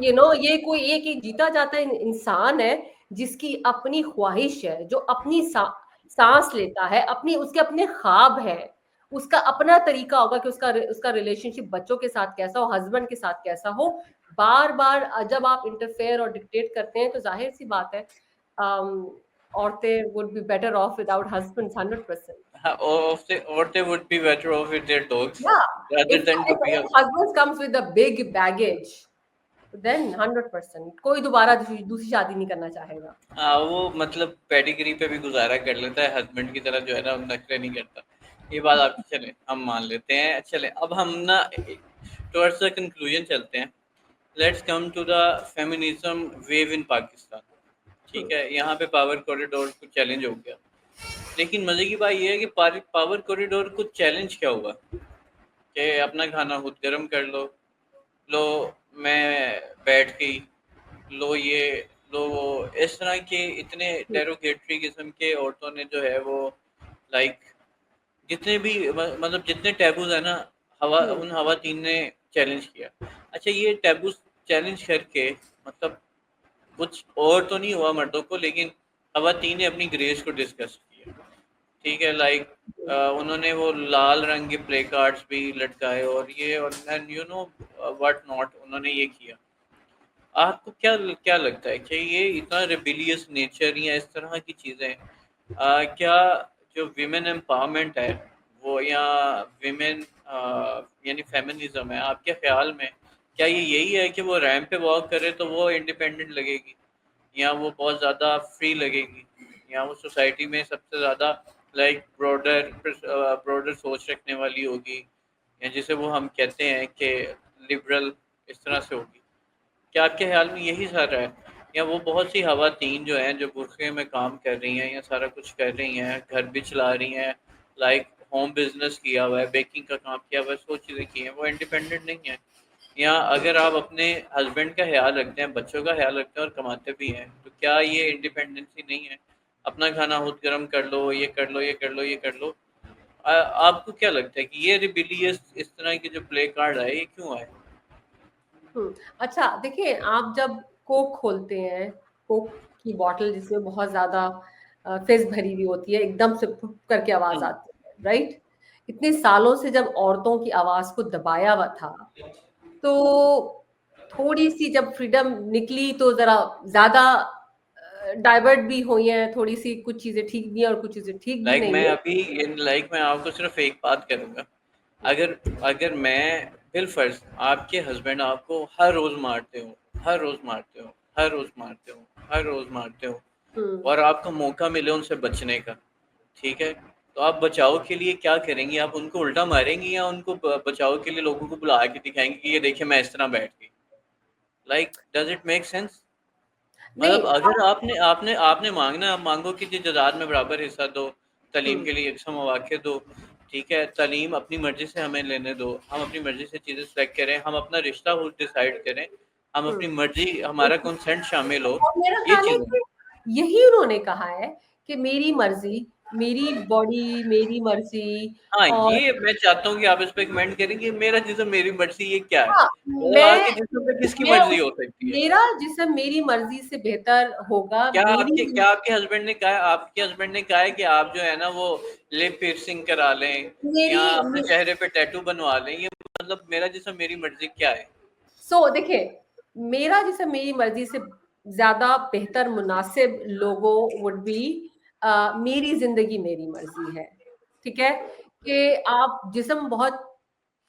ये कोई एक जीता जाता इंसान है जिसकी अपनी ख्वाहिश है, जो अपनी सांस लेता है, अपनी उसके अपने ख्वाब है, उसका अपना तरीका होगा कि उसका उसका रिलेशनशिप बच्चों के साथ कैसा हो, हस्बैंड के साथ कैसा हो। बार बार जब आप इंटरफेयर और डिक्टेट करते हैं तो जाहिर सी बात है, औरतें would be better off without husbands 100%। or they would be better off with their dogs Yeah, rather than to if be a husband comes with a big baggage, then 100% कोई दोबारा दूसरी शादी नहीं करना चाहेगा। वो मतलब पेडिग्री पे भी गुजारा कर लेता है, हस्बैंड की तरह जो है ना नखरे नहीं करता। ये बात आप चले हम मान लेते हैं। चले अब हम ना टुवर्ड्स द कंक्लूजन चलते हैं। Let's come to the feminism wave in Pakistan. ठीक है, यहाँ पे पावर कॉरिडोर को चैलेंज हो गया, लेकिन मजे की बात यह है कि पावर कॉरिडोर को चैलेंज क्या हुआ कि अपना खाना खुद गर्म कर लो, लो मैं बैठ गई, लो ये लो वो, इस तरह के इतने डेरोगेटरी किस्म के औरतों ने जो है वो लाइक जितने भी मतलब जितने टैबूज है ना, उन हवातीन ने चैलेंज किया। अच्छा, ये टैबूज चैलेंज करके मतलब कुछ और तो नहीं हुआ मर्दों को, लेकिन खवातीन ने अपनी ग्रेस को डिस्कस किया। ठीक है, लाइक उन्होंने वो लाल रंग के प्ले कार्ड्स भी लटकाए और ये और यू नो व्हाट नॉट, उन्होंने ये किया। आपको क्या क्या लगता है कि ये इतना रिबिलियस नेचर या इस तरह की चीज़ें क्या जो विमेन एम्पावरमेंट है वो, या विमेन यानी फेमिनिज्म है, आपके ख्याल में क्या ये यही है कि वो रैंप पे वॉक करे तो वो इंडिपेंडेंट लगेगी, या वो बहुत ज़्यादा फ्री लगेगी, या वो सोसाइटी में सबसे ज़्यादा लाइक ब्रॉडर सोच रखने वाली होगी, या जिसे वो हम कहते हैं कि लिबरल, इस तरह से होगी? क्या आपके ख्याल में यही सारा है, या वो बहुत सी खवातीन जो हैं जो बुरखे में काम कर रही हैं या सारा कुछ कर रही हैं, घर भी चला रही हैं, लाइक होम बिजनेस किया हुआ है, बेकिंग का काम किया हुआ है, सो चीज़ें की हैं, वो इंडिपेंडेंट नहीं है? या अगर आप अपने हस्बैंड का ख्याल रखते हैं, बच्चों का ख्याल रखते हैं और कमाते भी हैं, तो क्या ये इंडिपेंडेंसी नहीं है? अपना खाना खुद गर्म कर लो, ये कर लो, ये कर लो, ये कर लो। आपको क्या लगता है कि ये रिबिलियस इस तरह के जो प्ले कार्ड आए, ये क्यों आए? अच्छा देखिए, आप जब कोक खोलते हैं, कोक की बॉटल जिसमें बहुत ज्यादा फिज भरी हुई होती है, एकदम से फुक करके आवाज हम्म, आती है, राइट? इतने सालों से जब औरतों की आवाज को दबाया हुआ था, तो थोड़ी सी जब फ्रीडम निकली तो जरा ज्यादा डाइवर्ट भी हुई है, थोड़ी सी कुछ चीजें ठीक भी है और कुछ चीजें ठीक भी लाइक नहीं मैं है। अभी इन लाइक मैं आपको सिर्फ एक बात करूंगा, अगर अगर मैं बिलफर्ज आपके हस्बैंड आपको हर रोज मारते हो, हर रोज मारते हो, हर रोज मारते हो, हर रोज मारते हो, हम्म और आपको मौका मिले उनसे बचने का, ठीक है, तो आप बचाव के लिए क्या करेंगी? आप उनको उल्टा मारेंगी या उनको बचाव के लिए लोगों को बुला के दिखाएंगे कि ये देखिए मैं इस तरह बैठ गई? Like does it make sense? नहीं। मतलब अगर आपने आपने आपने मांगना, आप मांगो कि जी जजात में बराबर हिस्सा दो, तालीम हम्म के लिए यकसम मौके दो, ठीक है, तालीम अपनी मर्जी से हमें लेने दो, हम अपनी मर्जी से चीज़ें सेलेक्ट करें, हम अपना रिश्ता खुद डिसाइड करें, हम अपनी हम्म मर्जी, हमारा कंसेंट शामिल हो, और मेरा ये ख्याल है चीज़ें। कि यही उन्होंने कहा है कि मेरी मर्जी, मेरी बॉडी, मेरी मर्जी। हाँ, और ये मैं चाहता हूँ कि आप इस पे कमेंट करें कि मेरा जिस्म मेरी मर्जी ये क्या है? हाँ, मतलब मैं आपके जिस्म पे किसकी मैं मर्जी उस हो सकती है? मेरा जिस्म मेरी मर्जी से बेहतर होगा, मेरी क्या आपके हस्बैंड ने कहा है, आपके हस्बैंड ने कहा है कि आप जो है ना वो लिप पियर्सिंग करा लें मेरी या अपने चेहरे पे टैटू बनवा लें, ये मतलब मेरा जिस्म मेरी मर्जी क्या है? सो देखिए, मेरा जिस्म मेरी मर्जी से ज्यादा बेहतर मुनासिब लोगों वुड बी मेरी जिंदगी मेरी मर्जी है। ठीक है, कि आप जिस्म बहुत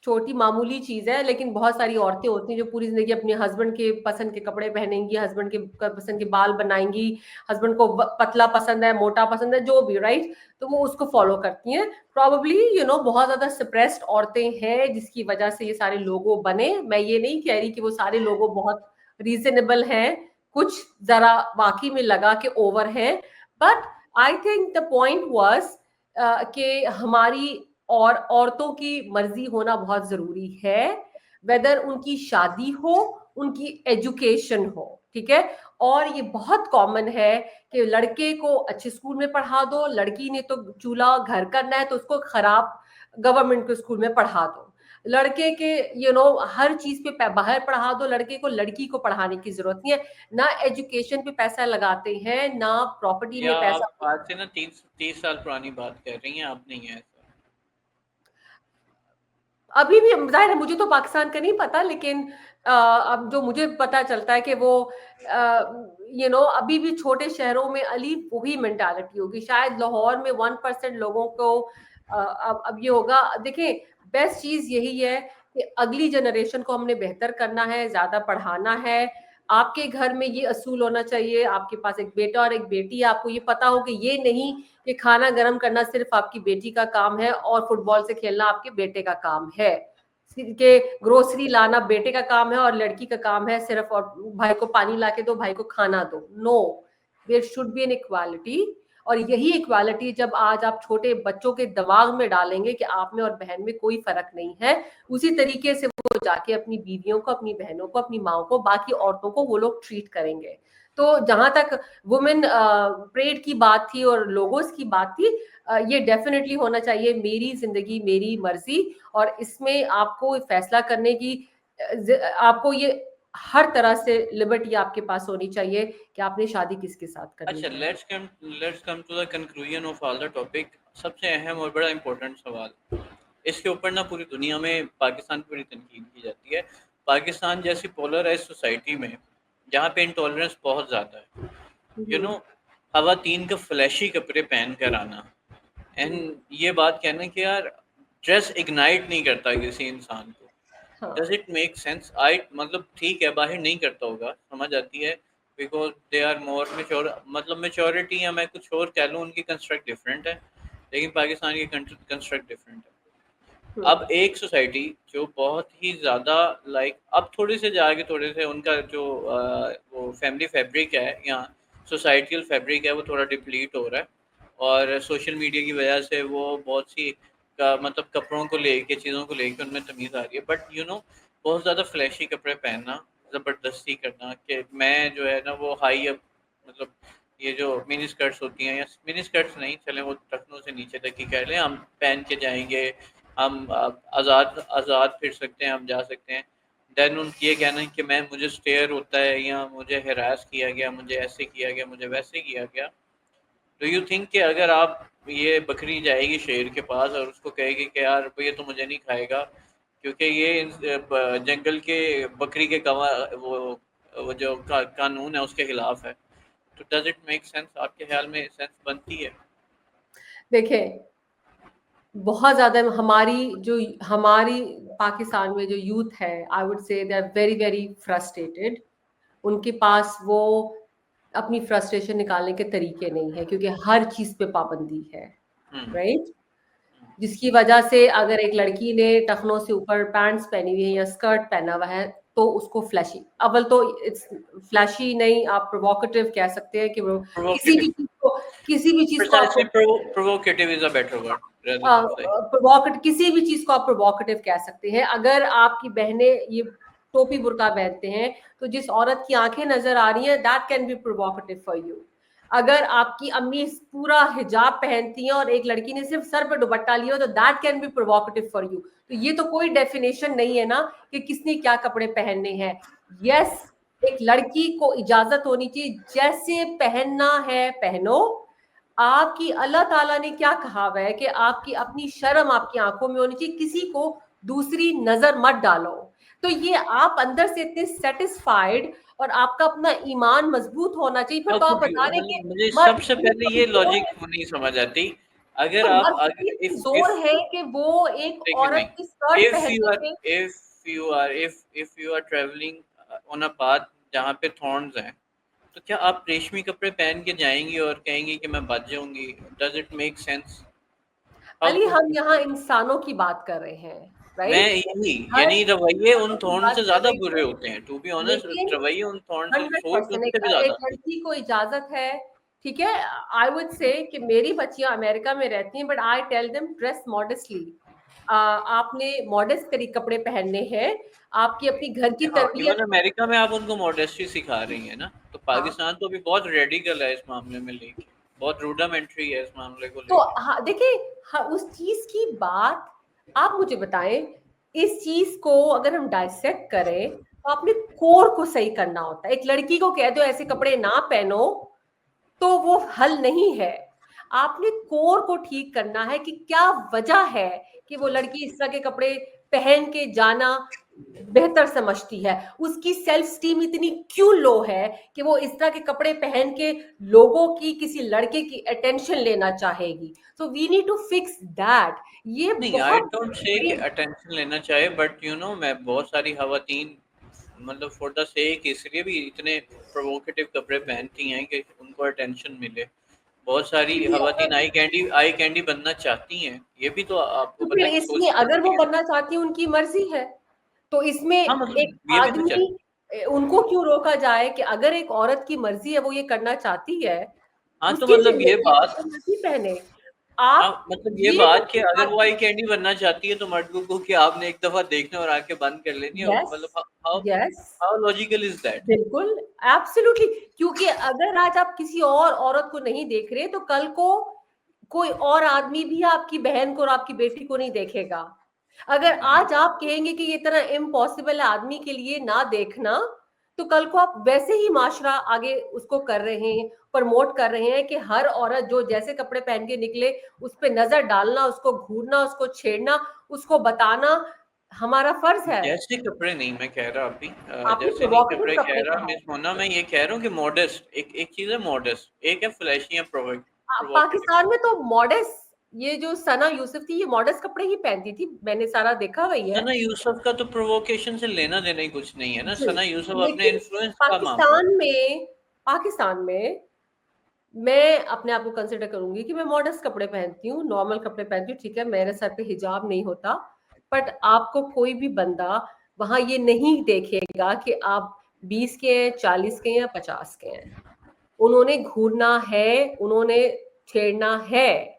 छोटी मामूली चीज है, लेकिन बहुत सारी औरतें होती हैं जो पूरी जिंदगी अपने हस्बैंड के पसंद के कपड़े पहनेंगी, हस्बैंड के पसंद के बाल बनाएंगी, हस्बैंड को पतला पसंद है, मोटा पसंद है, जो भी, राइट? तो वो उसको फॉलो करती हैं। प्रॉबेबली बहुत ज्यादा सप्रेस्ड औरतें हैं जिसकी वजह से ये सारे लोगो बने। मैं ये नहीं कह रही कि वो सारे लोगो बहुत रीजनेबल हैं, कुछ जरा वाकई में लगा के ओवर हैं, but I think the point was कि हमारी और औरतों की मर्जी होना बहुत जरूरी है, वेदर उनकी शादी हो, उनकी एजुकेशन हो। ठीक है, और ये बहुत कॉमन है कि लड़के को अच्छे स्कूल में पढ़ा दो, लड़की ने तो चूल्हा घर करना है तो उसको खराब गवर्नमेंट के स्कूल में पढ़ा दो, लड़के के हर चीज पे बाहर पढ़ा दो, लड़के को लड़की को पढ़ाने की जरूरत नहीं है। ना एजुकेशन पे पैसा लगाते हैं, ना प्रॉपर्टी या में पैसा। आप आज से ना 30 साल पुरानी बात कर रही हैं, आप नहीं है ऐसा? अभी भी जाहिर है, मुझे तो पाकिस्तान का नहीं पता, लेकिन अब जो मुझे पता चलता है कि वो अभी भी छोटे शहरों में अली वही मेंटालिटी होगी। शायद लाहौर में 1% लोगों को अब ये होगा। देखिए, बेस्ट चीज यही है कि अगली जनरेशन को हमने बेहतर करना है, ज्यादा पढ़ाना है। आपके घर में ये असूल होना चाहिए, आपके पास एक बेटा और एक बेटी है, आपको ये पता हो कि ये नहीं कि खाना गर्म करना सिर्फ आपकी बेटी का काम है और फुटबॉल से खेलना आपके बेटे का काम है, कि ग्रोसरी लाना बेटे का काम है और लड़की का काम है सिर्फ, और भाई को पानी ला के दो, भाई को खाना दो। No, there should be an equality. और यही इक्वालिटी जब आज आप छोटे बच्चों के दिमाग में डालेंगे कि आप में और बहन में कोई फर्क नहीं है, उसी तरीके से वो जाके अपनी बीवियों को, अपनी बहनों को, अपनी माओ को, बाकी औरतों को वो लोग ट्रीट करेंगे। तो जहां तक वुमेन परेड की बात थी और लोगोस की बात थी, ये डेफिनेटली होना चाहिए मेरी जिंदगी मेरी मर्जी। और इसमें आपको फैसला करने की आपको ये हर तरह से लिबर्टी आपके पास होनी चाहिए कि आपने शादी किसके साथ करनी अच्छा, है। Let's come to the conclusion of all the topic. सबसे अहम और बड़ा इंपॉर्टेंट सवाल, इसके ऊपर ना पूरी दुनिया में पाकिस्तान की बड़ी तनकीद की जाती है। पाकिस्तान जैसी पोलराइज सोसाइटी में जहाँ पे इंटॉलरेंस बहुत ज़्यादा है, यू नो, खवातीन का फ्लैशी कपड़े पहन कर आना, एंड ये बात कहना कि यार ड्रेस इग्नाइट नहीं करता किसी इंसान को। हाँ डज इट मेक सेंस? आई मतलब ठीक है बाहर नहीं करता होगा, समझ आती है, because they are more mature, मतलब मेच्योरिटी या मैं कुछ और कह लूँ, उनकी कंस्ट्रक्ट डिफरेंट है, लेकिन पाकिस्तान की कंस्ट्रक्ट डिफरेंट है। हम्म, अब एक सोसाइटी जो बहुत ही ज़्यादा लाइक, अब थोड़े से जाके थोड़े से उनका जो वो फैमिली फैब्रिक है या सोसाइटल फैब्रिक है वो थोड़ा डिप्लीट हो रहा है, और सोशल मीडिया की वजह से वो बहुत सी का मतलब कपड़ों को लेके चीज़ों को लेके उनमें तमीज़ आ रही है, बट यू नो बहुत ज़्यादा फ्लैशी कपड़े पहनना, ज़बरदस्ती करना कि मैं जो है ना वो हाई अप, मतलब ये जो मिनी स्कर्ट्स होती हैं, या मिनी स्कर्ट्स नहीं चले वो टखनों से नीचे तक ही कह लें, हम पहन के जाएंगे, हम आज़ाद आज़ाद फिर सकते हैं, हम जा सकते हैं। देन उन ये कहना है कि मैं मुझे स्टेयर होता है या मुझे हरास किया गया, मुझे ऐसे किया गया, मुझे वैसे किया गया। डू यू थिंक कि अगर आप, ये बकरी जाएगी शेर के पास और उसको कहेगी कि यार ये तो मुझे नहीं खाएगा क्योंकि ये जंगल के बकरी के कवा वो जो कानून है उसके खिलाफ है, तो डज इट मेक सेंस? आपके ख्याल में सेंस बनती है? देखें, बहुत ज्यादा हमारी पाकिस्तान में जो यूथ है, I would say they are very very frustrated. उनके पास वो अपनी फ्रस्ट्रेशन निकालने के तरीके नहीं है, क्योंकि हर चीज पे पाबंदी है, हम्म। राइट? जिसकी वजह से अगर एक लड़की ने टखनों से ऊपर पैंट्स पहनी हुई है या स्कर्ट पहना हुआ है, तो उसको फ्लैशी, अव्वल तो इट्स फ्लैशी नहीं, आप प्रोवोकेटिव कह सकते हैं कि वो किसी भी प्रोवोकेटिव, चीज को किसी भी चीज को प्रिसाइसली आपको provocative is a better word rather than से। प्रोवोकेट किसी भी चीज को आप प्रोवोकेटिव कह सकते हैं। अगर आपकी बहनें ये टोपी बुर्का पहनते हैं, तो जिस औरत की आंखें नजर आ रही हैं, that can be provocative for you. अगर आपकी अम्मी पूरा हिजाब पहनती हैं और एक लड़की ने सिर्फ सर पे दुपट्टा लिया हो, तो that can be provocative for you. तो ये तो कोई डेफिनेशन नहीं है ना कि किसने क्या कपड़े पहनने हैं। यस, एक लड़की को इजाजत होनी चाहिए, जैसे पहनना है पहनो। आपकी अल्लाह ताला ने क्या कहा हुआ है कि आपकी अपनी शर्म आपकी आंखों में होनी चाहिए, किसी को दूसरी नजर मत डालो। तो ये आप अंदर से इतने सेटिस्फाइड और आपका अपना ईमान मजबूत होना चाहिए, फिर हाउ तो आप कुड यू, बता रहे मतलब कि मुझे मर्द सबसे की पहले ये कमजोर लॉजिक है। नहीं समझ आती। अगर तो आप मर्द की इफ कमजोर है कि वो एक देखिए औरत नहीं, की स्कर्ट इफ यू पहनने आर से। If you are travelling on a path जहाँ पे थॉर्न्स हैं, तो क्या आप रेशमी कपड़े पहन के जाएंगी और कहेंगी कि मैं बच जाऊंगी? Does it make sense? How Ali, could हम यू? यहाँ इंसानों की बात कर रहे हैं, मैं राइट? यही, हर यानी रवैये उन इंसानों की थॉर्न बात से कर ज्यादा रही बुरे हूँ, होते हैं, टू बी ऑनेस्ट, लेकिन रवैये उन थॉर्न से, हंड्रेड सोच परसेंट उनसे भी एक ज्यादा। लड़की को इजाजत है, ठीक है। आई वुड से कि मेरी बच्चियां अमेरिका में रहती हैं, but I tell them dress modestly. आपने मॉडेस्ट तरीके कपड़े पहनने हैं, आपकी अपनी घर की हाँ, इवन तरबियत। अमेरिका में आप उनको मॉडेस्टी सिखा रही है ना, तो हाँ, पाकिस्तान तो अभी बहुत रेडिकल है इस मामले में लेके, बहुत रूडामेंट्री है इस मामले को तो लेके। हाँ देखिए, हाँ, उस चीज की बात आप मुझे बताएं। इस चीज को अगर हम डाइसेक्ट करें, तो आपने कोर को सही करना होता है। एक लड़की को कह दो ऐसे कपड़े ना पहनो, तो वो हल नहीं है। आपने कोर को ठीक करना है कि क्या वजह है कि वो लड़की इस तरह के कपड़े पहन के जाना बेहतर समझती है। उसकी सेल्फ स्टीम इतनी क्यों लो है कि वो इस तरह के कपड़े पहन के लोगों की, किसी लड़के की अटेंशन लेना चाहेगी। So we need to fix that. ये नहीं, आई बहुत डोंट से कि बड़ी। अटेंशन लेना चाहिए, बट यू नो मैं बहुत सारी खवातीन मतलब फॉर द सेक इसलिए भी इतने प्रोवोकेटिव कपड़े पहनती हैं कि उनको अटेंशन मिले। बहुत सारी क्योंकि खवातीन अगर, आई कैंडी बनना चाहती हैं, ये भी तो आपको तो पता फिर है कि सोच इसमें अगर वो समझती है। बनना चाहती है, उनकी मर्जी है। तो इसमें हाँ एक मतलब ये भी तो चल, आदमी, उनको क्यों रोका जाए कि अगर एक औरत की मर्जी है, वो ये करना चाहती है, हाँ तो उसकी मतलब ये जिंदगी है, वो बात, जो मर्जी पहने। हाँ आप मतलब ये ये बात कि अगर वो तो आई कैंडी बनना चाहती है तो मर्द को कि आपने एक दफा देखने और आंखें बंद कर लेनी है, यस, मतलब how yes, how logical is that? बिल्कुल, एब्सोल्युटली। क्योंकि अगर आज आप किसी और औरत को नहीं देख रहे, तो कल को कोई और आदमी भी आपकी बहन को और आपकी बेटी को नहीं देखेगा। अगर आज आप कहेंगे कि ये तरह इम्पॉसिबल है आदमी के लिए ना देखना, तो कल को आप वैसे ही माशरा आगे उसको कर रहे हैं, प्रमोट कर रहे हैं कि हर औरत जो जैसे कपड़े पहन के निकले, उस पर नजर डालना, उसको घूरना, उसको छेड़ना, उसको बताना हमारा फर्ज है। जैसे कपड़े नहीं मैं कह रहा अभी, आपने जैसे नहीं प्रोवोकेटिव कपड़े कह कपड़े रहा कहा। मिस मोना, मैं ये कह रहा हूँ कि मॉडेस्ट एक एक चीज है, मॉडेस्ट एक है फ्लैशी या प्रोवोकेटिव। पाकिस्तान में तो मॉडेस्ट ये जो सना यूसुफ थी, ये मॉडर्न कपड़े ही पहनती थी, मैंने सारा देखा वही है। सना यूसुफ का तो प्रोवोकेशन से लेना देना ही कुछ नहीं है ना, जी, सना यूसुफ अपने लेकिन इन्फ्लुएंस का मामला है। पाकिस्तान में मैं अपने आप को कंसिडर करूंगी कि मैं मॉडर्न कपड़े पहनती हूँ, नॉर्मल कपड़े पहनती हूँ, ठीक है, मेरे सर पे हिजाब नहीं होता, बट आपको कोई भी बंदा वहां ये नहीं देखेगा कि आप 20 के हैं, 40 के हैं या 50 के हैं। उन्होंने घूरना है, उन्होंने छेड़ना है।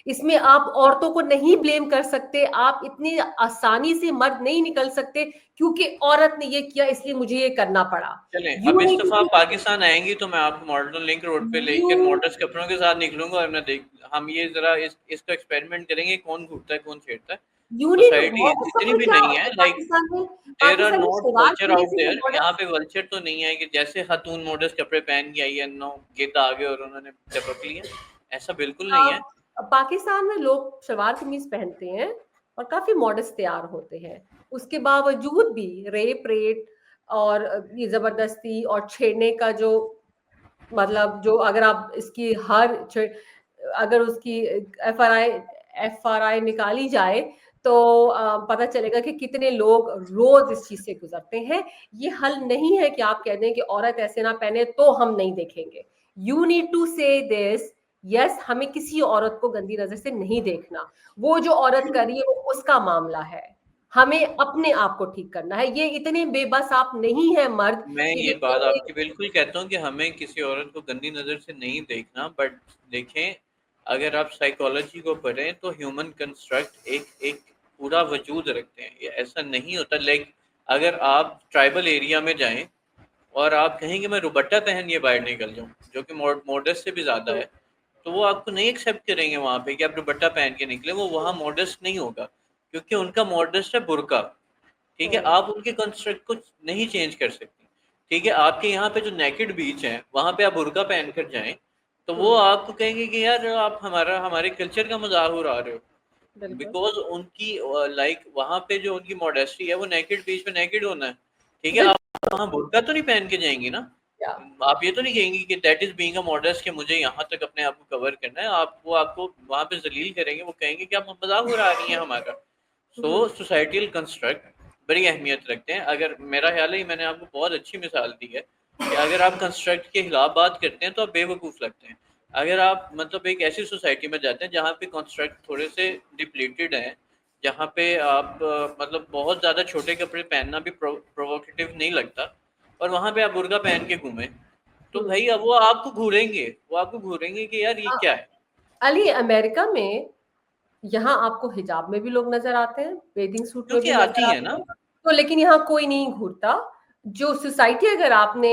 इसमें आप औरतों को नहीं ब्लेम कर सकते, आप इतनी आसानी से मर्द नहीं निकल सकते क्योंकि औरत ने ये किया इसलिए मुझे ये करना पड़ा। चलें, यू अब इस नीड दफा टू आप पाकिस्तान आएंगी तो मैं आपको मॉडर्न लिंक रोड पे यू लेकर मॉडर्न कपड़ों के साथ निकलूंगा, और मैं देख हम ये जरा इसका एक्सपेरिमेंट करेंगे, कौन घूरता है कौन छेड़ता है। यू नीड सोसाइटी मॉडर्न इतनी कपड़े भी क्या नहीं होते है, हैं लाइक पाकिस्तान में? देयर आर पाकिस्तान में नॉट सलवार वल्चर कमीज आउट ही देयर, यहाँ मॉडर्न। पे वल्चर तो नहीं है कि जैसे खातून मॉडर्न कपड़े पहन के आई है, नो गिद्ध आ गए और उन्होंने टपक लिया, ऐसा बिल्कुल नहीं है। पाकिस्तान में लोग सलवार कमीज पहनते हैं और काफी मॉडर्न तैयार होते हैं, उसके बावजूद भी रेप रेट और ये जबरदस्ती और छेड़ने का जो मतलब, जो अगर आप इसकी अगर उसकी एफ आर आई निकाली जाए तो पता चलेगा कि कितने लोग रोज इस चीज से गुजरते हैं। ये हल नहीं है कि आप कह दें कि औरत ऐसे ना पहने तो हम नहीं देखेंगे। यू नीड टू से दिस, यस, हमें किसी औरत को गंदी नजर से नहीं देखना, वो जो औरत कर रही है वो उसका मामला है, हमें अपने आप को ठीक करना है। ये इतने बेबस आप नहीं है मर्द मैं कि ये बात देखेंगे। आपकी बिल्कुल कहता हूँ कि हमें किसी औरत को गंदी नज़र से नहीं देखना, बट देखें, अगर आप साइकोलॉजी को पढ़ें तो ह्यूमन कंस्ट्रक्ट एक एक पूरा वजूद रखते हैं, ये ऐसा नहीं होता। लाइक अगर आप ट्राइबल एरिया में जाएं और आप कहें कि मैं दुपट्टा पहन के बाहर निकल जाऊं, जो कि मॉडर्न से भी ज़्यादा है, तो वो आपको नहीं एक्सेप्ट करेंगे वहाँ पे कि आप दुपट्टा पहन के निकले, वो वहाँ मॉडर्न नहीं होगा, क्योंकि उनका मॉडर्न है बुर्का। ठीक है, हम्म, आप उनके कंस्ट्रक्ट को नहीं चेंज कर सकती। ठीक है, आपके यहाँ पे जो नेकेड बीच है वहाँ पे आप बुर्का पहन कर जाएं तो वो हम्म, आपको कहेंगे कि यार आप हमारे कल्चर का मजाक उड़ा रहे हो, बिल्कुल। बिकॉज उनकी लाइक वहाँ पे जो उनकी मॉडेस्टी है वो नेकेड बीच में नेकेड होना है। ठीक है, आप वहाँ बुर्का तो नहीं पहन के जाएंगी ना, या आप ये तो नहीं कहेंगी कि that is being a modest कि मुझे यहाँ तक अपने आप को कवर करना है, आप वो आपको वहाँ पे जलील करेंगे, वो कहेंगे कि आप मजाक उड़ा रही हैं हमारा। सो सोसाइटल कंस्ट्रक्ट बड़ी अहमियत रखते हैं। अगर मेरा ख्याल है, मैंने आपको बहुत अच्छी मिसाल दी है कि अगर आप कंस्ट्रक्ट के खिलाफ बात करते हैं तो आप बेवकूफ़ लगते हैं। अगर आप मतलब एक ऐसी सोसाइटी में जाते हैं जहाँ पे कंस्ट्रक्ट थोड़े से डिप्लीटेड हैं, जहाँ पे आप मतलब बहुत ज़्यादा छोटे कपड़े पहनना भी प्रोवोकेटिव नहीं लगता, और वहाँ पे आप बुर्का पहन के घूमें, तो भाई अब वो आपको घूरेंगे कि यार ये क्या है। अली, अमेरिका में यहाँ आपको हिजाब में भी लोग नजर आते हैं, बेदिंग सूट में क्योंकि भी आती नजर है आते ना। हैं, तो लेकिन यहाँ कोई नहीं घूरता। जो सोसाइटी, अगर आपने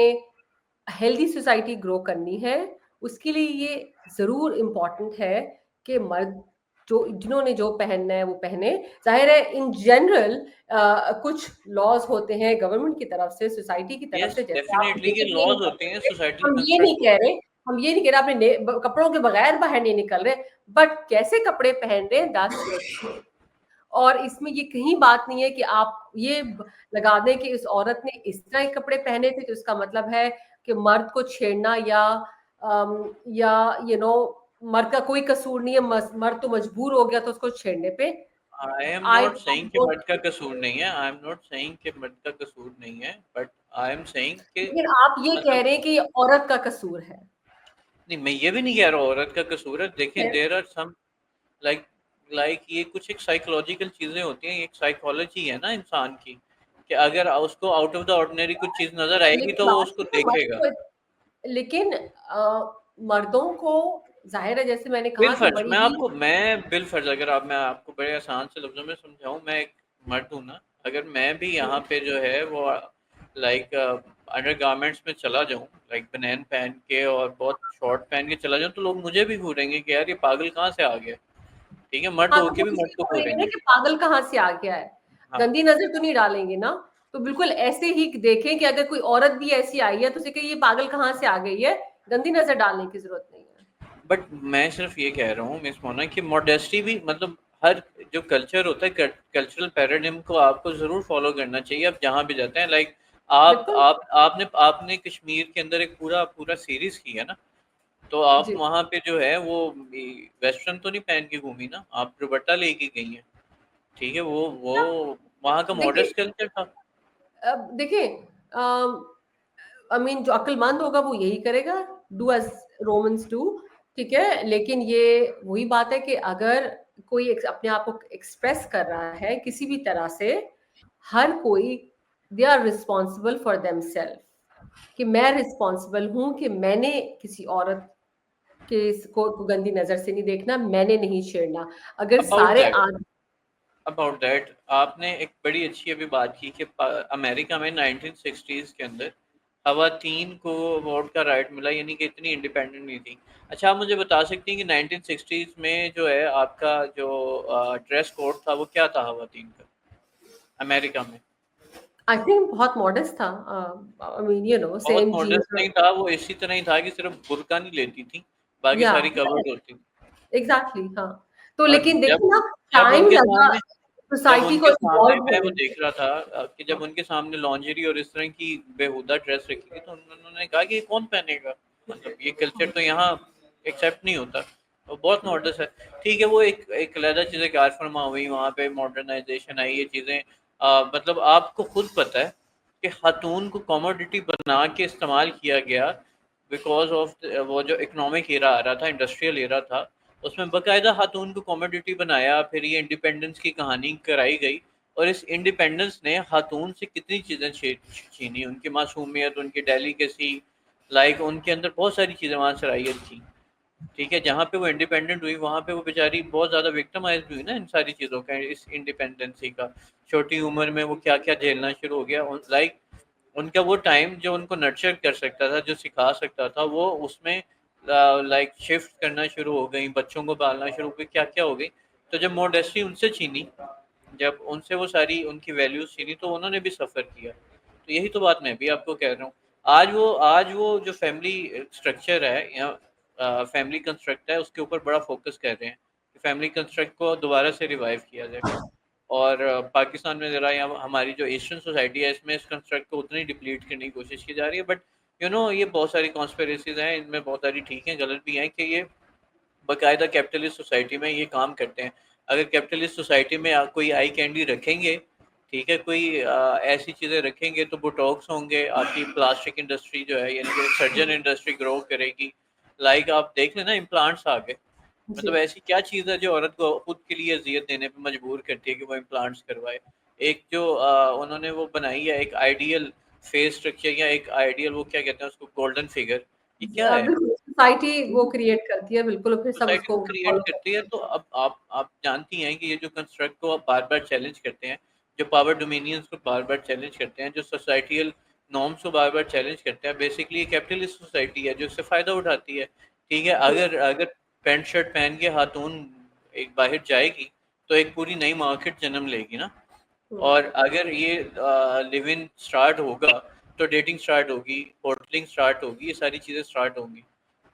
हेल्दी सोसाइटी ग्रो करनी है, उसके लिए ये जरूर इम्पोर्टेंट है कि मर्द जो जिन्होंने जो पहनना है वो पहने। जाहिर है इन जनरल कुछ लॉज होते हैं गवर्नमेंट की तरफ से, सोसाइटी की तरफ यस से, जैसे आप डेफिनेटली, ये ये नहीं लॉज कर होते हैं, सकते, सोसाइटल हम ये नहीं कंस्ट्रक्ट कह होते हैं। रहे हम ये नहीं कह रहे आपने कपड़ों के बगैर बाहर नहीं निकल रहे, बट कैसे कपड़े पहन रहे हैं दैट्स योर। और इसमें ये कहीं बात नहीं है कि आप ये लगा दें कि इस औरत ने इस तरह के कपड़े पहने थे तो इसका मतलब है कि मर्द को छेड़ना या मर्द का कोई कसूर नहीं है, मर्द तो मजबूर हो गया तो उसको छेड़ने पे। I am I not saying कि मर्द का कसूर नहीं है, आई एम नॉट सेइंग कि मर्द का कसूर नहीं है, बट आई एम सेइंग कि लेकिन आप ये कह मतलब रहे हैं कि ये औरत का कसूर है। नहीं, मैं ये भी नहीं कह रहा हूँ औरत का कसूर है। देखें, है? There are some like like ये कुछ एक साइकोलॉजिकल चीजें होती हैं, एक साइकोलॉजी है ना इंसान की, कि अगर उसको आउट ऑफ द ऑर्डिनरी कुछ चीज नजर आएगी लेकिन तो वो बात उसको ये है, देखेगा। लेकिन मर्दों को जाहिर है जैसे मैंने कहा कि बिलफर्ज, बड़ी ही मैं बिलफर्ज अगर आप मैं आपको बड़े आसान से लफ्जों में समझाऊं, मैं एक मर्द हूं ना, अगर मैं भी यहाँ पे जो है वो लाइक अंडर गारमेंट्स में चला जाऊं, लाइक बनैन पहन के और बहुत शॉर्ट पहन के चला जाऊं, तो लोग मुझे भी घूरेंगे कि यार ये पागल कहाँ से आ गया। ठीक है, मर्द हाँ, तो होके वो भी मर्द इसलिए को बोलेंगे ना घूरेंगे। कि पागल कहाँ से आ गया है, हाँ, गंदी नजर तो नहीं डालेंगे ना। तो बिल्कुल ऐसे ही देखें कि अगर कोई औरत भी ऐसी आई है तो उसे कहिए ये पागल कहाँ से आ गई है, गंदी नजर डालने की जरूरत नहीं है। बट मैं सिर्फ ये कह रहा हूँ मिस मोना कि मॉडेस्टी भी मतलब हर जो कल्चर होता है, कल्चरल पैराडिम को आपको ज़रूर फॉलो करना चाहिए आप जहाँ भी जाते हैं। लाइक बिल्कुल। आपने आपने कश्मीर के अंदर एक पूरा पूरा सीरीज की है ना, तो आप जी। वहाँ पे जो है वो वेस्टर्न तो नहीं पहन के घूमी ना, आप दुपट्टा लेके गई हैं, ठीक है, वो वहाँ का देखिए, मॉडर्न कल्चर था। अब देखिए, आई मीन जो अक्लमंद होगा वो यही करेगा, डू एज रोमन्स डू, ठीक है। लेकिन ये वही बात है कि अगर कोई अपने आप को एक्सप्रेस कर रहा है किसी भी तरह से, हर कोई, they are responsible for themself, कि मैं रिस्पॉन्सिबल हूं कि मैंने किसी औरत के को गंदी नजर से नहीं देखना, मैंने नहीं छेड़ना। अगर अबाउट सारे दैट आदमी, अबाउट दैट आपने एक बड़ी अच्छी अभी बात की कि अमेरिका में 1960s के अंदर खवातीन को वोट का राइट मिला, यानी कि इतनी इंडिपेंडेंट नहीं थी। अच्छा, आप मुझे बता सकती हैं कि 1960s में जो है आपका जो ड्रेस कोड था वो क्या था खवातीन का अमेरिका में? आई थिंक बहुत मॉडेस्ट था, आई मीन यू नो बहुत सेम मॉडर्न जीन्स। नहीं था वो, इसी तरह ही था कि सिर्फ बुर्का नहीं लेती थी, बाकी या सारी कवर्ड होती थी। एग्जैक्टली, हाँ। तो और लेकिन जब देखिए ना, जब टाइम उनके लगा सामने जब सोसाइटी को उनके सामने इन्वॉल्व मैं वो होने में। देख रहा था कि जब उनके सामने लॉन्जरी और इस तरह की बेहुदा ड्रेस रखी थी, तो उन्होंने कहा कि ये कौन पहनेगा, मतलब ये कल्चर तो यहाँ एक्सेप्ट नहीं होता। वो बहुत मॉडर्न है, ठीक है, वो एक एक अलग चीज़ें कार फरमा हुई, वहाँ पे मॉडर्नाइजेशन आई, ये चीज़ें मतलब आपको खुद पता है कि खातून को कमोडिटी बना के इस्तेमाल किया गया, बिकॉज ऑफ वो जो इकोनॉमिक एरा आ रहा था, इंडस्ट्रियल एरा था, उसमें बाकायदा खातून को कमोडिटी बनाया, फिर ये इंडिपेंडेंस की कहानी कराई गई। और इस इंडिपेंडेंस ने खातून से कितनी चीज़ें छीनी, उनकी मासूमियत, उनकी डेलीकेसी, लाइक उनके अंदर बहुत सारी चीज़ें वहाँ सराहियत थी, ठीक है। जहाँ पे वो इंडिपेंडेंट हुई वहाँ पे वो बेचारी बहुत ज़्यादा विक्टिमाइज हुई ना इन सारी चीज़ों का, इस इंडिपेंडेंसी का। छोटी उम्र में वो क्या क्या झेलना शुरू हो गया, लाइक उनका वो टाइम जो उनको नर्चर कर सकता था, जो सिखा सकता था, वो उसमें लाइक शिफ्ट करना शुरू हो गई, बच्चों को पालना शुरू हो गई, क्या क्या हो गई। तो जब मोडेस्टी उनसे छीनी, जब उनसे वो सारी उनकी वैल्यूज छीनी, तो उन्होंने भी सफ़र किया। तो यही तो बात मैं भी आपको कह रहा हूँ। आज वो जो फैमिली स्ट्रक्चर है या फैमिली कंस्ट्रक्ट है, उसके ऊपर बड़ा फोकस कर रहे हैं कि फैमिली कंस्ट्रक्ट को दोबारा से रिवाइव किया जाए। और पाकिस्तान में ज़रा या हमारी जो एशियन सोसाइटी है, इसमें इस कंस्ट्रक्ट को उतनी डिप्लीट करने की कोशिश की जा रही है, बट ये बहुत सारी कॉन्स्पेरेसीज हैं, इनमें बहुत सारी ठीक हैं, गलत भी हैं, कि ये बाकायदा कैपिटलिस्ट सोसाइटी में ये काम करते हैं। अगर कैपिटलिस्ट सोसाइटी में कोई आई कैंडी रखेंगे, ठीक है, कोई ऐसी चीज़ें रखेंगे, तो बोटॉक्स होंगे, आपकी प्लास्टिक इंडस्ट्री जो है, यानी कि सर्जन इंडस्ट्री ग्रो करेगी। लाइक आप देख लेना, इम्प्लांट्स आ गए, जी। मतलब ऐसी क्या चीज़ है जो औरत को खुद के लिए अजियत देने पे मजबूर करती है कि वो इम्प्लांट्स करवाए। एक जो उन्होंने वो बनाई है एक आइडियल फेस स्ट्रक्चर, या एक आइडियल वो क्या कहते हैं उसको, गोल्डन फिगर, ये क्या है? बिल्कुल सोसाइटी वो क्रिएट करती है, बिल्कुल, और फिर सब सोसाइटी उसको वो क्रिएट फॉलो करती करते है। हैं। तो अब आप जानती हैं कि ये जो कंस्ट्रक्ट को आप बार बार चैलेंज करते हैं, जो पावर डोमिनियंस को बार बार चैलेंज करते हैं, जो सोसाइटियल नॉर्म्स को बार बार चैलेंज करते हैं, बेसिकली ये कैपिटलिस्ट सोसाइटी है जो इससे फ़ायदा उठाती है, ठीक है। अगर अगर पैंट शर्ट पहन के खातून एक बाहर जाएगी, तो एक पूरी नई मार्केट जन्म लेगी ना। हम्म। और अगर ये लिव इन स्टार्ट होगा, तो डेटिंग स्टार्ट होगी, होटलिंग स्टार्ट होगी, ये सारी चीज़ें स्टार्ट होंगी,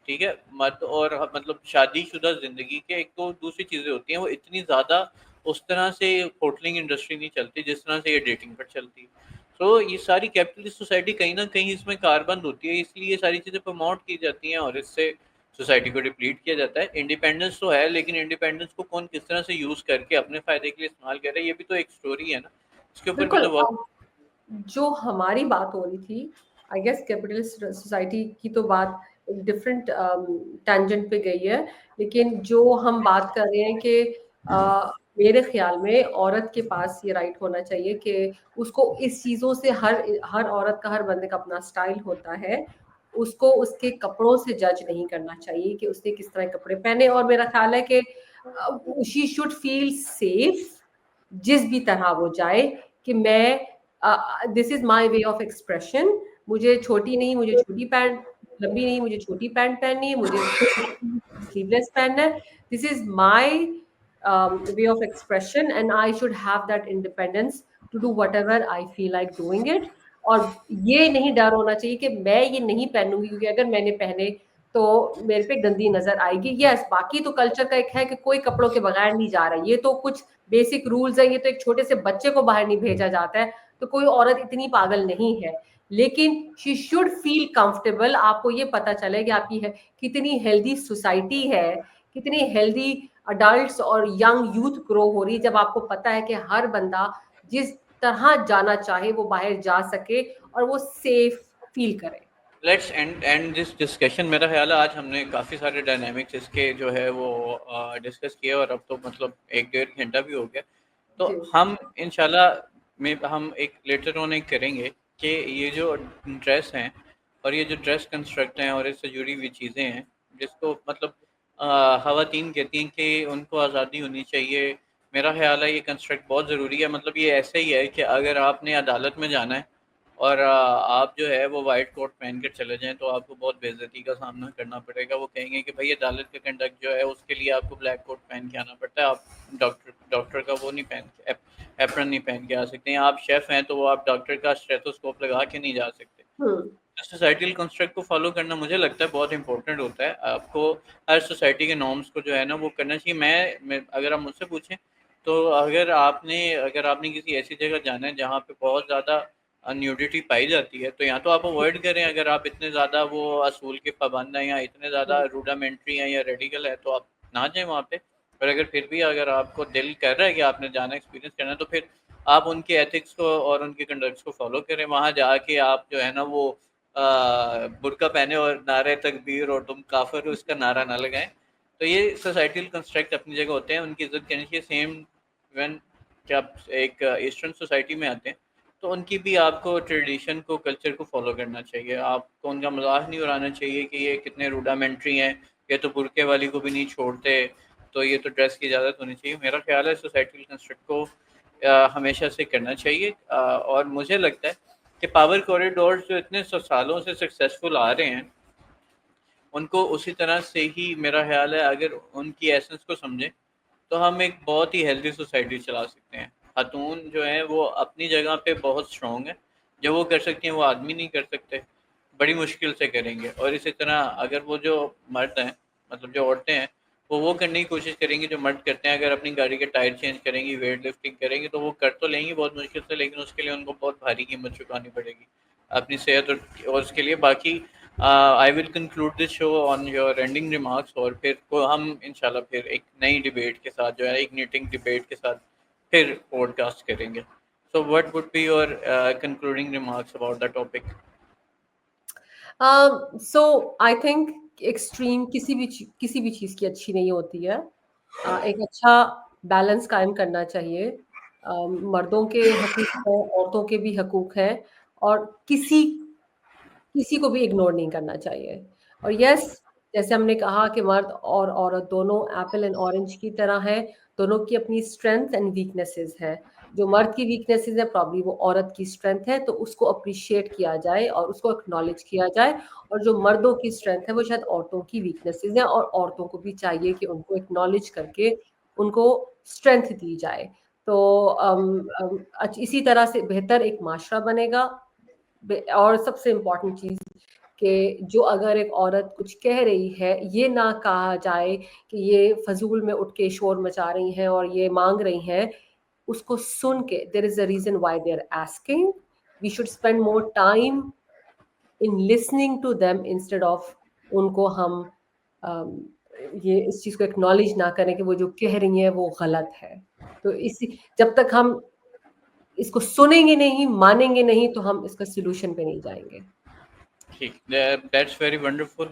ठीक है। मत और मतलब शादीशुदा ज़िंदगी के एक तो दूसरी चीज़ें होती हैं, वो इतनी ज़्यादा उस तरह से होटलिंग इंडस्ट्री नहीं चलती जिस तरह से ये डेटिंग पर चलती है। तो ये सारी कैपिटलिस्ट सोसाइटी कहीं न कहीं इसमें कारबंद होती है, इसलिए ये सारी चीज़ें प्रमोट की जाती हैं और इससे सोसाइटी को डिप्लीट किया जाता है। इंडिपेंडेंस तो है, लेकिन इंडिपेंडेंस को कौन किस तरह से यूज़ करके अपने फ़ायदे के लिए इस्तेमाल कर रहा है, ये भी तो एक स्टोरी है ना। इसके ऊपर भी बिल्कुल। तो वर्क। जो हमारी बात हो रही थी, आई गेस कैपिटलिस्ट सोसाइटी की तो बात एक डिफरेंट टेंजेंट पे गई है। लेकिन जो हम बात कर रहे हैं कि मेरे ख्याल में औरत के पास ये राइट होना चाहिए कि उसको इस चीजों से, हर हर औरत का, हर बंदे का अपना स्टाइल होता है, उसको उसके कपड़ों से जज नहीं करना चाहिए कि उसने किस तरह के कपड़े पहने। और मेरा ख्याल है कि शी शुड फील सेफ जिस भी तरह वो जाए, कि मैं, this is my way of expression, मुझे छोटी नहीं, मुझे छोटी पैंट, लंबी नहीं, मुझे छोटी पैंट पहननी है, मुझे स्लीवलेस पहनना है, this is my way of expression and I should have that independence to do whatever I feel like doing it. और ये नहीं डर होना चाहिए कि मैं ये नहीं पहनूंगी क्योंकि अगर मैंने पहने तो मेरे पे गंदी नजर आएगी। यस, बाकी तो कल्चर का एक है कि कोई कपड़ों के बगैर नहीं जा रहा है, ये तो कुछ बेसिक रूल्स है, ये तो एक छोटे से बच्चे को बाहर नहीं भेजा जाता है, तो कोई औरत इतनी पागल नहीं है। लेकिन शी शुड फील कंफर्टेबल। आपको ये पता चले कि आपकी कितनी हेल्दी सोसाइटी है, कितनी हेल्दी अडल्ट्स और यंग यूथ ग्रो हो रही है, जब आपको पता है कि हर बंदा जिस तरह जाना चाहे वो बाहर जा सके और वो सेफ फील करे। Let's end this discussion. मेरा ख्याल है आज हमने काफ़ी सारे डायनामिक्स इसके जो है वो डिस्कस किए, और अब तो मतलब 1-1.5 घंटा भी हो गया। तो जी हम इंशाल्लाह में हम एक लेटर ऑन एक करेंगे कि ये जो ड्रेस हैं और ये जो ड्रेस कंस्ट्रक्ट हैं और इससे जुड़ी हुई चीज़ें हैं, जिसको मतलब ख़वातीन कहती हैं कि उनको आज़ादी होनी चाहिए। मेरा ख्याल है ये कंस्ट्रक्ट बहुत ज़रूरी है। मतलब ये ऐसे ही है कि अगर आपने अदालत में जाना है और आप जो है वो वाइट कोट पहन कर चले जाएँ, तो आपको बहुत बेइज़्ज़ती का सामना करना पड़ेगा। वो कहेंगे कि भाई अदालत का कंडक्ट जो है उसके लिए आपको ब्लैक कोट पहन के आना पड़ता है। आप डॉक्टर का वो नहीं पहन के एप्रन नहीं पहन के आ सकते हैं। आप शेफ़ हैं तो वो आप डॉक्टर का स्टेथोस्कोप लगा के नहीं जा सकते। हम्म सोसाइटल कंस्ट्रक्ट को फॉलो करना मुझे लगता है बहुत इंपॉर्टेंट होता है। आपको हर सोसाइटी के नॉर्म्स को जो है ना वो करना चाहिए। मैं अगर आप मुझसे पूछें तो अगर आपने किसी ऐसी जगह जाना है जहाँ पे बहुत ज़्यादा न्यूडिटी पाई जाती है, तो या तो आप अवॉइड करें। अगर आप इतने ज़्यादा वो असूल के पाबंद हैं या इतने ज़्यादा हम्म रूडामेंट्री हैं या रेडिकल है, तो आप ना जाएं वहाँ पे। पर अगर फिर भी अगर आपको दिल कर रहा है कि आपने जाना एक्सपीरियंस करना है, तो फिर आप उनके एथिक्स को और उनके कंडक्ट्स को फॉलो करें। वहाँ जाके आप जो है ना वो बुर्का पहने और नारे तकबीर और तुम काफिर हो इसका नारा ना लगाएं। तो ये सोसाइटल कंस्ट्रक्ट अपनी जगह होते हैं, उनकी इज्जत करनी चाहिए। सेम इवन जब एक ईस्टर्न सोसाइटी में आते हैं तो उनकी भी आपको ट्रेडिशन को कल्चर को फॉलो करना चाहिए। आपको उनका मजाक नहीं उड़ाना चाहिए कि ये कितने रूडामेंट्री हैं, ये तो बुरके वाली को भी नहीं छोड़ते, तो ये तो ड्रेस की इजाज़त होनी चाहिए। मेरा ख्याल है सोसाइटल कंस्ट्रक्ट को हमेशा से करना चाहिए। और मुझे लगता है कि पावर कॉरिडोर्स जो इतने सालों से सक्सेसफुल आ रहे हैं, उनको उसी तरह से ही मेरा ख्याल है अगर उनकी एसेंस को समझें तो हम एक बहुत ही हेल्दी सोसाइटी चला सकते हैं। खातून जो है वो अपनी जगह पे बहुत स्ट्रॉन्ग है। जो वो कर सकती हैं वो आदमी नहीं कर सकते, बड़ी मुश्किल से करेंगे। और इसी तरह अगर वो जो मर्द हैं, मतलब जो औरतें हैं, वो करने की कोशिश करेंगी जो मर्द करते हैं। अगर अपनी गाड़ी के टायर चेंज करेंगी, वेट लिफ्टिंग करेंगी, तो वो कर तो लेंगी बहुत मुश्किल से, लेकिन उसके लिए उनको बहुत भारी कीमत चुकानी पड़ेगी अपनी सेहत और उसके लिए। बाकी I will conclude this show on your ending remarks, और फिर को हम इंशाल्लाह फिर एक नई डिबेट के साथ जो है, एक नीटिंग डिबेट के साथ फिर पॉडकास्ट करेंगे। So what would be your concluding remarks about the topic? So I think extreme किसी भी चीज की अच्छी नहीं होती है। एक अच्छा बैलेंस कायम करना चाहिए। मर्दों के हकूक हैं, औरतों के भी हकूक हैं, और किसी को भी इग्नोर नहीं करना चाहिए। और यस, जैसे हमने कहा कि मर्द और औरत दोनों एप्पल एंड ऑरेंज की तरह हैं, दोनों की अपनी स्ट्रेंथ एंड वीकनेसेस हैं। जो मर्द की वीकनेसेस है प्रॉब्ली वो औरत की स्ट्रेंथ है, तो उसको अप्रिशिएट किया जाए और उसको एक्नॉलेज किया जाए। और जो मर्दों की स्ट्रेंथ है वो शायद औरतों की वीकनेसेस है, और औरतों को भी चाहिए कि उनको एक्नॉलेज करके उनको स्ट्रेंथ दी जाए। तो इसी तरह से बेहतर एक माशरा बनेगा। और सबसे इम्पोर्टेंट चीज कि जो अगर एक औरत कुछ कह रही है, ये ना कहा जाए कि ये फजूल में उठ के शोर मचा रही हैं और ये मांग रही हैं। उसको सुन के there is a reason why they are asking, we should spend more time in listening to them instead of उनको हम ये इस चीज को एक्नॉलेज ना करें कि वो जो कह रही हैं वो गलत है। तो इसी जब तक हम इसको सुनेंगे नहीं, मानेंगे नहीं, तो हम इसका सोल्यूशन पे नहीं जाएंगे। ठीक, दैट्स वेरी वंडरफुल।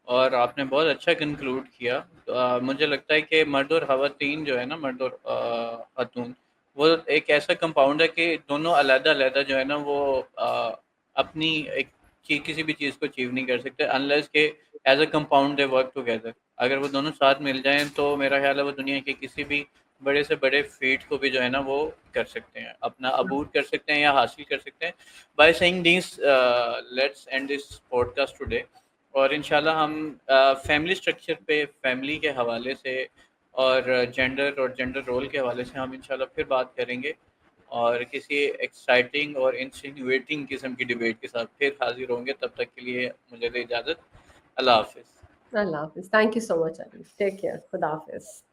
और आपने बहुत अच्छा कंक्लूड किया। मुझे लगता है कि मर्द और ख़वातीन जो है ना, मर्द और खातून, वो एक ऐसा कंपाउंड है कि दोनों अलग-अलग जो है ना वो अपनी एक किसी भी चीज़ को अचीव नहीं कर सकते अनलेस के as a compound they work together. अगर वो दोनों साथ मिल जाएं तो मेरा ख्याल है वो दुनिया के किसी भी बड़े से बड़े फीट को भी जो है ना वो कर सकते हैं, अपना अबूर कर सकते हैं या हासिल कर सकते हैं। By saying this, let's end this podcast today. और इंशाल्लाह हम फैमिली स्ट्रक्चर पे, फैमिली के हवाले से और जेंडर रोल के हवाले से हम इंशाल्लाह फिर बात करेंगे, और किसी एक्साइटिंग और इंसिनुएटिंग किस्म की डिबेट के साथ फिर हाजिर होंगे। तब तक के लिए मुझे दे इजाज़त। अल्लाह हाफिज़। अल्लाह हाफिज। Thank you so much Ali, take care, खुदा हाफिज।